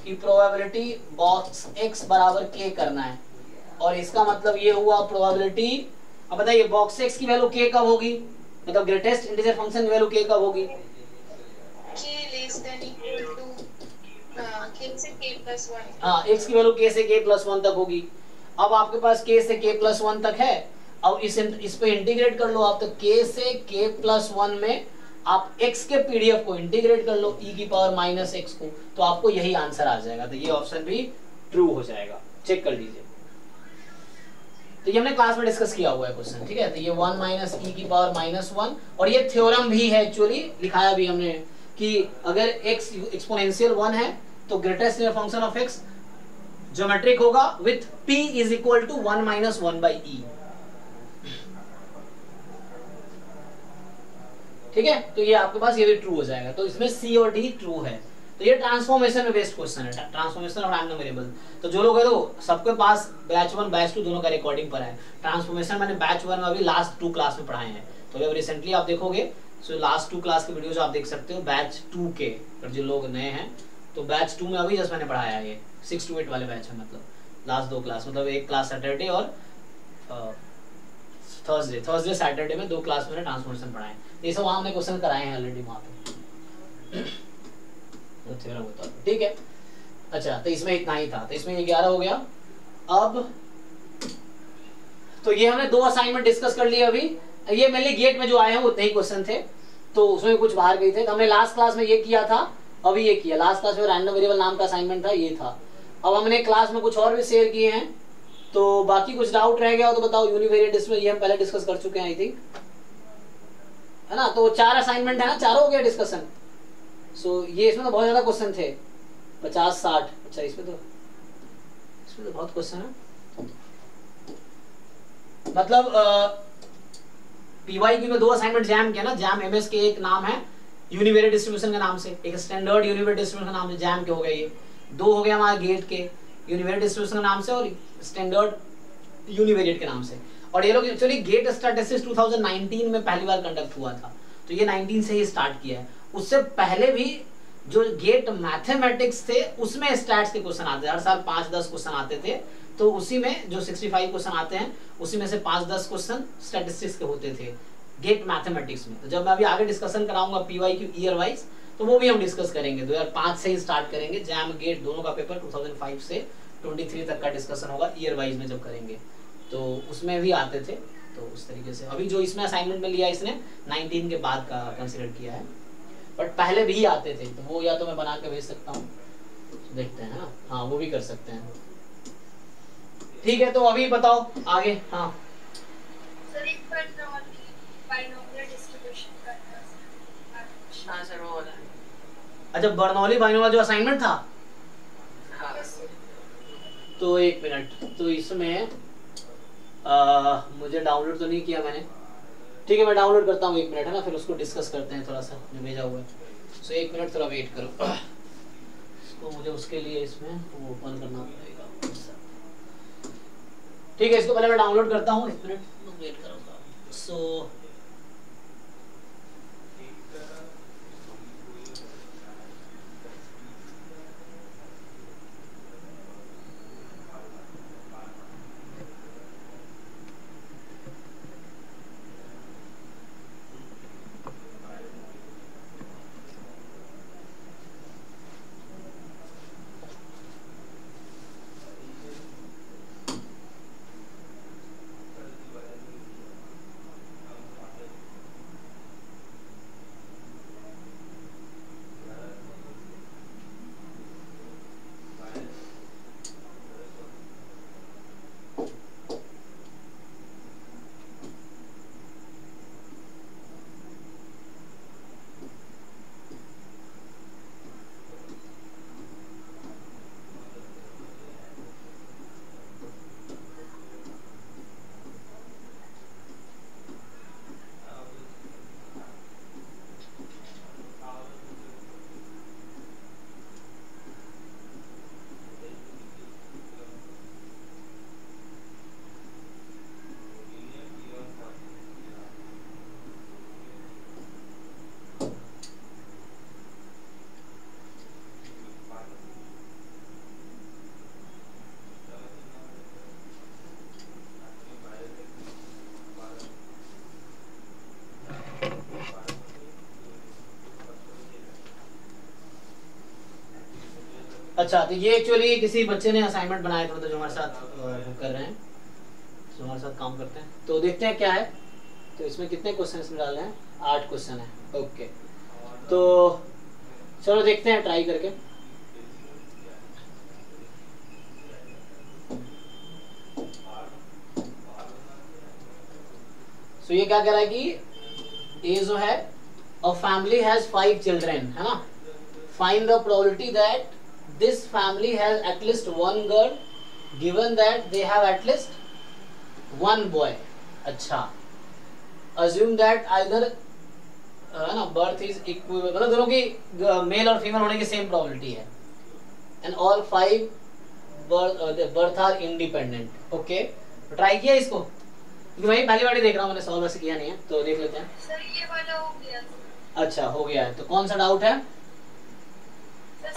कि प्रोबेबिलिटी बॉक्स x बराबर k करना है। और इसका मतलब ये हुआ प्रोबेबिलिटी, अब बताइए बॉक्स x की वैल्यू k कब होगी, मतलब ग्रेटेस्ट इंटीजर फंक्शन की वैल्यू k कब होगी? k less than equal to k से k+1। हाँ, x की वैल्यू k से k+1 तक होगी। अब आपके पास k से k+1 तक है। अब इस पे इंटीग्रेट कर लो आप, तो k से k+1 में आप x के पीडीएफ को इंटीग्रेट कर लो e की पावर -x को, तो आपको यही आंसर आ जाएगा। तो ये ऑप्शन भी ट्रू हो जाएगा, चेक कर लीजिए। तो ये हमने क्लास में डिस्कस किया हुआ है क्वेश्चन, ठीक है। तो ये 1 - e की पावर -1, और ये थ्योरम भी है एक्चुअली, लिखाया भी हमने कि अगर x एक्सपोनेंशियल 1 है तो greatest function of x geometric होगा with p is equal to 1 - 1/e। ठीक है, तो ये आपके पास ये भी ट्रू हो जाएगा। तो इसमें C और D ट्रू है। तो ये ट्रांसफॉर्मेशन में बेस्ड क्वेश्चन है, ट्रांसफॉर्मेशन ऑफ रैंडम वेरिएबल। तो जो लोग है तो सबके पास बैच 1 बैच 2 दोनों का रिकॉर्डिंग पर है। ट्रांसफॉर्मेशन मैंने बैच 1 में अभी लास्ट 2 क्लास में पढ़ाए हैं। तो जब रिसेंटली आप देखोगे सो लास्ट 2 क्लास के वीडियोस आप देख सकते हो बैच 2 के, अगर जो लोग नए हैं तो बैच 2 में अभी जस्ट मैंने पढ़ाया है ये 6 to 8 वाले बैच में, मतलब लास्ट 2 क्लास, मतलब एक क्लास सैटरडे और थर्सडे सैटरडे में 2 क्लास मैंने ट्रांसफॉर्मेशन पढ़ाए। ये सब वहां हमने क्वेश्चन कराए हैं ऑलरेडी वहां पे, ठीक है। अच्छा, तो इसमें इतना ही था, तो इसमें ये 11 हो गया। अब तो ये हमने 2 असाइनमेंट डिस्कस कर लिए अभी। ये मेनली गेट में जो आए हैं उतने ही क्वेश्चन थे, तो उसमें कुछ बाहर गए थे। तो हमने लास्ट क्लास में ये किया था, अभी ये किया। लास्ट क्लास में रैंडम वेरिएबल नाम का असाइनमेंट था, ये था। अब हमने क्लास में कुछ और भी शेयर किए हैं। तो बाकी कुछ डाउट रह गया हो तो बताओ। यूनिवेरिएट डिस्ट्रीब्यूशन ये हम पहले डिस्कस कर चुके हैं आई थिंक, है ना। तो 4 असाइनमेंट है ना, 4 हो गया डिस्कशन। सो ये इसमें तो बहुत ज्यादा क्वेश्चन थे, 50-60। अच्छा, इसमें तो बहुत क्वेश्चन है, मतलब PYQ में 2 असाइनमेंट जैम किया ना। जैम MS के एक नाम है यूनिवेरिएट डिस्ट्रीब्यूशन के नाम से, एक स्टैंडर्ड यूनिवेरिएट डिस्ट्रीब्यूशन का नाम से, जैम के हो गए ये 2 हो गया हमारा गेट के यूनिवेरिएट डिस्ट्रीब्यूशन के नाम से और स्टैंडर्ड यूनिवेरिएट के नाम से। और ये लोग एक्चुअली गेट स्टैटिस्टिक्स 2019 में पहली बार कंडक्ट हुआ था, तो ये 19 से ही स्टार्ट किया है। उससे पहले भी जो गेट मैथमेटिक्स थे उसमें स्टैट्स के क्वेश्चन आते थे, हर साल 5-10 क्वेश्चन आते थे। तो उसी में जो 65 क्वेश्चन आते हैं उसी में से 5-10 क्वेश्चन स्टैटिस्टिक्स के होते थे गेट मैथमेटिक्स में। तो जब मैं अभी आगे डिस्कशन कराऊंगा PYQ ईयर वाइज तो वो भी हम डिस्कस करेंगे। 2005 से ही स्टार्ट करेंगे, जैम गेट दोनों का पेपर 2005 से 23 तक का डिस्कशन होगा ईयर वाइज में जब करेंगे, तो उसमें भी आते थे। तो उस तरीके से अभी जो इसमें असाइनमेंट में लिया इसने 19 के बाद का कंसिडर किया है, बट पहले भी आते थे, तो वो या तो मैं बना के भेज सकता हूँ, देखते हैं ना, हाँ वो भी कर सकते हैं। ठीक है, तो अभी बताओ आगे। हाँ सर एक बार बाइनोमियल डिस्ट्रीब्यूशन करना है। हाँ सर वो वाला। अच्छा, बर्नौली बाइनोमियल जो असाइनमेंट था, हाँ तो एक मिनट, तो इसमें मुझे डाउनलोड तो नहीं किया मैंने। ठीक है, मैं डाउनलोड करता हूँ, 1 मिनट है ना, फिर उसको डिस्कस करते हैं थोड़ा सा जो भेजा हुआ है। सो 1 मिनट थोड़ा वेट करो, इसको मुझे उसके लिए इसमें वो ओपन करना पड़ेगा। ठीक है, इसको पहले मैं डाउनलोड करता हूँ, 1 मिनट वेट करूँगा। सो अच्छा, तो ये एक्चुअली किसी बच्चे ने असाइनमेंट बनाया था, तो जो हमारे साथ कर रहे हैं, जो हमारे साथ काम करते हैं, तो देखते हैं क्या है। तो इसमें कितने क्वेश्चन इसमें डालने हैं? 8 क्वेश्चन है। ओके, तो चलो देखते हैं ट्राई करके। सो ये क्या कह रहा है कि ये जो है अ फैमिली हैज 5 चिल्ड्रन, है ना, find the probability that this family has at least one girl given that they have at least one boy. अच्छा, assume that either है ना birth is equal, मतलब दोनों की मेल और फीमेल होने की सेम प्रोबेबिलिटी है, and all 5 birth are independent. Okay, try किया इसको, क्योंकि मैं पहली बार ही देख रहा हूँ, मैंने सॉल्व वैसे किया नहीं है, तो देख लेते हैं। सर ये वाला हो गया। अच्छा, हो गया है, तो कौन सा डाउट है? सर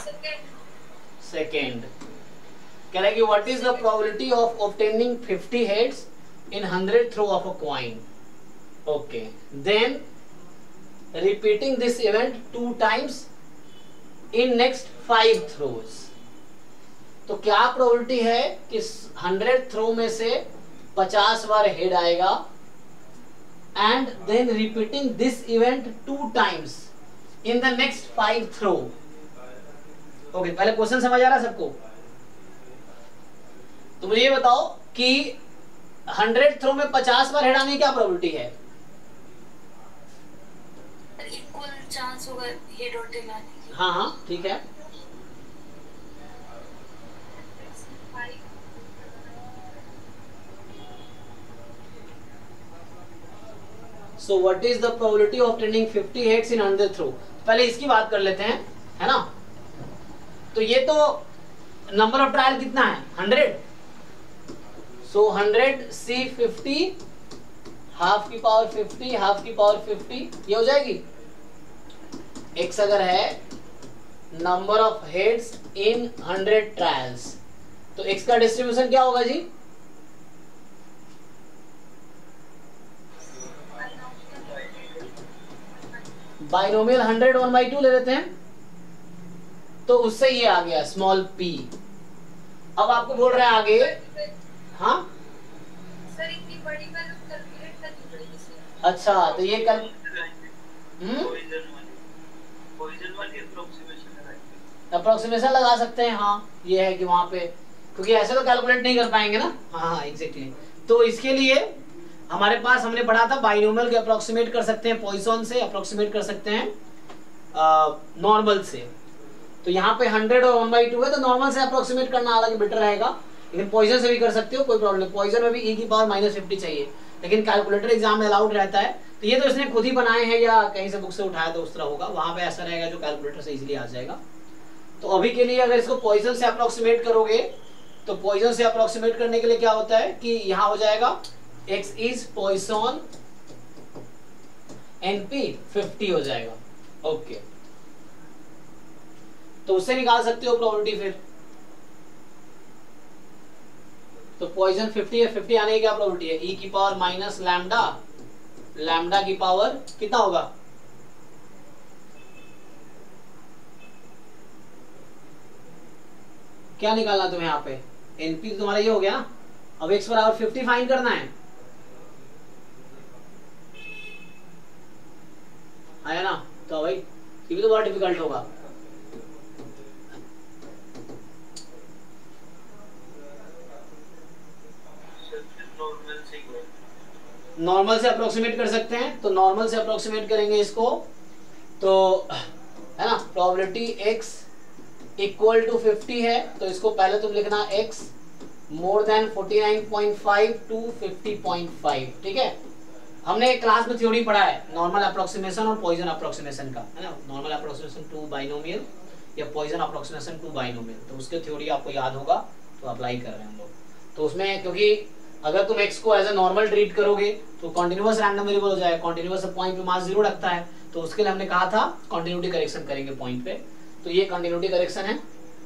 सेकेंड कह रहा है कि what is the probability of obtaining 50 heads in 100 throw of a coin. Okay, then repeating this event 2 times in next 5 throws. तो क्या प्रोबेबिलिटी है कि 100 थ्रो में से 50 बार हेड आएगा, and then repeating this event 2 times in the next 5 throw. Okay, पहले क्वेश्चन समझ आ रहा है सबको? तो मुझे ये बताओ कि 100 थ्रो में 50 बार हेड आने की क्या प्रोबेबिलिटी है? इक्वल चांस होगा हेड और टेल आने की। हाँ हाँ ठीक है। So what is the probability of obtaining 50 heads in 100 throw? पहले इसकी बात कर लेते हैं, है ना। तो ये तो नंबर ऑफ ट्रायल कितना है? 100। सो 100 C 50 हाफ की पावर 50 हाफ की पावर 50, ये हो जाएगी। x अगर है number of heads in 100 trials, तो x का डिस्ट्रीब्यूशन क्या होगा जी? बाइनोमियल 100 1/2 ले लेते हैं, तो उससे ये आ गया स्मॉल p। अब आपको बोल रहे हैं आगे, हाँ सर इतनी बड़ी वैल्यू कैलकुलेट करनी पड़ेगी सर। अच्छा, तो ये कल अप्रोक्सीमेशन लगा सकते हैं। हाँ ये है कि वहां पे, क्योंकि ऐसे तो कैलकुलेट नहीं कर पाएंगे ना। हाँ एग्जैक्टली। तो इसके लिए हमारे पास हमने पढ़ा था बाइनोमियल के अप्रोक्सीमेट कर सकते हैं पॉइसन से, अप्रोक्सीमेट कर सकते हैं नॉर्मल से। तो यहाँ पे 100 और 1/2 है, तो नॉर्मल से अप्रोक्सीमेट करना हालांकि बेटर रहेगा, लेकिन पॉइसन से भी कर सकते हो, कोई प्रॉब्लम नहीं। पॉइसन में भी e की पावर -50 चाहिए, लेकिन कैलकुलेटर एग्जाम में अलाउड रहता है। तो ये तो इसने खुद ही बनाए हैं या कहीं से बुक से उठाया तो उस तरह होगा, वहां पे ऐसा रहेगा जो कैलकुलेटर से इजीली आ जाएगा। तो अभी के लिए अगर इसको पॉइसन से अप्रोक्सीमेट करोगे, तो पॉइसन से अप्रोक्सीमेट करने के लिए क्या होता है कि यहाँ हो जाएगा x इज पॉइसन NP 50 हो जाएगा। ओके, तो उससे निकाल सकते हो प्रोबेबिलिटी फिर। तो पॉइसन 50 है, 50 आने की क्या प्रोबेबिलिटी है? e की पावर माइनस लैम्डा, लैम्डा की पावर कितना होगा? क्या निकालना तुम्हें यहाँ पे? एनपी तो तुम्हारा ये हो गया ना। अब x बराबर 50 फाइंड करना है, आया ना? तो भाई ये भी तो बहुत डिफिकल्ट होगा। नॉर्मल से अप्रोक्सीमेट कर सकते हैं, तो नॉर्मल से अप्रोक्सीमेट करेंगे इसको, तो है ना, प्रोबेबिलिटी x इक्वल टू 50 है, तो इसको पहले तुम लिखना x मोर देन 49.5 टू 50.5। ठीक है, हमने एक क्लास में थ्योरी पढ़ा है नॉर्मल अप्रोक्सीमेशन और पॉइजन अप्रोक्सीमेशन का, है ना। नॉर्मल अप्रोक्सीमेशन टू बाइनोमियल या पॉइजन अप्रोक्सीमेशन टू बाइनोमियल, तो उसके थ्योरी आपको याद होगा, तो अप्लाई कर रहे हैं हम लोग। तो उसमें क्योंकि अगर तुम x को एज ए नॉर्मल ट्रीट करोगे तो कॉन्टिन्यूअस रैंडम वेरिएबल हो जाएगा, कॉन्टिन्यूअस पॉइंट पे मास 0 रखता है, तो उसके लिए हमने कहा था कॉन्टिन्यूटी करेक्शन करेंगे पॉइंट पे। तो ये कंटिन्यूटी करेक्शन है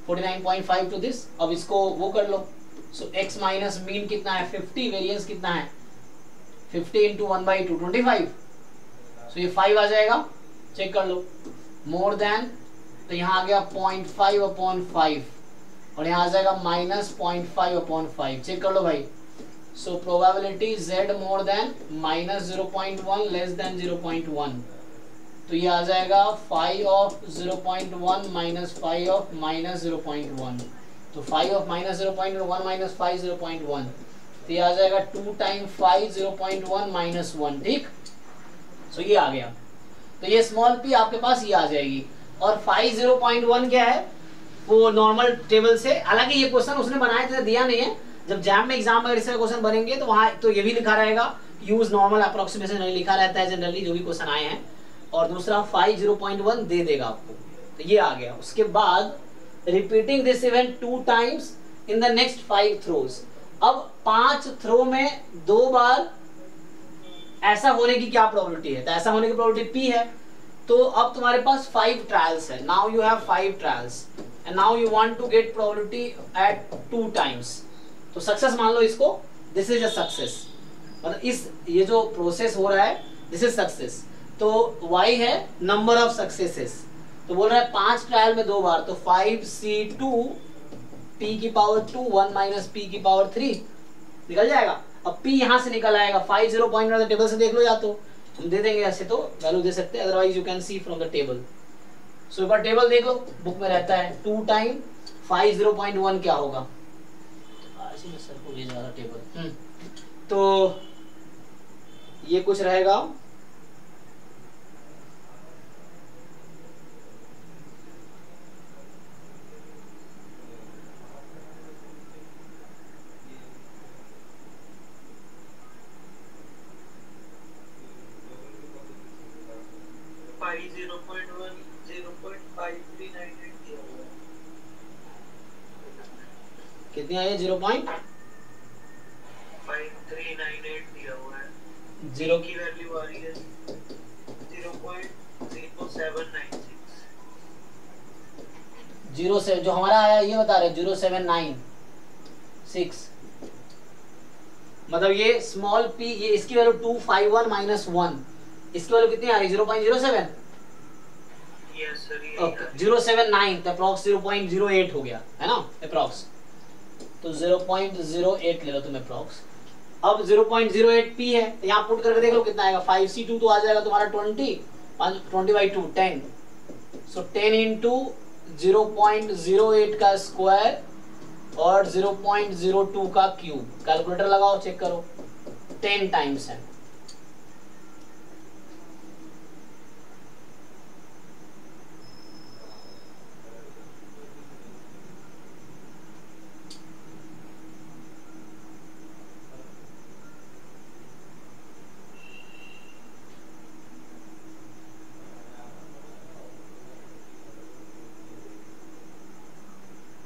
49.5 टू दिस। अब इसको वो कर लो, सो x माइनस मीन कितना है 50, वेरिएंस कितना है 50 इंटू 1/2 25, सो ये 5 आ जाएगा, चेक कर लो। मोर देन, तो यहाँ आ गया 0.5/5 और यहाँ आ जाएगा -0.5/5, चेक कर लो भाई। So probability z more than -0.1 less than 0.1, तो ये आ जाएगा 5 ऑफ 0.1 माइनस 5 ऑफ -0.1, तो 5 ऑफ -0.1 माइनस 5 0.1, तो ये आ जाएगा 2 टाइम 5 0.1 माइनस 1। ठीक, सो ये आ गया। तो ये स्मॉल p आपके पास ये आ जाएगी। और 5 0.1 क्या है? वो नॉर्मल टेबल से, हालांकि ये क्वेश्चन उसने बनाया था, दिया नहीं है। जब जैम में एग्जाम में इससे क्वेश्चन बनेंगे तो वहां तो ये भी लिखा रहेगा, यूज नॉर्मल अप्रोक्सीमेशन लिखा रहता है जनरली जो भी क्वेश्चन आए हैं। और दूसरा 5 0.1 दे देगा आपको, तो ये आ गया। उसके बाद repeating this event 2 times in the next 5 throws. अब 5 थ्रो में 2 बार ऐसा होने की क्या प्रोबेबिलिटी है? तो ऐसा होने की प्रोबेबिलिटी p है। तो अब तुम्हारे पास 5 ट्रायल्स है, now you have 5 trials and now you want to get probability at 2 times. तो सक्सेस मान लो इसको, दिस इज अ सक्सेस, मतलब इस ये जो प्रोसेस हो रहा है दिस इज सक्सेस। तो y है नंबर ऑफ सक्सेसेस, तो बोल रहा है 5 ट्रायल में 2 बार, तो 5c2 p की पावर 2 1 माइनस p की पावर 3 निकल जाएगा। अब p यहां से निकल आएगा, 5 0.1 टेबल से देख लो, या तो हम दे देंगे, ऐसे तो वैल्यू दे सकते हैं, otherwise you can see from the table. So एक बार टेबल देख लो, बुक में रहता है 2 टाइम 5 0.1 क्या होगा, सर को भेज रहा था टेबल। तो ये कुछ रहेगा, कितनी आई है? 0.5398 दिया हुआ है। 0 की वैल्यू आ रही है 0.0796। 0 से जो हमारा आया ये बता रहे 079, 6, मतलब ये स्मॉल p, ये इसकी वैल्यू 251 माइनस 1, इसकी वैल्यू कितनी आ रही है 0.07, यस सर ये ओके 079, तो अप्रॉक्स 0.08 हो गया है ना अप्रॉक्स, तो 0.08 ले लो तुम अप्रॉक्स। अब 0.08 p है, तो यहाँ पुट करके देख लो कितना आएगा, 5c2 तो आ जाएगा तुम्हारा 20/2 10, सो 10 इंटू 0.08 का स्क्वायर और 0.02 का क्यूब, कैलकुलेटर लगाओ चेक करो, 10 टाइम्स है,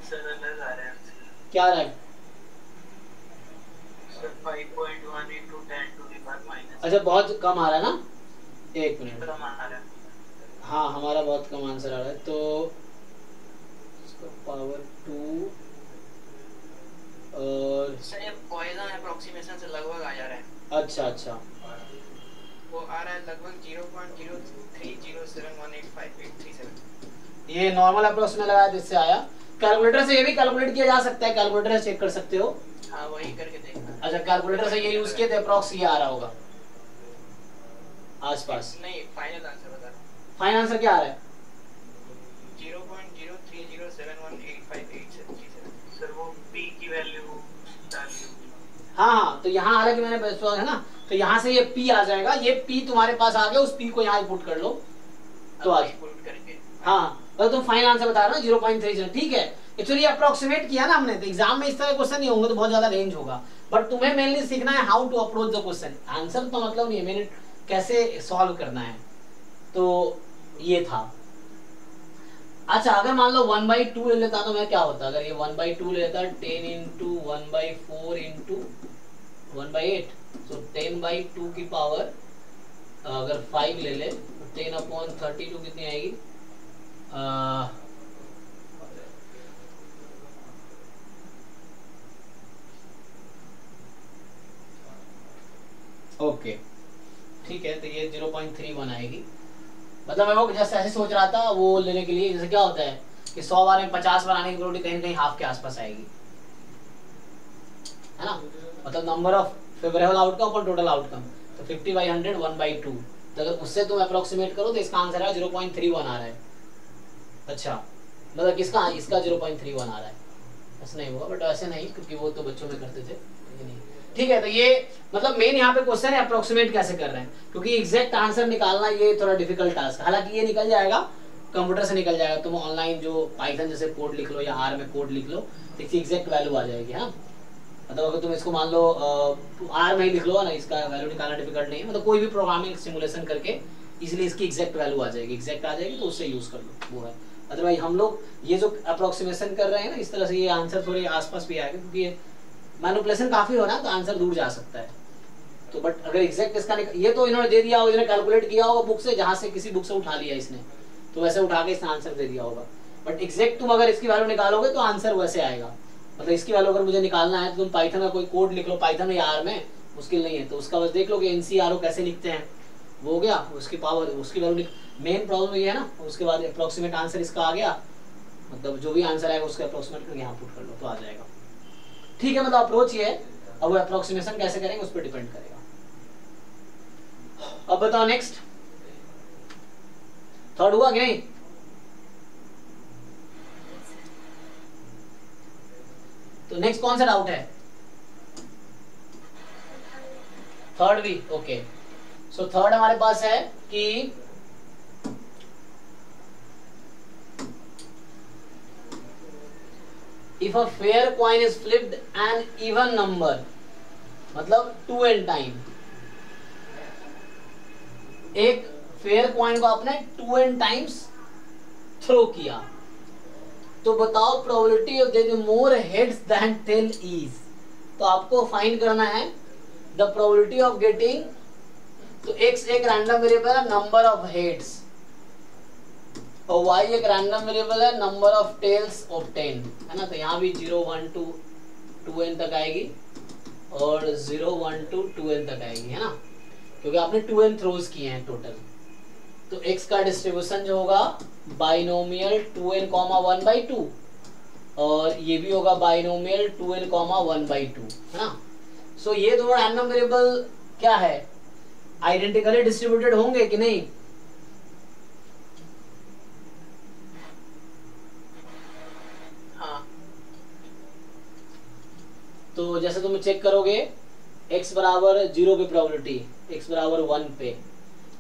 सर अलग आ रहा है क्या रहा है? Sir 5.1 into 10 to the power minus, अच्छा बहुत कम आ रहा है ना, एक मिनट, कम आ रहा है। हाँ हमारा बहुत कम आंसर आ रहा है, तो इसका पावर 2 और सर ये पॉइजन अप्रोक्सीमेशन से लगभग आ जा रहा है, अच्छा वो आ रहा है लगभग 0.0307185837। ये नॉर्मल अप्रोक्स में लगाया जिससे आया, कैलकुलेटर से ये भी कैलकुलेट किया जा सकता है, कैलकुलेटर से चेक कर सकते हो। हाँ वही करके देखना। अच्छा कैलकुलेटर से ये यूज किए थे, अप्रोक्स ये आ रहा होगा आसपास। नहीं फाइनल आंसर बता रहा हूँ, फाइनल आंसर क्या आ रहा है? 0.0307185837। सर वो p की वैल्यू डाली होगी। हाँ तो यहाँ हालांकि मैंने है ना, तो यहाँ से ये p आ जाएगा, ये p तुम्हारे पास आ गया, उस p को यहाँ पुट कर लो तो आ जाएगा। पुट करके हाँ तो तुम फाइनल आंसर बता रहे हो 0.30, ठीक है। एक्चुअली अप्रोक्सीमेट किया ना हमने, तो एग्जाम में इस तरह क्वेश्चन नहीं होंगे तो बहुत ज्यादा रेंज होगा, बट तुम्हें मेनली सीखना है how to approach the question, answer तो मतलब नहीं है, मैंने कैसे सॉल्व करना है, तो ये था। अच्छा अगर मान लो 1/2 ले लेता तो मैं क्या होता, अगर ये 1/2 ले लेता 10 इंटू 1/4 इंटू 1/8, तो 10/2 की पावर अगर 5 ले ले तो 10/32 कितनी आएगी, ओके ठीक है, तो ये 0.31 आएगी। मतलब मैं वो जैसे ऐसे सोच रहा था वो लेने के लिए, जैसे क्या होता है कि 100 बार में 50 बनाने की प्रोबेबिलिटी कहीं कहीं हाफ के आसपास आएगी, है ना, मतलब नंबर ऑफ फेवरेबल आउटकम और टोटल आउटकम, तो 50/100 1/2, तो अगर उससे तुम अप्रोक्सीमेट करो तो इसका आंसर है 0.31 आ रहा है। अच्छा मतलब किसका, इसका 0.31 आ रहा है, ऐसा नहीं होगा, बट ऐसे नहीं क्योंकि वो तो बच्चों में करते थे, नहीं ठीक है। तो ये मतलब मेन यहाँ पे क्वेश्चन है अप्रोक्सीमेट कैसे कर रहे हैं, क्योंकि एग्जैक्ट आंसर निकालना ये थोड़ा डिफिकल्ट टास्क है, हालांकि ये निकल जाएगा, कंप्यूटर से निकल जाएगा, तुम ऑनलाइन जो पाइथन जैसे कोड लिख लो या आर में कोड लिख लो तो इसकी एग्जैक्ट वैल्यू आ जाएगी। हाँ मतलब अगर तुम इसको मान लो आर में ही लिख लो ना, इसका वैल्यू निकालना डिफिकल्ट नहीं है, मतलब कोई भी प्रोग्रामिंग सिमुलेशन करके इसलिए इसकी एग्जैक्ट वैल्यू आ जाएगी, एग्जैक्ट आ जाएगी तो उससे यूज कर लो, वो है। अदरवाइज हम लोग ये जो अप्रोक्सीमेशन कर रहे हैं ना, इस तरह से ये आंसर थोड़े आसपास भी आएगा, क्योंकि मैनिपुलेशन काफी हो ना तो आंसर दूर जा सकता है। तो बट अगर एग्जैक्ट इसका ये तो इन्होंने दे दिया होगा, इन्होंने कैलकुलेट किया होगा बुक से, जहां से किसी बुक से उठा लिया इसने, तो वैसे उठा के इसने आंसर दे दिया होगा। बट एग्जैक्ट तुम अगर इसकी वैल्यू निकालोगे तो आंसर वैसे आएगा, मतलब इसकी वैल्यू अगर मुझे निकालना है तो तुम पाइथन का कोई कोड लिख लो, पाइथन या आर में, मुश्किल नहीं है, तो उसका बस देख लो कि NCRO कैसे लिखते हैं, वो हो गया, उसकी पावर उसकी वैल्यू। मेन प्रॉब्लम ये है ना, उसके बाद अप्रोक्सीमेट आंसर इसका आ गया, मतलब जो भी आंसर आएगा उसका अप्रोक्सीमेट करके यहाँ पुट कर लो तो आ जाएगा, ठीक है। मतलब अप्रोच ये है, अब वो अप्रोक्सीमेशन कैसे करेंगे उस पर डिपेंड करेगा। अब बताओ नेक्स्ट, थर्ड हुआ कि नहीं? तो नेक्स्ट कौन सा डाउट है? थर्ड भी ओके। सो थर्ड हमारे पास है कि if a fair coin is flipped an even number, मतलब 2 n टाइम, एक फेयर कॉइन को आपने 2 n टाइम्स थ्रो किया, तो बताओ probability of getting more heads than tail is. तो आपको फाइंड करना है द प्रोबेबिलिटी ऑफ गेटिंग, तो x एक रैंडम वेरिएबल है नंबर ऑफ हेड्स, और y एक रैंडम वेरिएबल है नंबर ऑफ टेल्स ऑब्टेन, है ना। तो यहाँ भी 0 1 2 2n तक आएगी और 0 1 2 2n तक आएगी, है ना, क्योंकि आपने 2n थ्रोज किए हैं टोटल। तो x का डिस्ट्रीब्यूशन जो होगा बाइनोमियल 2n, 1/2 और ये भी होगा बाइनोमियल 2n, 1/2, है ना। सो ये दोनों रैंडम वेरिएबल क्या है, आइडेंटिकली डिस्ट्रीब्यूटेड होंगे कि नहीं? हाँ। तो जैसे तुम चेक करोगे x बराबर 0 पे प्रोबेबिलिटी, x बराबर 1 पे,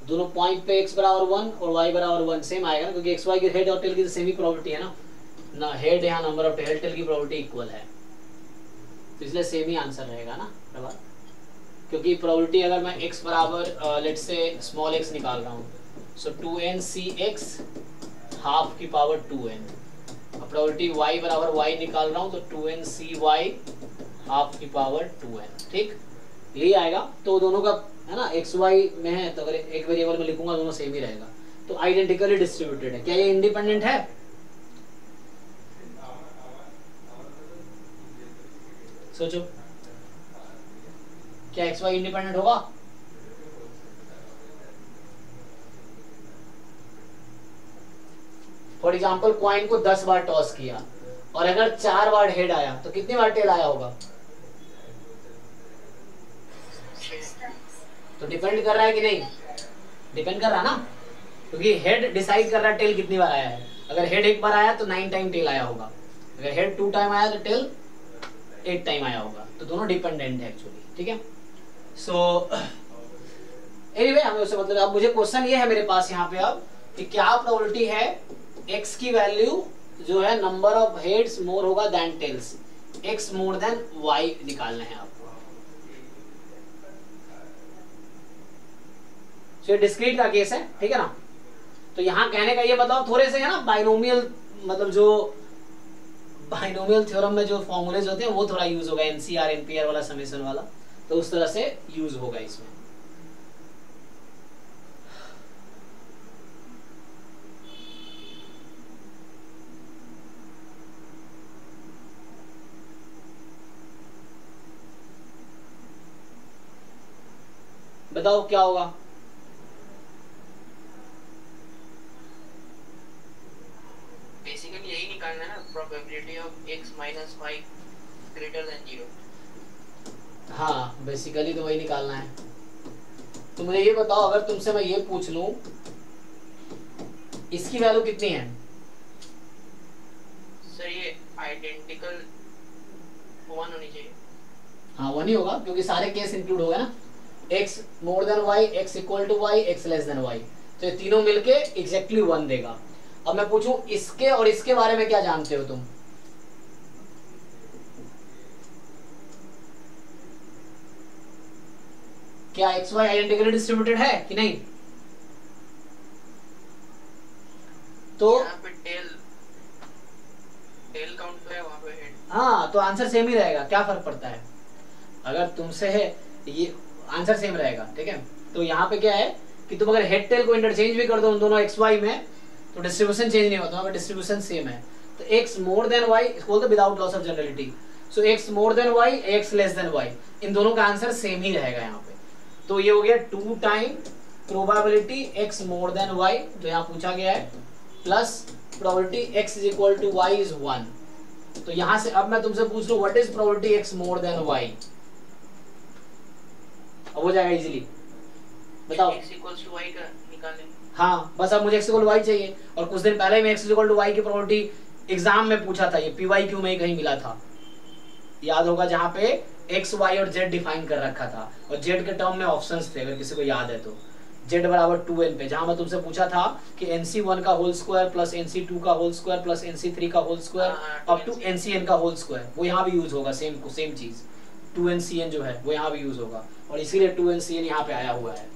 दोनों पॉइंट पे x बराबर 1 और y बराबर 1 सेम आएगा ना, क्योंकि x y की हेड और टेल की सेम ही प्रोबेबिलिटी है ना, हेड यहाँ नंबर ऑफ हेड टेल की प्रोबेबिलिटी इक्वल है, तो इसलिए सेम ही आंसर रहेगा ना प्रभात। क्योंकि प्रोबेबिलिटी अगर मैं x बराबर लेट्स से स्मॉल x निकाल रहा हूँ, सो 2n/(x) हाफ की पावर 2n, अब प्रोबेबिलिटी y बराबर y निकाल रहा हूँ तो 2n/(y) हाफ की पावर 2n, ठीक, यही आएगा। तो दोनों का है ना x y में है, तो अगर एक वेरिएबल में लिखूंगा दोनों सेम ही रहेगा, तो आइडेंटिकली डिस्ट्रीब्यूटेड है। क्या ये इंडिपेंडेंट है? सोचो, क्या x y इंडिपेंडेंट होगा? फॉर एग्जाम्पल कॉइन को 10 बार टॉस किया और अगर 4 बार हेड आया तो कितनी बार टेल आया होगा? तो डिपेंड कर रहा है कि नहीं? डिपेंड कर रहा ना, क्योंकि हेड डिसाइड कर रहा है टेल कितनी बार आया है। अगर हेड एक बार आया तो 9 टाइम टेल आया होगा, अगर हेड 2 टाइम आया तो टेल 8 टाइम आया होगा, तो दोनों डिपेंडेंट है एक्चुअली, ठीक है। सो एनीवे हमें उससे मतलब, अब मुझे क्वेश्चन ये है मेरे पास यहाँ पे अब कि क्या प्रोबेबिलिटी है x की वैल्यू जो है नंबर ऑफ हेड्स मोर होगा than tails, x more than y निकालना है आपको। ये डिस्क्रीट का केस है, ठीक है ना। तो यहाँ कहने का ये बताओ, थोड़े से है ना बाइनोमियल, मतलब जो बाइनोमियल थ्योरम में जो फॉर्मूलेज होते हैं वो थोड़ा यूज होगा, एनसीआर एनपीआर वाला समेशन वाला, तो उस तरह से यूज होगा इसमें। बताओ क्या होगा? बेसिकली यही निकालना है ना, probability of x - y greater than 0। हाँ, बेसिकली तो वही निकालना है। तो मुझे ये बताओ, अगर तुमसे मैं ये पूछ लूं इसकी वैल्यू कितनी है? सर ये आइडेंटिकल 1 होनी चाहिए। हाँ 1 ही होगा, क्योंकि सारे केस इंक्लूड हो गए ना, x more than y, x equal to y, x less than y, तो ये तीनों मिलके एग्जैक्टली 1 देगा। अब मैं पूछूं इसके और इसके बारे में क्या जानते हो तुम? क्या एक्स वाई आइडेंटिकली डिस्ट्रीब्यूटेड है कि नहीं? तो यहाँ पे टेल काउंट पे है, वहाँ पे हेड। हाँ, तो आंसर सेम ही रहेगा, क्या फर्क पड़ता है? अगर तुमसे है ये आंसर सेम रहेगा, ठीक है। तो यहाँ पे क्या है कि तुम अगर हेड टेल को इंटरचेंज भी कर दो उन दोनों एक्स वाई में, तो डिस्ट्रीब्यूशन चेंज नहीं होता, डिस्ट्रीब्यूशन सेम है। तो x more than y equal to without loss of generality, so x more than y, x less than y, इन दोनों का आंसर सेम ही रहेगा यहाँ पे। तो ये हो गया 2 time probability x more than y, जो यहाँ पूछा गया है, plus probability x is equal to y is 1। तो यहाँ से अब मैं तुमसे पूछ लूं what is probability x more than y, अब हो जाएगा इजीली, बताओ। x इक्वल्स टू y का निकालें। हाँ, बस अब मुझे x इक्वल y चाहिए, और कुछ दिन पहले मैं x इक्वल टू y की प्रोबेबिलिटी एग्जाम में पूछा था, ये PYQ में कहीं मिला था, याद होगा, जहाँ पे x, y और z डिफाइन कर रखा था, और z के टर्म में ऑप्शंस थे, अगर किसी को याद है तो, z बराबर 2n पे, जहाँ मैं तुमसे पूछा था कि NC1 का होल स्क्वायर प्लस NC2 का होल स्क्वायर प्लस NC3 का whole square up to NCN का होल स्क्वायर, वो यहाँ भी यूज होगा, सेम चीज 2NCN जो है वो यहाँ भी यूज होगा, और इसीलिए 2NCN यहाँ पे आया हुआ है,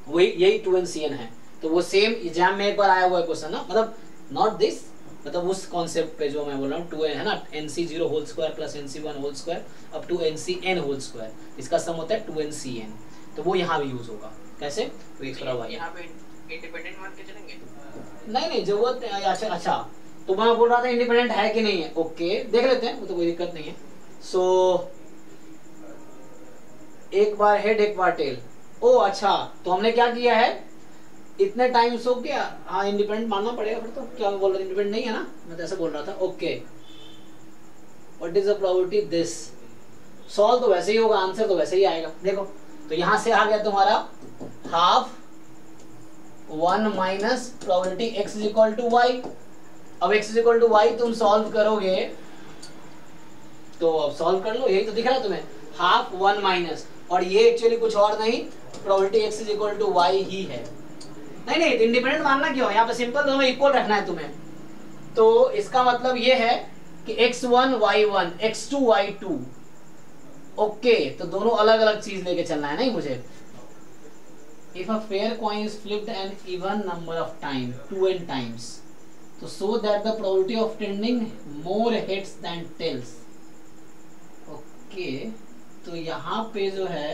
वही यही 2NCN है। तो वो सेम एग्जाम में एक बार आया हुआ है क्वेश्चन ना, मतलब नॉट दिस, मतलब उस कॉन्सेप्ट पे जो मैं बोल रहा हूँ 2n है ना, NC0 whole square plus NC1 whole square up to NCN whole square, इसका सम होता है 2NCN, तो वो यहाँ भी यूज होगा। कैसे? तो x बराबर y, यहाँ पे इंडिपेंडेंट मान के चलेंगे? नहीं जरूरत है। अच्छा, तो तो मैं बोल रहा था इंडिपेंडेंट है कि नहीं है। ओके देख लेते हैं, वो तो कोई दिक्कत नहीं है। सो एक बार हेड एक बार टेल। ओ अच्छा, तो हमने क्या किया है, इतने टाइम्स हो गया। हाँ इंडिपेंडेंट मानना पड़ेगा फिर तो। क्या मैं बोल रहा था, इंडिपेंडेंट नहीं है ना, मैं तो ऐसा बोल रहा था। Okay what is the probability this. Solve तो वैसे ही होगा, आंसर तो वैसे ही आएगा। देखो तो यहां से आ गया तुम्हारा half 1 minus probability x is equal to y. अब x is equal to y तुम सॉल्व करोगे तो अब सॉल्व कर लो, यही तो दिख रहा है तुम्हें, हाफ 1 माइनस, और ये एक्चुअली कुछ और नहीं, probability x is equal to y ही है। नहीं नहीं इंडिपेंडेंट मानना क्यों है, यहाँ पे सिंपल दोनों इक्वल रखना है तुम्हें। तो इसका मतलब ये है कि x1 y1 x2 y2। Okay तो दोनों अलग अलग चीज लेके चलना है नहीं मुझे। If a fair coin is flipped an even number of times, 2n times, तो so that the probability of tending more heads than tails. Okay तो यहाँ पे जो है,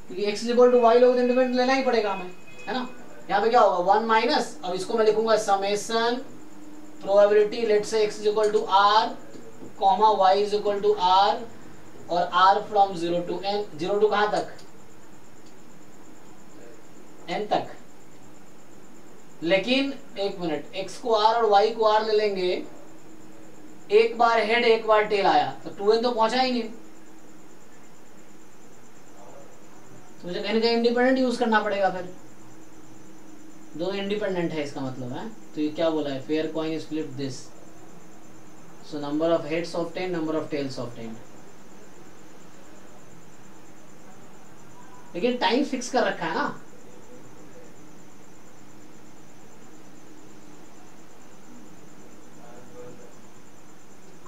क्योंकि x इक्वल टू वाई लोग इंडिपेंडेंट लेना ही पड़ेगा हमें, है ना। यहाँ पे क्या होगा 1 माइनस, अब इसको मैं लिखूंगा summation probability let's say x equal to r comma y is equal to r और r from 0 to n। 0 to कहाँ तक, n तक। लेकिन एक मिनट, x को r और y को r ले लेंगे, एक बार हेड एक बार टेल आया तो 2n तो पहुंचा ही नहीं, तो मुझे कहीं ना कहीं इंडिपेंडेंट यूज करना पड़ेगा। फिर दोनों इंडिपेंडेंट है इसका मतलब है। तो ये क्या बोला है, fair coin is flip this, so number of heads of 10 number of tails of 10। लेकिन टाइम फिक्स कर रखा है ना।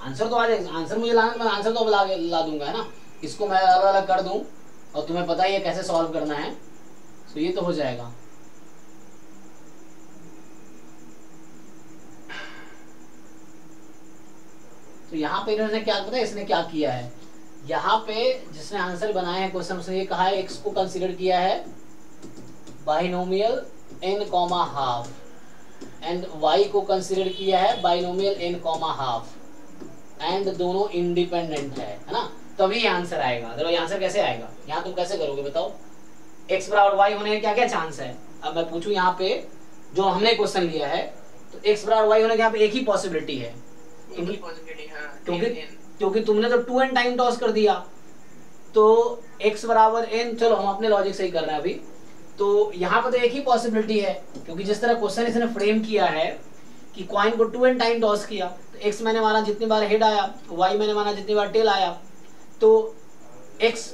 आंसर तो आ जाएगा, आंसर मुझे लाना, मैं आंसर तो ला दूंगा, है ना। इसको मैं अलग अलग कर दूं और तुम्हें पता ही है कैसे सॉल्व करना है, तो ये तो हो जाएगा। तो यहाँ पे इन्होंने क्या पता है इसने क्या किया है, यहाँ पे जिसने आंसर बनाया है क्वेश्चन, उसने ये कहा है x को कंसीडर किया है binomial n comma half and y को कंसीडर किया है binomial n comma half and दोनों इंडिपेंडेंट है ना, तभी आंसर आएगा। अगर ये आंसर कैसे आएगा, यहाँ तुम कैसे करोगे बताओ। x बराबर y होने का क्या क्या चांस है, अब मैं पूछूं यहाँ पे जो हमने क्वेश्चन लिया है, तो x बराबर y होने का यहाँ पे एक ही पॉसिबिलिटी है, क्योंकि तुमने तो 2n टाइम टॉस कर दिया, तो x बराबर n, चलो हम अपने लॉजिक से ही कर रहे हैं अभी। तो यहाँ पर तो एक ही पॉसिबिलिटी है, क्योंकि जिस तरह क्वेश्चन इसने फ्रेम किया है कि कॉइन को 2n टाइम टॉस किया, तो x मैंने माना जितनी बार हेड आया, y मैंने माना जितनी बार टेल आया, तो x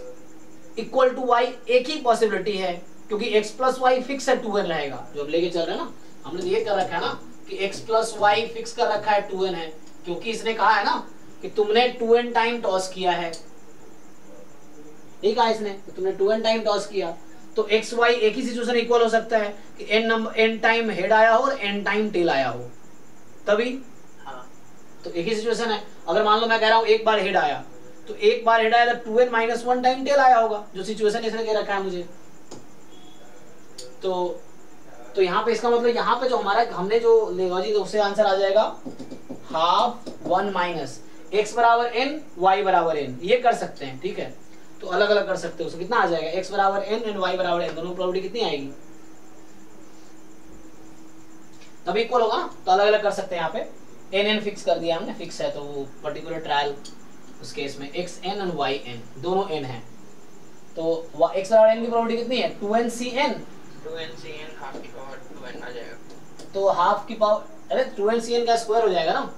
इक्वल टू y एक ही पॉसिबिलिटी है, क्योंकि x प्लस वाई फिक्स है 2n रहेगा, जो अब लेके चल रहे हैं ना, हमने ये कर रखा है ना कि x प्लस वाई फिक्स कर रखा है 2n है, क्योंकि इसने कहा है ना कि तुमने 2n टाइम टॉस किया है, ठीक है इसने, तो तुमने 2n टाइम टॉस किया, तो x y एक ही सिचुएशन इक्वल हो सकता है कि n टाइम हेड आया हो और n टाइम टेल आया हो, तभी तो एक ही सिचुएशन है। अगर मान लो मैं कह रहा हूं एक बार हेड आया, तो एक बार हेड आया तो 2n माइनस 1 टाइम टेल आया होगा, जो सिचुएशन इसने दे रखा है मुझे। तो यहाँ पे इसका मतलब यहाँ पे जो हमारा हमने जो लॉजिक, उससे आंसर आ जाएगा हाफ 1 माइनस x बराबर n y बराबर n, ये कर सकते हैं, ठीक है। तो अलग अलग कर सकते हो, उसको कितना आ जाएगा, x बराबर n एंड y बराबर n, दोनों प्रोबेबिलिटी कितनी आएगी, तब इक्वल होगा ना, तो अलग अलग कर सकते हैं। यहाँ पे n n फिक्स कर दिया हमने, फिक्स है, तो वो पर्टिकुलर ट्रायल उस केस में x n और y n दोनों n है, तो x बराबर n की प्रोबेबिलिटी कितनी है, 2n cn हाफ की पावर 2n आ जाएगा, तो हाफ की पावर, अरे 2n का स्क्वायर हो जाएगा ना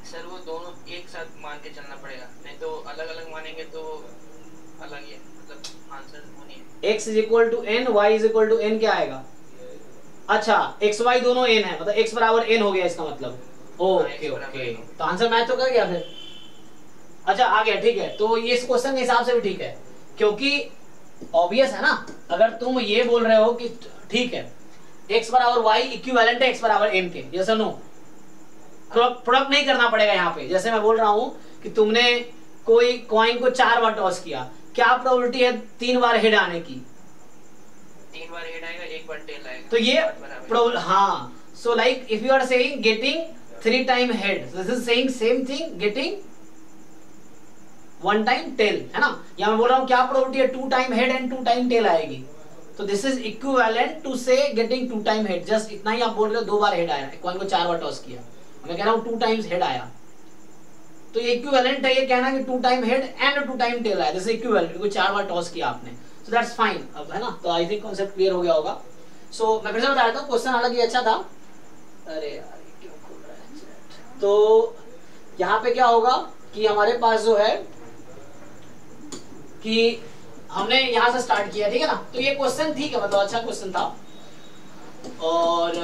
सर, वो दोनों एक साथ मान के चलना पड़ेगा, नहीं तो अलग अलग मानेंगे तो अलग ही है, मतलब आंसर होनी है। x is equal to n, y is equal to n क्या आएगा, अच्छा x y दोनों n है, मतलब x बराबर n हो गया इसका मतलब, ओके ओके, तो आंसर मैच तो कर गया फिर, अच्छा आ गया, ठीक है। तो ये इस क्वेश्चन के हिसाब से भी ठीक है, क्योंकि ऑब्वियस है ना, अगर तुम ये बोल रहे हो कि ठीक है x बराबर y इक्विवेलेंट है x बराबर n के, यस और नो, प्रोडक्ट नहीं करना पड़ेगा यहाँ पे। जैसे मैं बोल रहा हूँ कि तुमने कोई कॉइन को 4 बार टॉस किया, क्या प्रोबेबिलिटी है 3 बार हेड आने की, 3 बार हेड आएगा, 1 बार टेल आएगा, तो ये हाँ, So like if you are saying getting 3 time head, so this is saying same thing, getting 1 time tail, है ना. यहाँ मैं बोल रहा हूँ क्या प्रोबेबिलिटी है, 2 time head and 2 time tail आएगी. तो दिस इज इक्विवेलेंट टू से गेटिंग 2 time head. जस्ट इतना ही आप बोल रहे हो 2 बार हेड आया, कॉइन को 4 बार टॉस किया, मैं कह रहा हूँ 2 times हेड आया, तो ये इक्विवेलेंट है ये कहना कि 2 time head and 2 time tail आया. दिस इज इक्विवेलेंट क्योंकि 4 बार टॉस किया आपने. सो दैट्स फाइन अब, है ना. तो आई थिंक कॉन्सेप्ट क्लियर हो गया होगा. सो मैं फिर से बता देता हूँ, क्वेश्चन हालांकि अच्छा था. अरे यार क्यों खुल रहा है चैट. तो यहाँ पे क्या होगा कि हमारे पास जो है कि हमने यहाँ से स्टार्ट किया, ठीक है ना. तो ये क्वेश्चन ठीक है, मतलब अच्छा क्वेश्चन था. और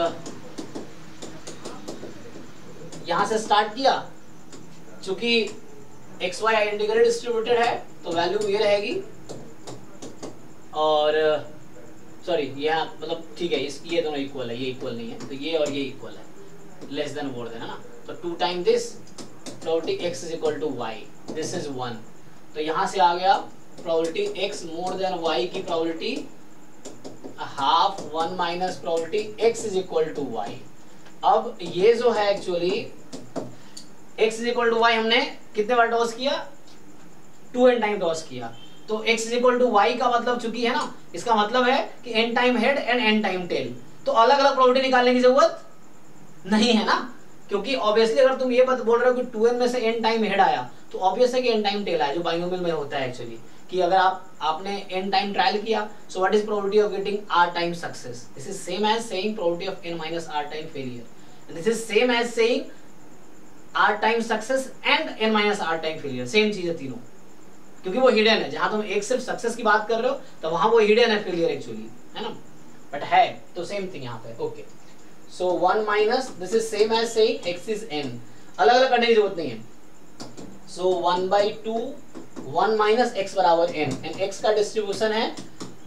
यहाँ से स्टार्ट किया, चूंकि एक्स वाई आइडेंटिकली डिस्ट्रीब्यूटेड है तो वैल्यू ये रहेगी. और सॉरी यहाँ मतलब ठीक है, ये दोनों इक्वल है, ये इक्वल नहीं है, तो ये और ये इक्वल है, लेस देन मोर देन, है ना. तो 2 time this probability x is equal to y, this is 1. तो यहाँ से आ गया probability x more than y की probability half 1 minus probability x is equal to y. अब ये जो है actually x is equal to y हमने कितने बार टॉस किया, 2n टाइम टॉस किया. तो x is equal to y का मतलब चुकी है ना, इसका मतलब है कि n time head and n time tail. तो अलग अलग प्रोबेबिलिटी निकालने की जरूरत नहीं है ना, क्योंकि ऑब्वियसली अगर तुम ये बात बोल रहे हो कि 2n में से n टाइम हेड आया तो ऑब्वियस है कि n टाइम टेल आया, जो बाइनोमियल में होता है एक्चुअली. कि अगर आपने n टाइम ट्रायल किया, so what is probability of getting r time success. This is same as saying probability of n minus r time failure. This is same as saying r time success and n minus r time failure. Same चीज है तीनों, क्योंकि वो हिडन है. जहां तुम एक सिर्फ सक्सेस की बात कर रहे हो तो वहां वो हिडन है फेलियर एक्चुअली, है ना. बट है तो सेम थिंग यहाँ पे. Okay, so 1 minus this is same as saying x is n. अलग अलग करने की जरूरत नहीं है. सो 1/2 1 माइनस x बराबर n, एंड x का डिस्ट्रीब्यूशन है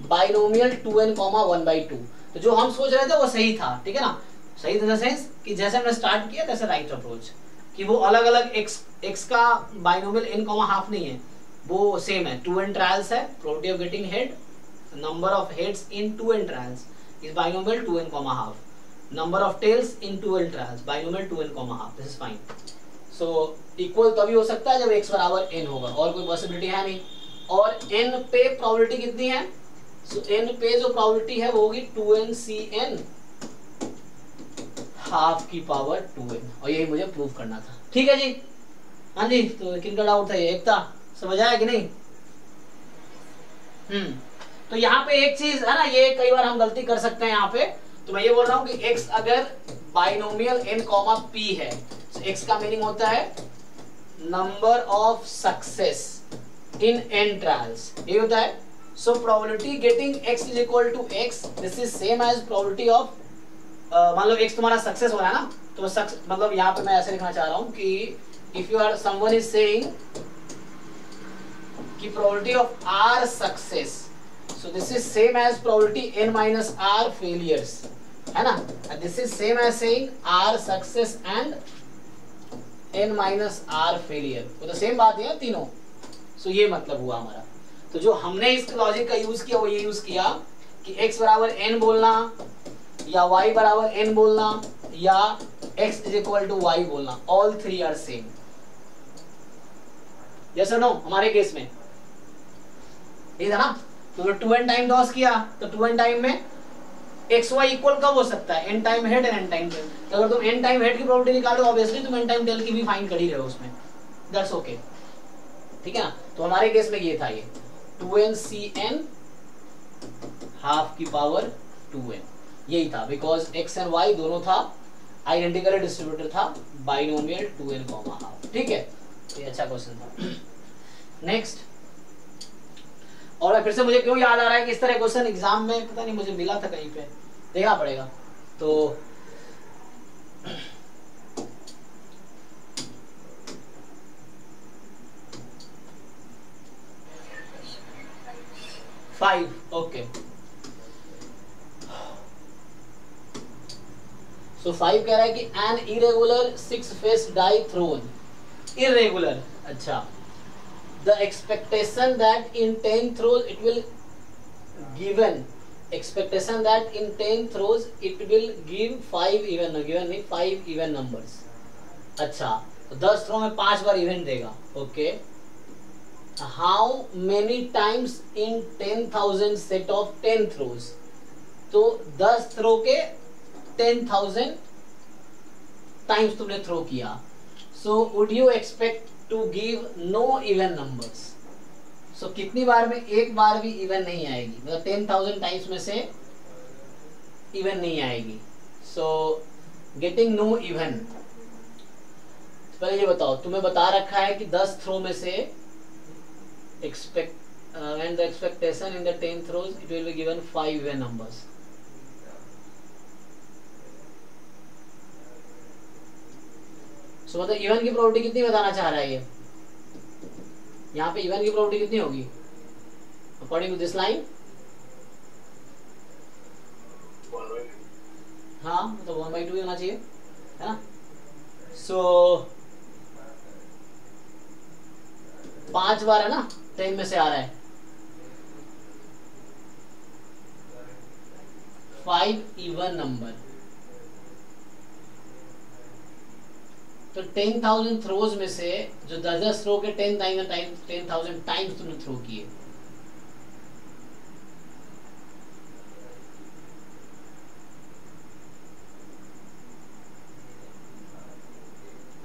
बाइनोमियल 2n, 1/2. तो जो हम सोच रहे थे वो सही था, ठीक है ना. सही इन द सेंस कि जैसे हमने स्टार्ट किया तैसे राइट अप्रोच, कि वो अलग अलग x का बाइनोमियल n, हाफ नहीं है, वो सेम है. 2n ट्रायल्स है, probability of getting head, number of heads in 2n trials is binomial 2n, half. Number of tails in 2n trials binomial 2n, half. This is fine. So equal तभी हो सकता है जब x बराबर n होगा, और कोई पॉसिबिलिटी है नहीं. और n पे प्रोबेबिलिटी कितनी है, सो n पे जो प्रोबेबिलिटी है वो होगी 2n/cn हाफ की पावर 2n, और यही मुझे प्रूव करना था. ठीक है जी. हाँ जी, तो किनका डाउट था ये, एक था, समझ आया कि नहीं. तो यहाँ पे एक चीज है ना, ये कई बार हम गलती कर सकते हैं यहाँ पे. तो मैं ये बोल रहा हूँ कि x अगर बाइनोमियल n, p है, तो x का मीनिंग होता है number of success in n trials, ये होता है. So probability getting x is equal to x, this is same as probability of, मान लो x तुम्हारा सक्सेस हो रहा है ना, तो मतलब यहाँ पे मैं ऐसे लिखना चाह रहा हूँ कि if you are someone is saying कि probability of r success, so this is same as probability n minus r failures, है ना. This is same as saying r success and n minus r failure, वो तो सेम बात है तीनों. सो ये मतलब हुआ हमारा. तो जो हमने इस लॉजिक का यूज किया वो ये यूज किया कि x बराबर n बोलना, या y बराबर n बोलना, या x is equal to y बोलना, all three are same. Yes और नो. हमारे केस में ये था ना, तो 2n टाइम टॉस किया, तो 2n टाइम में एक्स वाई इक्वल कब हो सकता है, n time head and n time tail. तो अगर तुम n टाइम हेड की प्रोबेबिलिटी निकालो, ऑब्वियसली तुम n टाइम टेल की भी फाइंड कर ही रहे हो उसमें. दैट्स ओके, ठीक है ना. तो हमारे केस में ये था, ये 2n/cn हाफ की पावर 2n, यही था, बिकॉज x एंड y दोनों था आइडेंटिकली डिस्ट्रीब्यूटेड था, बाइनोमियल 2n, हाफ. ठीक है, ये अच्छा क्वेश्चन था. नेक्स्ट. और फिर से मुझे क्यों याद आ रहा है कि इस तरह क्वेश्चन एग्जाम में पता नहीं मुझे मिला था कहीं पे, देखना पड़ेगा. तो फाइव. ओके, सो 5 कह रहा है कि an irregular 6 face die thrown. Irregular, अच्छा. The expectation that in 10 throws it will given expectation that in 10 throws it will give 5 even numbers. अच्छा, 10 थ्रो में 5 बार इवन देगा. Okay, how many times in 10,000 set of 10 throws. तो 10 थ्रो के 10,000 टाइम्स तुमने थ्रो किया. So would you expect to give no even numbers. So कितनी बार में एक बार भी इवन नहीं आएगी, मतलब 10,000 टाइम्स में से इवन नहीं आएगी. So getting no even. पहले ये बताओ, तुम्हें बता रखा है कि 10 थ्रो में से when the expectation in the 10 throws it will be given 5 even numbers. So मतलब इवन की प्रोबेबिलिटी कितनी बताना चाह रहा है ये? यहाँ पे इवन की प्रोबेबिलिटी कितनी होगी अकॉर्डिंग टू दिस लाइन? हाँ, मतलब 1/2 ही होना चाहिए, है ना? सो 5 बार है ना, 10 में से आ रहा है 5 इवन नंबर. तो 10,000 थ्रोज में से जो 10 थ्रो के 10,000 टाइम्स तुमने थ्रो किए,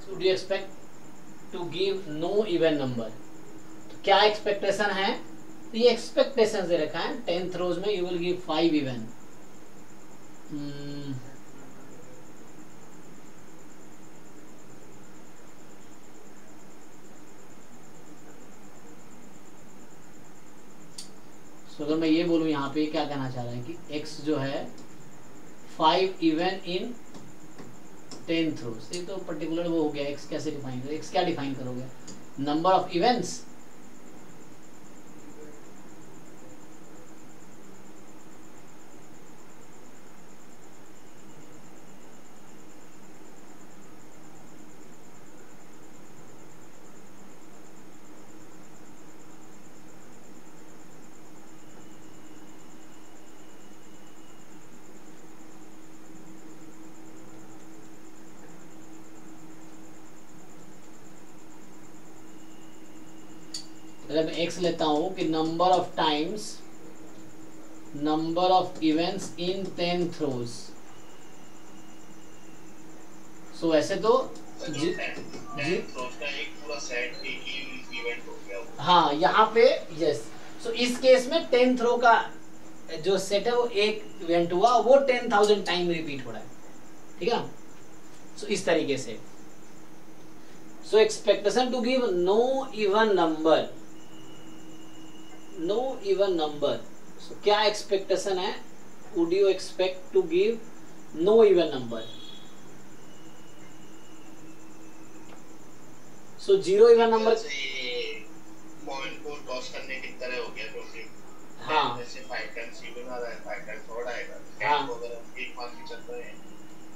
so do you expect to give no even number? तो क्या एक्सपेक्टेशन है? तो ये एक्सपेक्टेशन दे रखा है 10 थ्रोज में यू विल गिव 5 इवन. तो अगर मैं ये बोलूं यहाँ पे क्या कहना चाह रहा है कि x जो है 5 इवन इन 10 थ्रोज. ये तो पर्टिकुलर वो हो गया. x कैसे डिफाइन करोगे? x क्या डिफाइन करोगे? Number of events. अगर मैं x लेता हूं कि number of times, number of events in 10 throws. So ऐसे तो हाँ यहाँ पे यस. सो इस केस में 10 थ्रो का जो सेट है वो एक इवेंट हुआ, वो 10,000 टाइम रिपीट हो रहा है. ठीक है. सो इस तरीके से. So expectation to give no even number. No even number. So क्या एक्सपेक्टेशन है? Would you expect to give no even number? So zero even number point को टॉस करने की तरह हो गया, क्योंकि हाँ जैसे 5 टाइम्स इवन आ रहा है, 5 टाइम्स ऑड आएगा. हाँ. तो अगर हम एक बार भी चल रहे हैं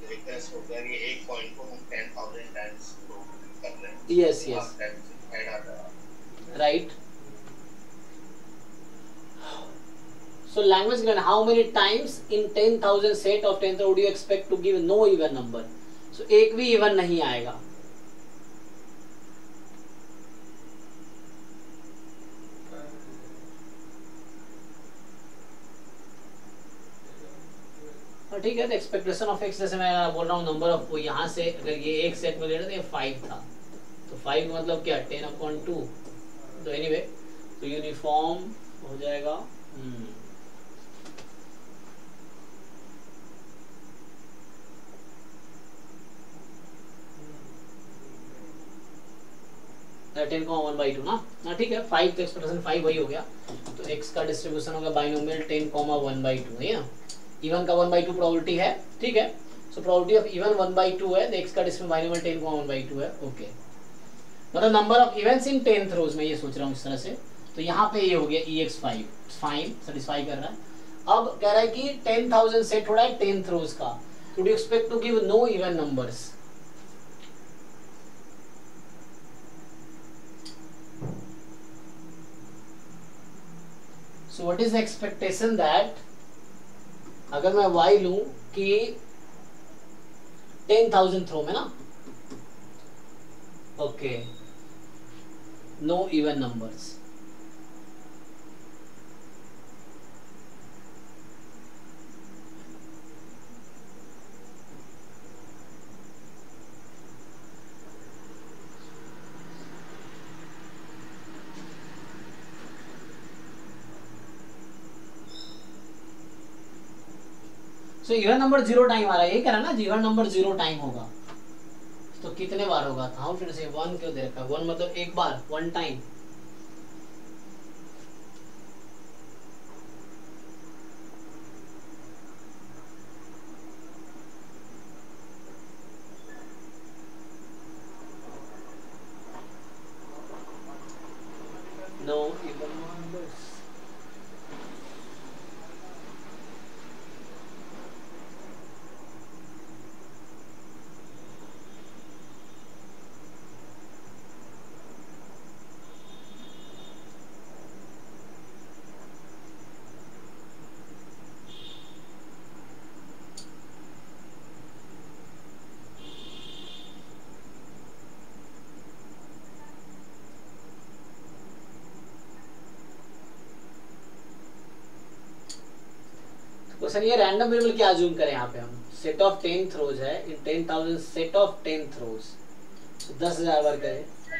तो एक तरह से हो गया कि एक पॉइंट को हम 10,000 टाइम्स कर रहे हैं. Yes yes right. So language given, how many times in 10,000 set of 10 would you expect to give no even number? So एक भी even नहीं आएगा. ठीक है. तो एक्सपेक्टेशन ऑफ x, जैसे मैं बोल रहा हूँ नंबर ऑफ, यहाँ से अगर ये एक सेट में ले रहे थे, ये 5 था, तो 5 मतलब क्या 10/2. तो एनीवे तो यूनिफॉर्म हो जाएगा. 10,1/2 ना. ठीक है. 5 तो एक्सप्रेशन 5 वही हो गया. तो x का डिस्ट्रीब्यूशन होगा बाइनोमियल 10,1/2 है ना. इवन का 1/2 प्रोबेबिलिटी है. ठीक है. सो प्रोबेबिलिटी ऑफ इवन 1/2 है, x का डिस्ट्रीब्यूशन बाइनोमियल 10,1/2 है. ओके. मतलब number of events in 10 throws में ये सोच रहा हूँ इस तरह से. तो यहाँ पे ये हो गया EX5 फाइन, सेटिस्फाई कर रहा है. अब कह रहा है कि 10,000 सेट हो रहा है 10 थ्रोज का. तो do expect to give no even numbers. So what is the expectation that अगर मैं y लूं कि 10,000 थ्रो में ना, ओके, नो इवन नंबर्स, तो इवन नंबर 0 टाइम आ रहा है, यही कह रहा है ना, इवन नंबर 0 टाइम होगा तो कितने बार होगा? हाउ शुड से 1 क्यों दे रखा है? 1 मतलब एक बार, 1 टाइम। No even numbers. तो सर ये रैंडम वेरिएबल क्या अज्यूम करें यहाँ पे हम? सेट ऑफ 10 थ्रोज है, इन 10,000 सेट ऑफ 10 थ्रोज, तो 10,000 बार करें। सर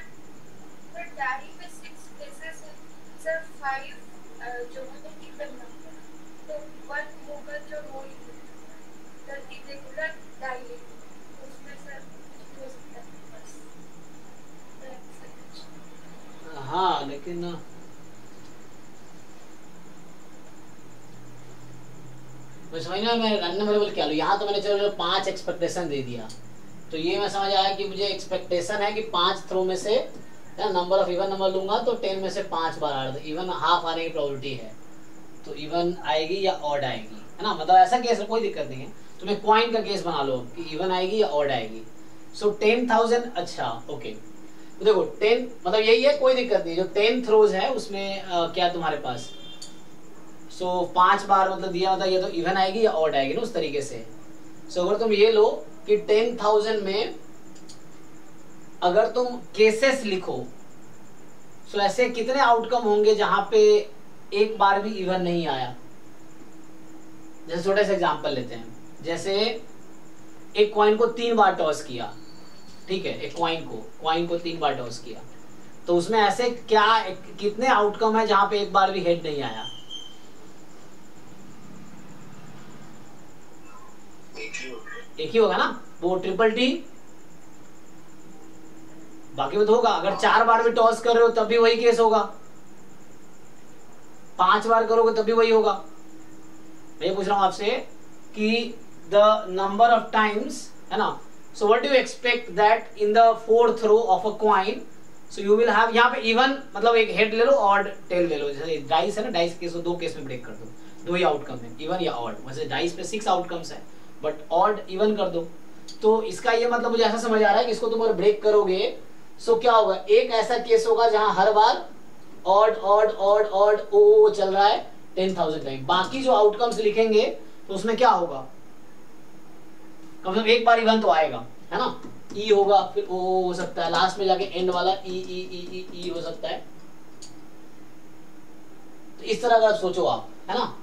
डायरी में 6 केसेस है सर, 5 जो मतलब इवन नंबर, तो 1 होगा जो रोल सर इरेगुलर डायरी, उसमें सर हो सकता है बस। हाँ लेकिन मैं समझ में, मैं रैंडम वेरिएबल क्या लूं? यहाँ तो मैंने चलो 5 एक्सपेक्टेशन दे दिया, तो ये मैं समझ आया कि मुझे एक्सपेक्टेशन है कि 5 थ्रो में से नंबर ऑफ इवन नंबर लूंगा तो 10 में से 5 बार आ रहा है, इवन हाफ आने की प्रोबेबिलिटी है, तो इवन आएगी या ऑड आएगी, है ना? मतलब ऐसा केस में कोई दिक्कत नहीं है, तुम एक कॉइन का केस बना लो कि इवन आएगी या ऑड आएगी। सो 10,000, अच्छा ओके, तो देखो 10 मतलब यही है, कोई दिक्कत नहीं। जो 10 थ्रोज है उसमें क्या तुम्हारे पास, सो 5 बार मतलब दिया, मतलब ये तो इवन आएगी या ऑड आएगी ना, उस तरीके से। सो अगर तुम ये लो कि 10,000 में अगर तुम केसेस लिखो, सो ऐसे कितने आउटकम होंगे जहां पे एक बार भी इवन नहीं आया? जैसे छोटा सा एग्जांपल लेते हैं, जैसे एक कॉइन को 3 बार टॉस किया, ठीक है, एक कॉइन को 3 बार टॉस किया, तो उसमें ऐसे क्या कितने आउटकम है जहां पे एक बार भी हेड नहीं आया? एक ही होगा ना, वो ट्रिपल टी, बाकी में तो होगा। अगर 4 बार भी टॉस कर रहे हो तब भी वही केस होगा, 5 बार करोगे तब भी वही होगा। मैं पूछ रहा हूं आपसे कि द नंबर ऑफ टाइम्स, है ना, so what do you expect that in the 4th row of a coin, so you will have, यहाँ पे इवन मतलब एक हेड ले लो, ऑड टेल ले लो। जैसे डाइस है ना, डाइस केस को 2 केस में ब्रेक कर दो, 2 ही आउटकम है, इवन या ऑड। वैसे डाइस पे 6 आउटकम्स है, बट ऑड इवन कर दो। तो इसका ये मतलब मुझे ऐसा समझ आ रहा है कि इसको तुम अगर ब्रेक करोगे सो क्या होगा, एक ऐसा केस होगा जहां हर बार ऑड ऑड ऑड ऑड ओ चल रहा है 10,000 टाइम। बाकी जो आउटकम्स लिखेंगे तो उसमें क्या होगा, कम से कम एक बार इवन तो आएगा, है ना। ई होगा, फिर ओ हो सकता है, लास्ट में जाके एंड वाला ई ई ई ई ई हो सकता है। तो इस तरह का सोचो आप, है ना।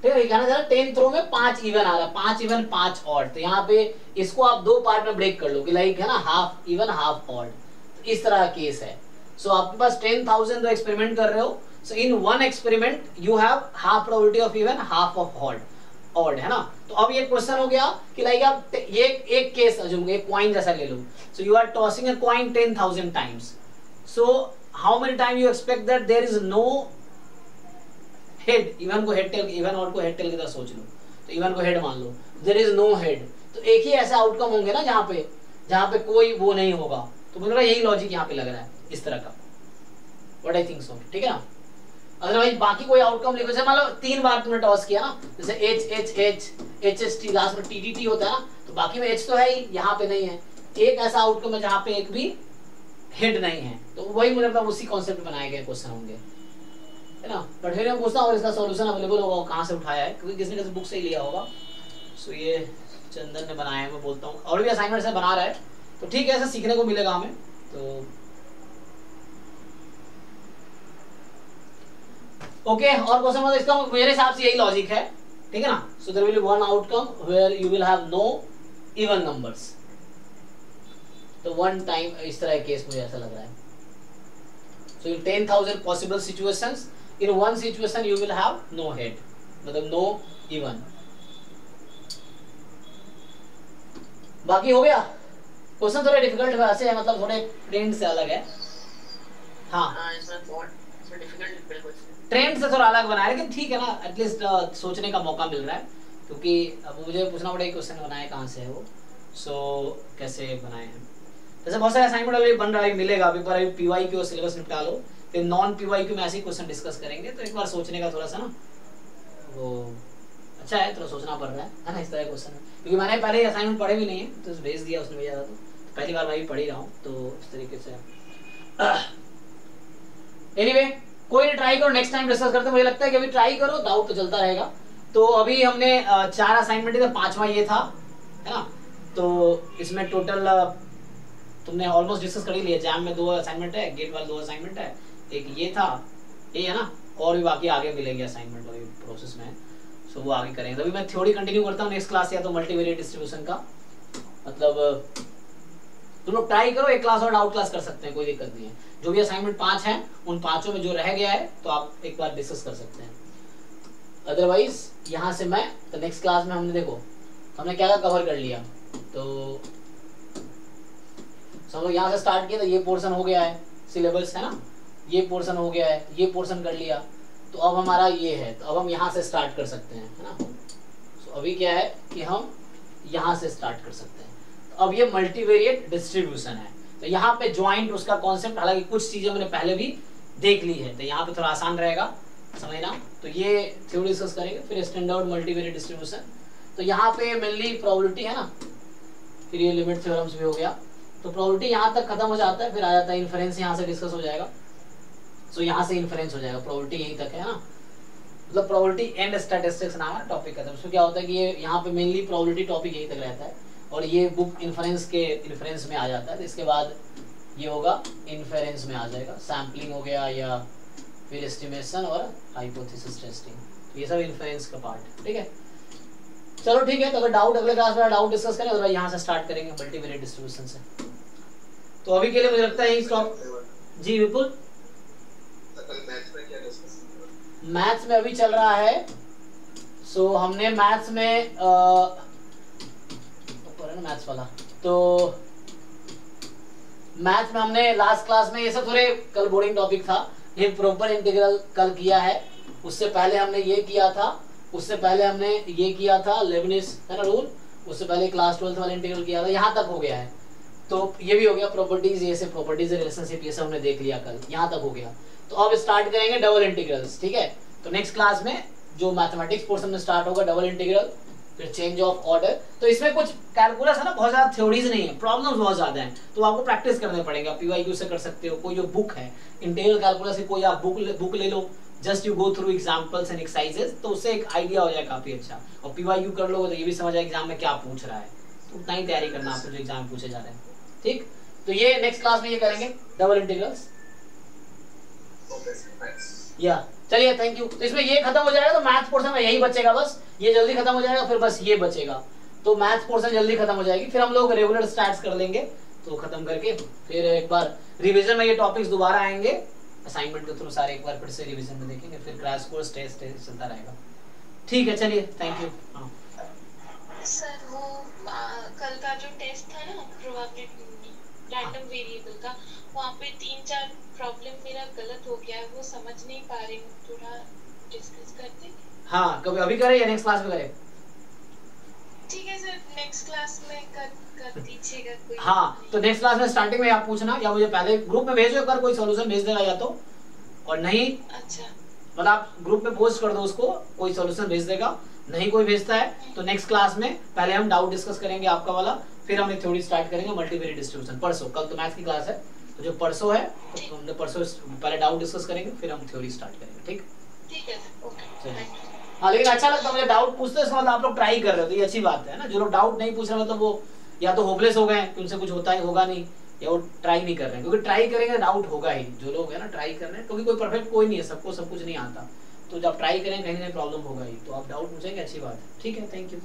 ठीक है, कहना जरा 10 थ्रो में 5 इवन आ रहा है, 5 इवन 5 ऑड, तो यहाँ पे इसको आप 2 पार्ट में ब्रेक कर लो कि लाइक, है ना, हाफ इवन हाफ ऑड। तो इस तरह का केस है। सो आपके पास 10,000 जो एक्सपेरिमेंट कर रहे हो, so in one experiment you have half probability of even half of odd, है ना। तो अब ये क्वेश्चन हो गया कि लाइक आप ये एक केस अज्यूम, एक कॉइन जैसा ले लो। So you are tossing a coin 10,000 times, so how many time you expect that there is no head, even को हेड टेल, इवन ऑड को हेड टेल की तरह सोच लो, तो इवन को हेड मान लो, देयर इज नो हेड, तो एक ही ऐसा आउटकम होंगे ना जहां पे कोई वो नहीं होगा। तो मुझे यही लॉजिक यहाँ पे लग रहा है, इस तरह का, व्हाट आई थिंक सो, ठीक है ना। अदरवाइज बाकी कोई आउटकम लिखो, जैसे मान लो 3 बार तुमने टॉस किया ना, जैसे H H H H S T, last में टी टी टी होता है ना, तो बाकी में एच तो है ही, यहाँ पे नहीं है। एक ऐसा आउटकम है जहाँ पे एक भी हेड नहीं है, तो वही मुझे लगता है उसी कॉन्सेप्ट बनाए गए क्वेश्चन होंगे। है ना, बट फिर मैं पूछता हूँ इसका सॉल्यूशन अवेलेबल होगा कहाँ से उठाया है, क्योंकि किसी ने किसी बुक से ही लिया होगा। सो ये चंदन ने बनाया है, मैं बोलता हूँ और भी असाइनमेंट से बना रहा है, तो ठीक है, ऐसा सीखने को मिलेगा हमें। तो ओके, और क्वेश्चन मतलब इसका मेरे हिसाब से यही लॉजिक है, ठीक है ना। So there will be one outcome where you will have no even numbers, तो वन टाइम इस तरह केस मुझे ऐसा लग रहा है। So in 10,000 possible situations, in one situation you will have no head, मतलब नो इवन। बाकी हो गया, क्वेश्चन थोड़े डिफिकल्ट वैसे है, मतलब थोड़े ट्रेंड से अलग है। हाँ इसमें डिफिकल्ट बिल्कुल ट्रेंड से थोड़ा अलग बनाया, लेकिन ठीक है ना, एटलीस्ट सोचने का मौका मिल रहा है, क्योंकि अब मुझे पूछना पड़ेगा क्वेश्चन बनाए कहाँ से है वो, सो कैसे बनाए हैं। जैसे बहुत सारे असाइनमेंट अभी बन रहा है, मिलेगा अभी पर, अभी पीवाईक्यू सिलेबस निपटा लो, फिर नॉन पीवाईक्यू में ऐसे ही क्वेश्चन डिस्कस करेंगे, तो एक बार सोचने का थोड़ा सा ना वो अच्छा है, थोड़ा सोचना पड़ रहा है ना, इस तरह क्वेश्चन है, क्योंकि मैंने पहले असाइनमेंट पढ़े भी नहीं है, तो भेज दिया उसने भेजा था, तो पहली बार मैं भी पढ़ ही रहा हूँ, तो इस तरीके से। एनीवे कोई ट्राई करो, नेक्स्ट टाइम डिस्कस करते हैं, मुझे लगता है कि अभी ट्राई करो, डाउट तो चलता रहेगा। तो अभी हमने 4 असाइनमेंट थे, 5वां ये था, है ना, तो इसमें टोटल तुमने ऑलमोस्ट डिस्कस कर ही लिया। जैम में 2 असाइनमेंट है, गेट वाला 2 असाइनमेंट है, एक ये था, ये है ना, और भी बाकी आगे मिलेंगे असाइनमेंट, अभी प्रोसेस में है, सो वो आगे करेंगे। अभी मैं थ्योरी कंटिन्यू करता हूँ नेक्स्ट क्लास, या तो मल्टीवेरिएट डिस्ट्रीब्यूशन का, मतलब तुम लोग ट्राई करो, एक क्लास और डाउट क्लास कर सकते हैं, कोई दिक्कत नहीं है। जो भी असाइनमेंट 5 हैं, उन 5 में जो रह गया है तो आप एक बार डिस्कस कर सकते हैं। अदरवाइज यहाँ से मैं तो नेक्स्ट क्लास में हमने देखो हमने क्या कवर कर लिया, तो सब लोग यहाँ से स्टार्ट किया, तो ये पोर्शन हो गया है सिलेबस, है ना, ये पोर्शन हो गया है, ये पोर्शन कर लिया, तो अब हमारा ये है, तो अब हम यहाँ से स्टार्ट कर सकते हैं, है ना। तो अभी क्या है कि हम यहाँ से स्टार्ट कर सकते हैं। तो अब ये मल्टीवेरिएट डिस्ट्रीब्यूशन है, तो यहाँ पे ज्वाइंट उसका कॉन्सेप्ट, हालांकि कुछ चीजें मैंने पहले भी देख ली है, तो यहाँ पे थोड़ा आसान रहेगा समझना। तो ये थ्योरी डिस्कस करेंगे, फिर स्टैंडर्ड मल्टीवेरिएट डिस्ट्रीब्यूशन, तो यहाँ पे मेनली प्रोबेबिलिटी है ना, फिर ये लिमिट थ्योरम्स भी हो गया, तो प्रोबेबिलिटी यहाँ तक खत्म हो जाता है, फिर आ जाता है इन्फरेंस, यहाँ से डिस्कस हो जाएगा। सो यहाँ से इन्फरेंस हो जाएगा, प्रोबेबिलिटी यहीं तक है ना, मतलब प्रोबेबिलिटी एंड स्टैटिस्टिक्स नाम है टॉपिक का। उसमें क्या होता है कि ये यहाँ पे मेनली प्रोबेबिलिटी टॉपिक यहीं तक रहता है, और ये बुक इन्फरेंस के इन्फरेंस में आ जाता है। तो इसके बाद ये होगा इन्फरेंस में आ जाएगा, सैम्पलिंग हो गया, या फिर एस्टिमेशन और हाइपोथेसिस टेस्टिंग, ये सब इन्फरेंस का पार्ट, ठीक है। चलो ठीक है, तो अगर डाउट अगले क्लास में डाउट डिस्कस करें, अगर यहाँ से स्टार्ट करेंगे मल्टीवेरिएट डिस्ट्रीब्यूशन से। तो अभी के लिए मुझे लगता है स्टॉप। जी विपुल, मैथ्स में अभी चल रहा है, सो हमने मैथ्स में ऊपर है ना मैथ्स वाला, तो मैथ्स में हमने लास्ट क्लास में ये सब थोड़े कल बोरिंग टॉपिक था, ये प्रॉपर इंटीग्रल कल किया है, उससे पहले हमने ये किया था, उससे पहले हमने ये किया था लेबनिज है ना रूल, उससे पहले क्लास 12th वाला इंटीग्रल किया था, यहाँ तक हो गया है। तो ये भी हो गया प्रॉपर्टीज, ये से प्रॉपर्टीज रिलेशनशिप, ये सब हमने देख लिया कल, यहाँ तक हो गया। तो अब स्टार्ट करेंगे डबल इंटीग्रल्स, ठीक है। तो नेक्स्ट क्लास में जो मैथमेटिक्स पोर्शन में स्टार्ट होगा डबल इंटीग्रल, फिर चेंज ऑफ ऑर्डर। तो इसमें कुछ कैलकुलस है ना, बहुत ज्यादा थ्योरीज नहीं है, प्रॉब्लम्स बहुत ज्यादा हैं, तो आपको प्रैक्टिस करने पड़ेगा। पीवाईक्यू से कर सकते हो, कोई जो बुक है इंटीग्रल कैलकुलस की, कोई आप बुक ले लो, just you go through examples and exercises, तो उससे एक आइडिया हो जाए काफी अच्छा। और पीवाईक्यू कर लोगे तो ये भी समझ आए एग्जाम में क्या पूछ रहा है, तो उतना ही तैयारी करना आपको जो एग्जाम में पूछे जा रहे हैं, ठीक। तो ये नेक्स्ट क्लास में ये करेंगे डबल इंटीग्रल्स, या चलिए थैंक यू। तो इसमें ये खत्म हो जाएगा, तो मैथ्स पोर्शन में यही बचेगा, बस ये जल्दी खत्म हो जाएगा, फिर बस ये बचेगा, तो मैथ्स पोर्शन जल्दी खत्म हो जाएगी। फिर हम लोग रेगुलर स्टार्ट्स कर लेंगे, तो खत्म करके फिर एक बार रिवीजन में ये टॉपिक्स दोबारा आएंगे असाइनमेंट के थ्रू, सारे एक बार फिर से रिवीजन में देखेंगे, फिर क्रैश कोर्स टेस्ट चलता रहेगा, ठीक है। चलिए थैंक यू। हाँ सर वो कल का जो टेस्ट था ना प्रोबेबिलिटी रैंडम वेरिएबल का, वहाँ पे 3-4 प्रॉब्लम मेरा गलत हो गया है, वो समझ नहीं पा रही हूँ, थोड़ा डिस्कस करते। हाँ कभी अभी करें या नेक्स्ट क्लास में करें? ठीक है सर, नेक्स्ट क्लास में कर दीजिएगा कोई। हाँ तो नेक्स्ट क्लास में स्टार्टिंग में आप पूछना, या मुझे पहले ग्रुप में भेजो एक बार, कोई सॉल्यूशन भेज देगा या तो, और नहीं अच्छा मतलब आप ग्रुप में पोस्ट कर दो उसको, कोई सॉल्यूशन भेज देगा, नहीं कोई भेजता है तो नेक्स्ट क्लास में पहले हम डाउट डिस्कस करेंगे आपका वाला, फिर हम थ्योरी स्टार्ट करेंगे मल्टीवेरिएट डिस्ट्रीब्यूशन परसों। कल तो मैथ्स की क्लास है, तो जो परसों है तो हमने परसों पहले डाउट डिस्कस करेंगे, फिर हम थ्योरी स्टार्ट करेंगे। ठीक ठीक है सर, ओके। हाँ, लेकिन अच्छा लगता है मुझे डाउट पूछते हैं, मतलब आप लोग ट्राई कर रहे हो तो ये अच्छी बात है ना। जो लोग डाउट नहीं पूछ रहे मतलब वो या तो होपलेस हो गए कि उनसे कुछ होता ही होगा नहीं, या वो ट्राई नहीं कर रहे हैं, क्योंकि ट्राई करेंगे डाउट होगा ही। जो लोग है ना ट्राई कर रहे हैं, क्योंकि कोई परफेक्ट कोई नहीं है, सबको सब कुछ नहीं आता, तो जब ट्राई करेंगे कहीं ना कहीं प्रॉब्लम होगा ही। तो आप डाउट पूछेंगे, अच्छी बात है। ठीक है, थैंक यू।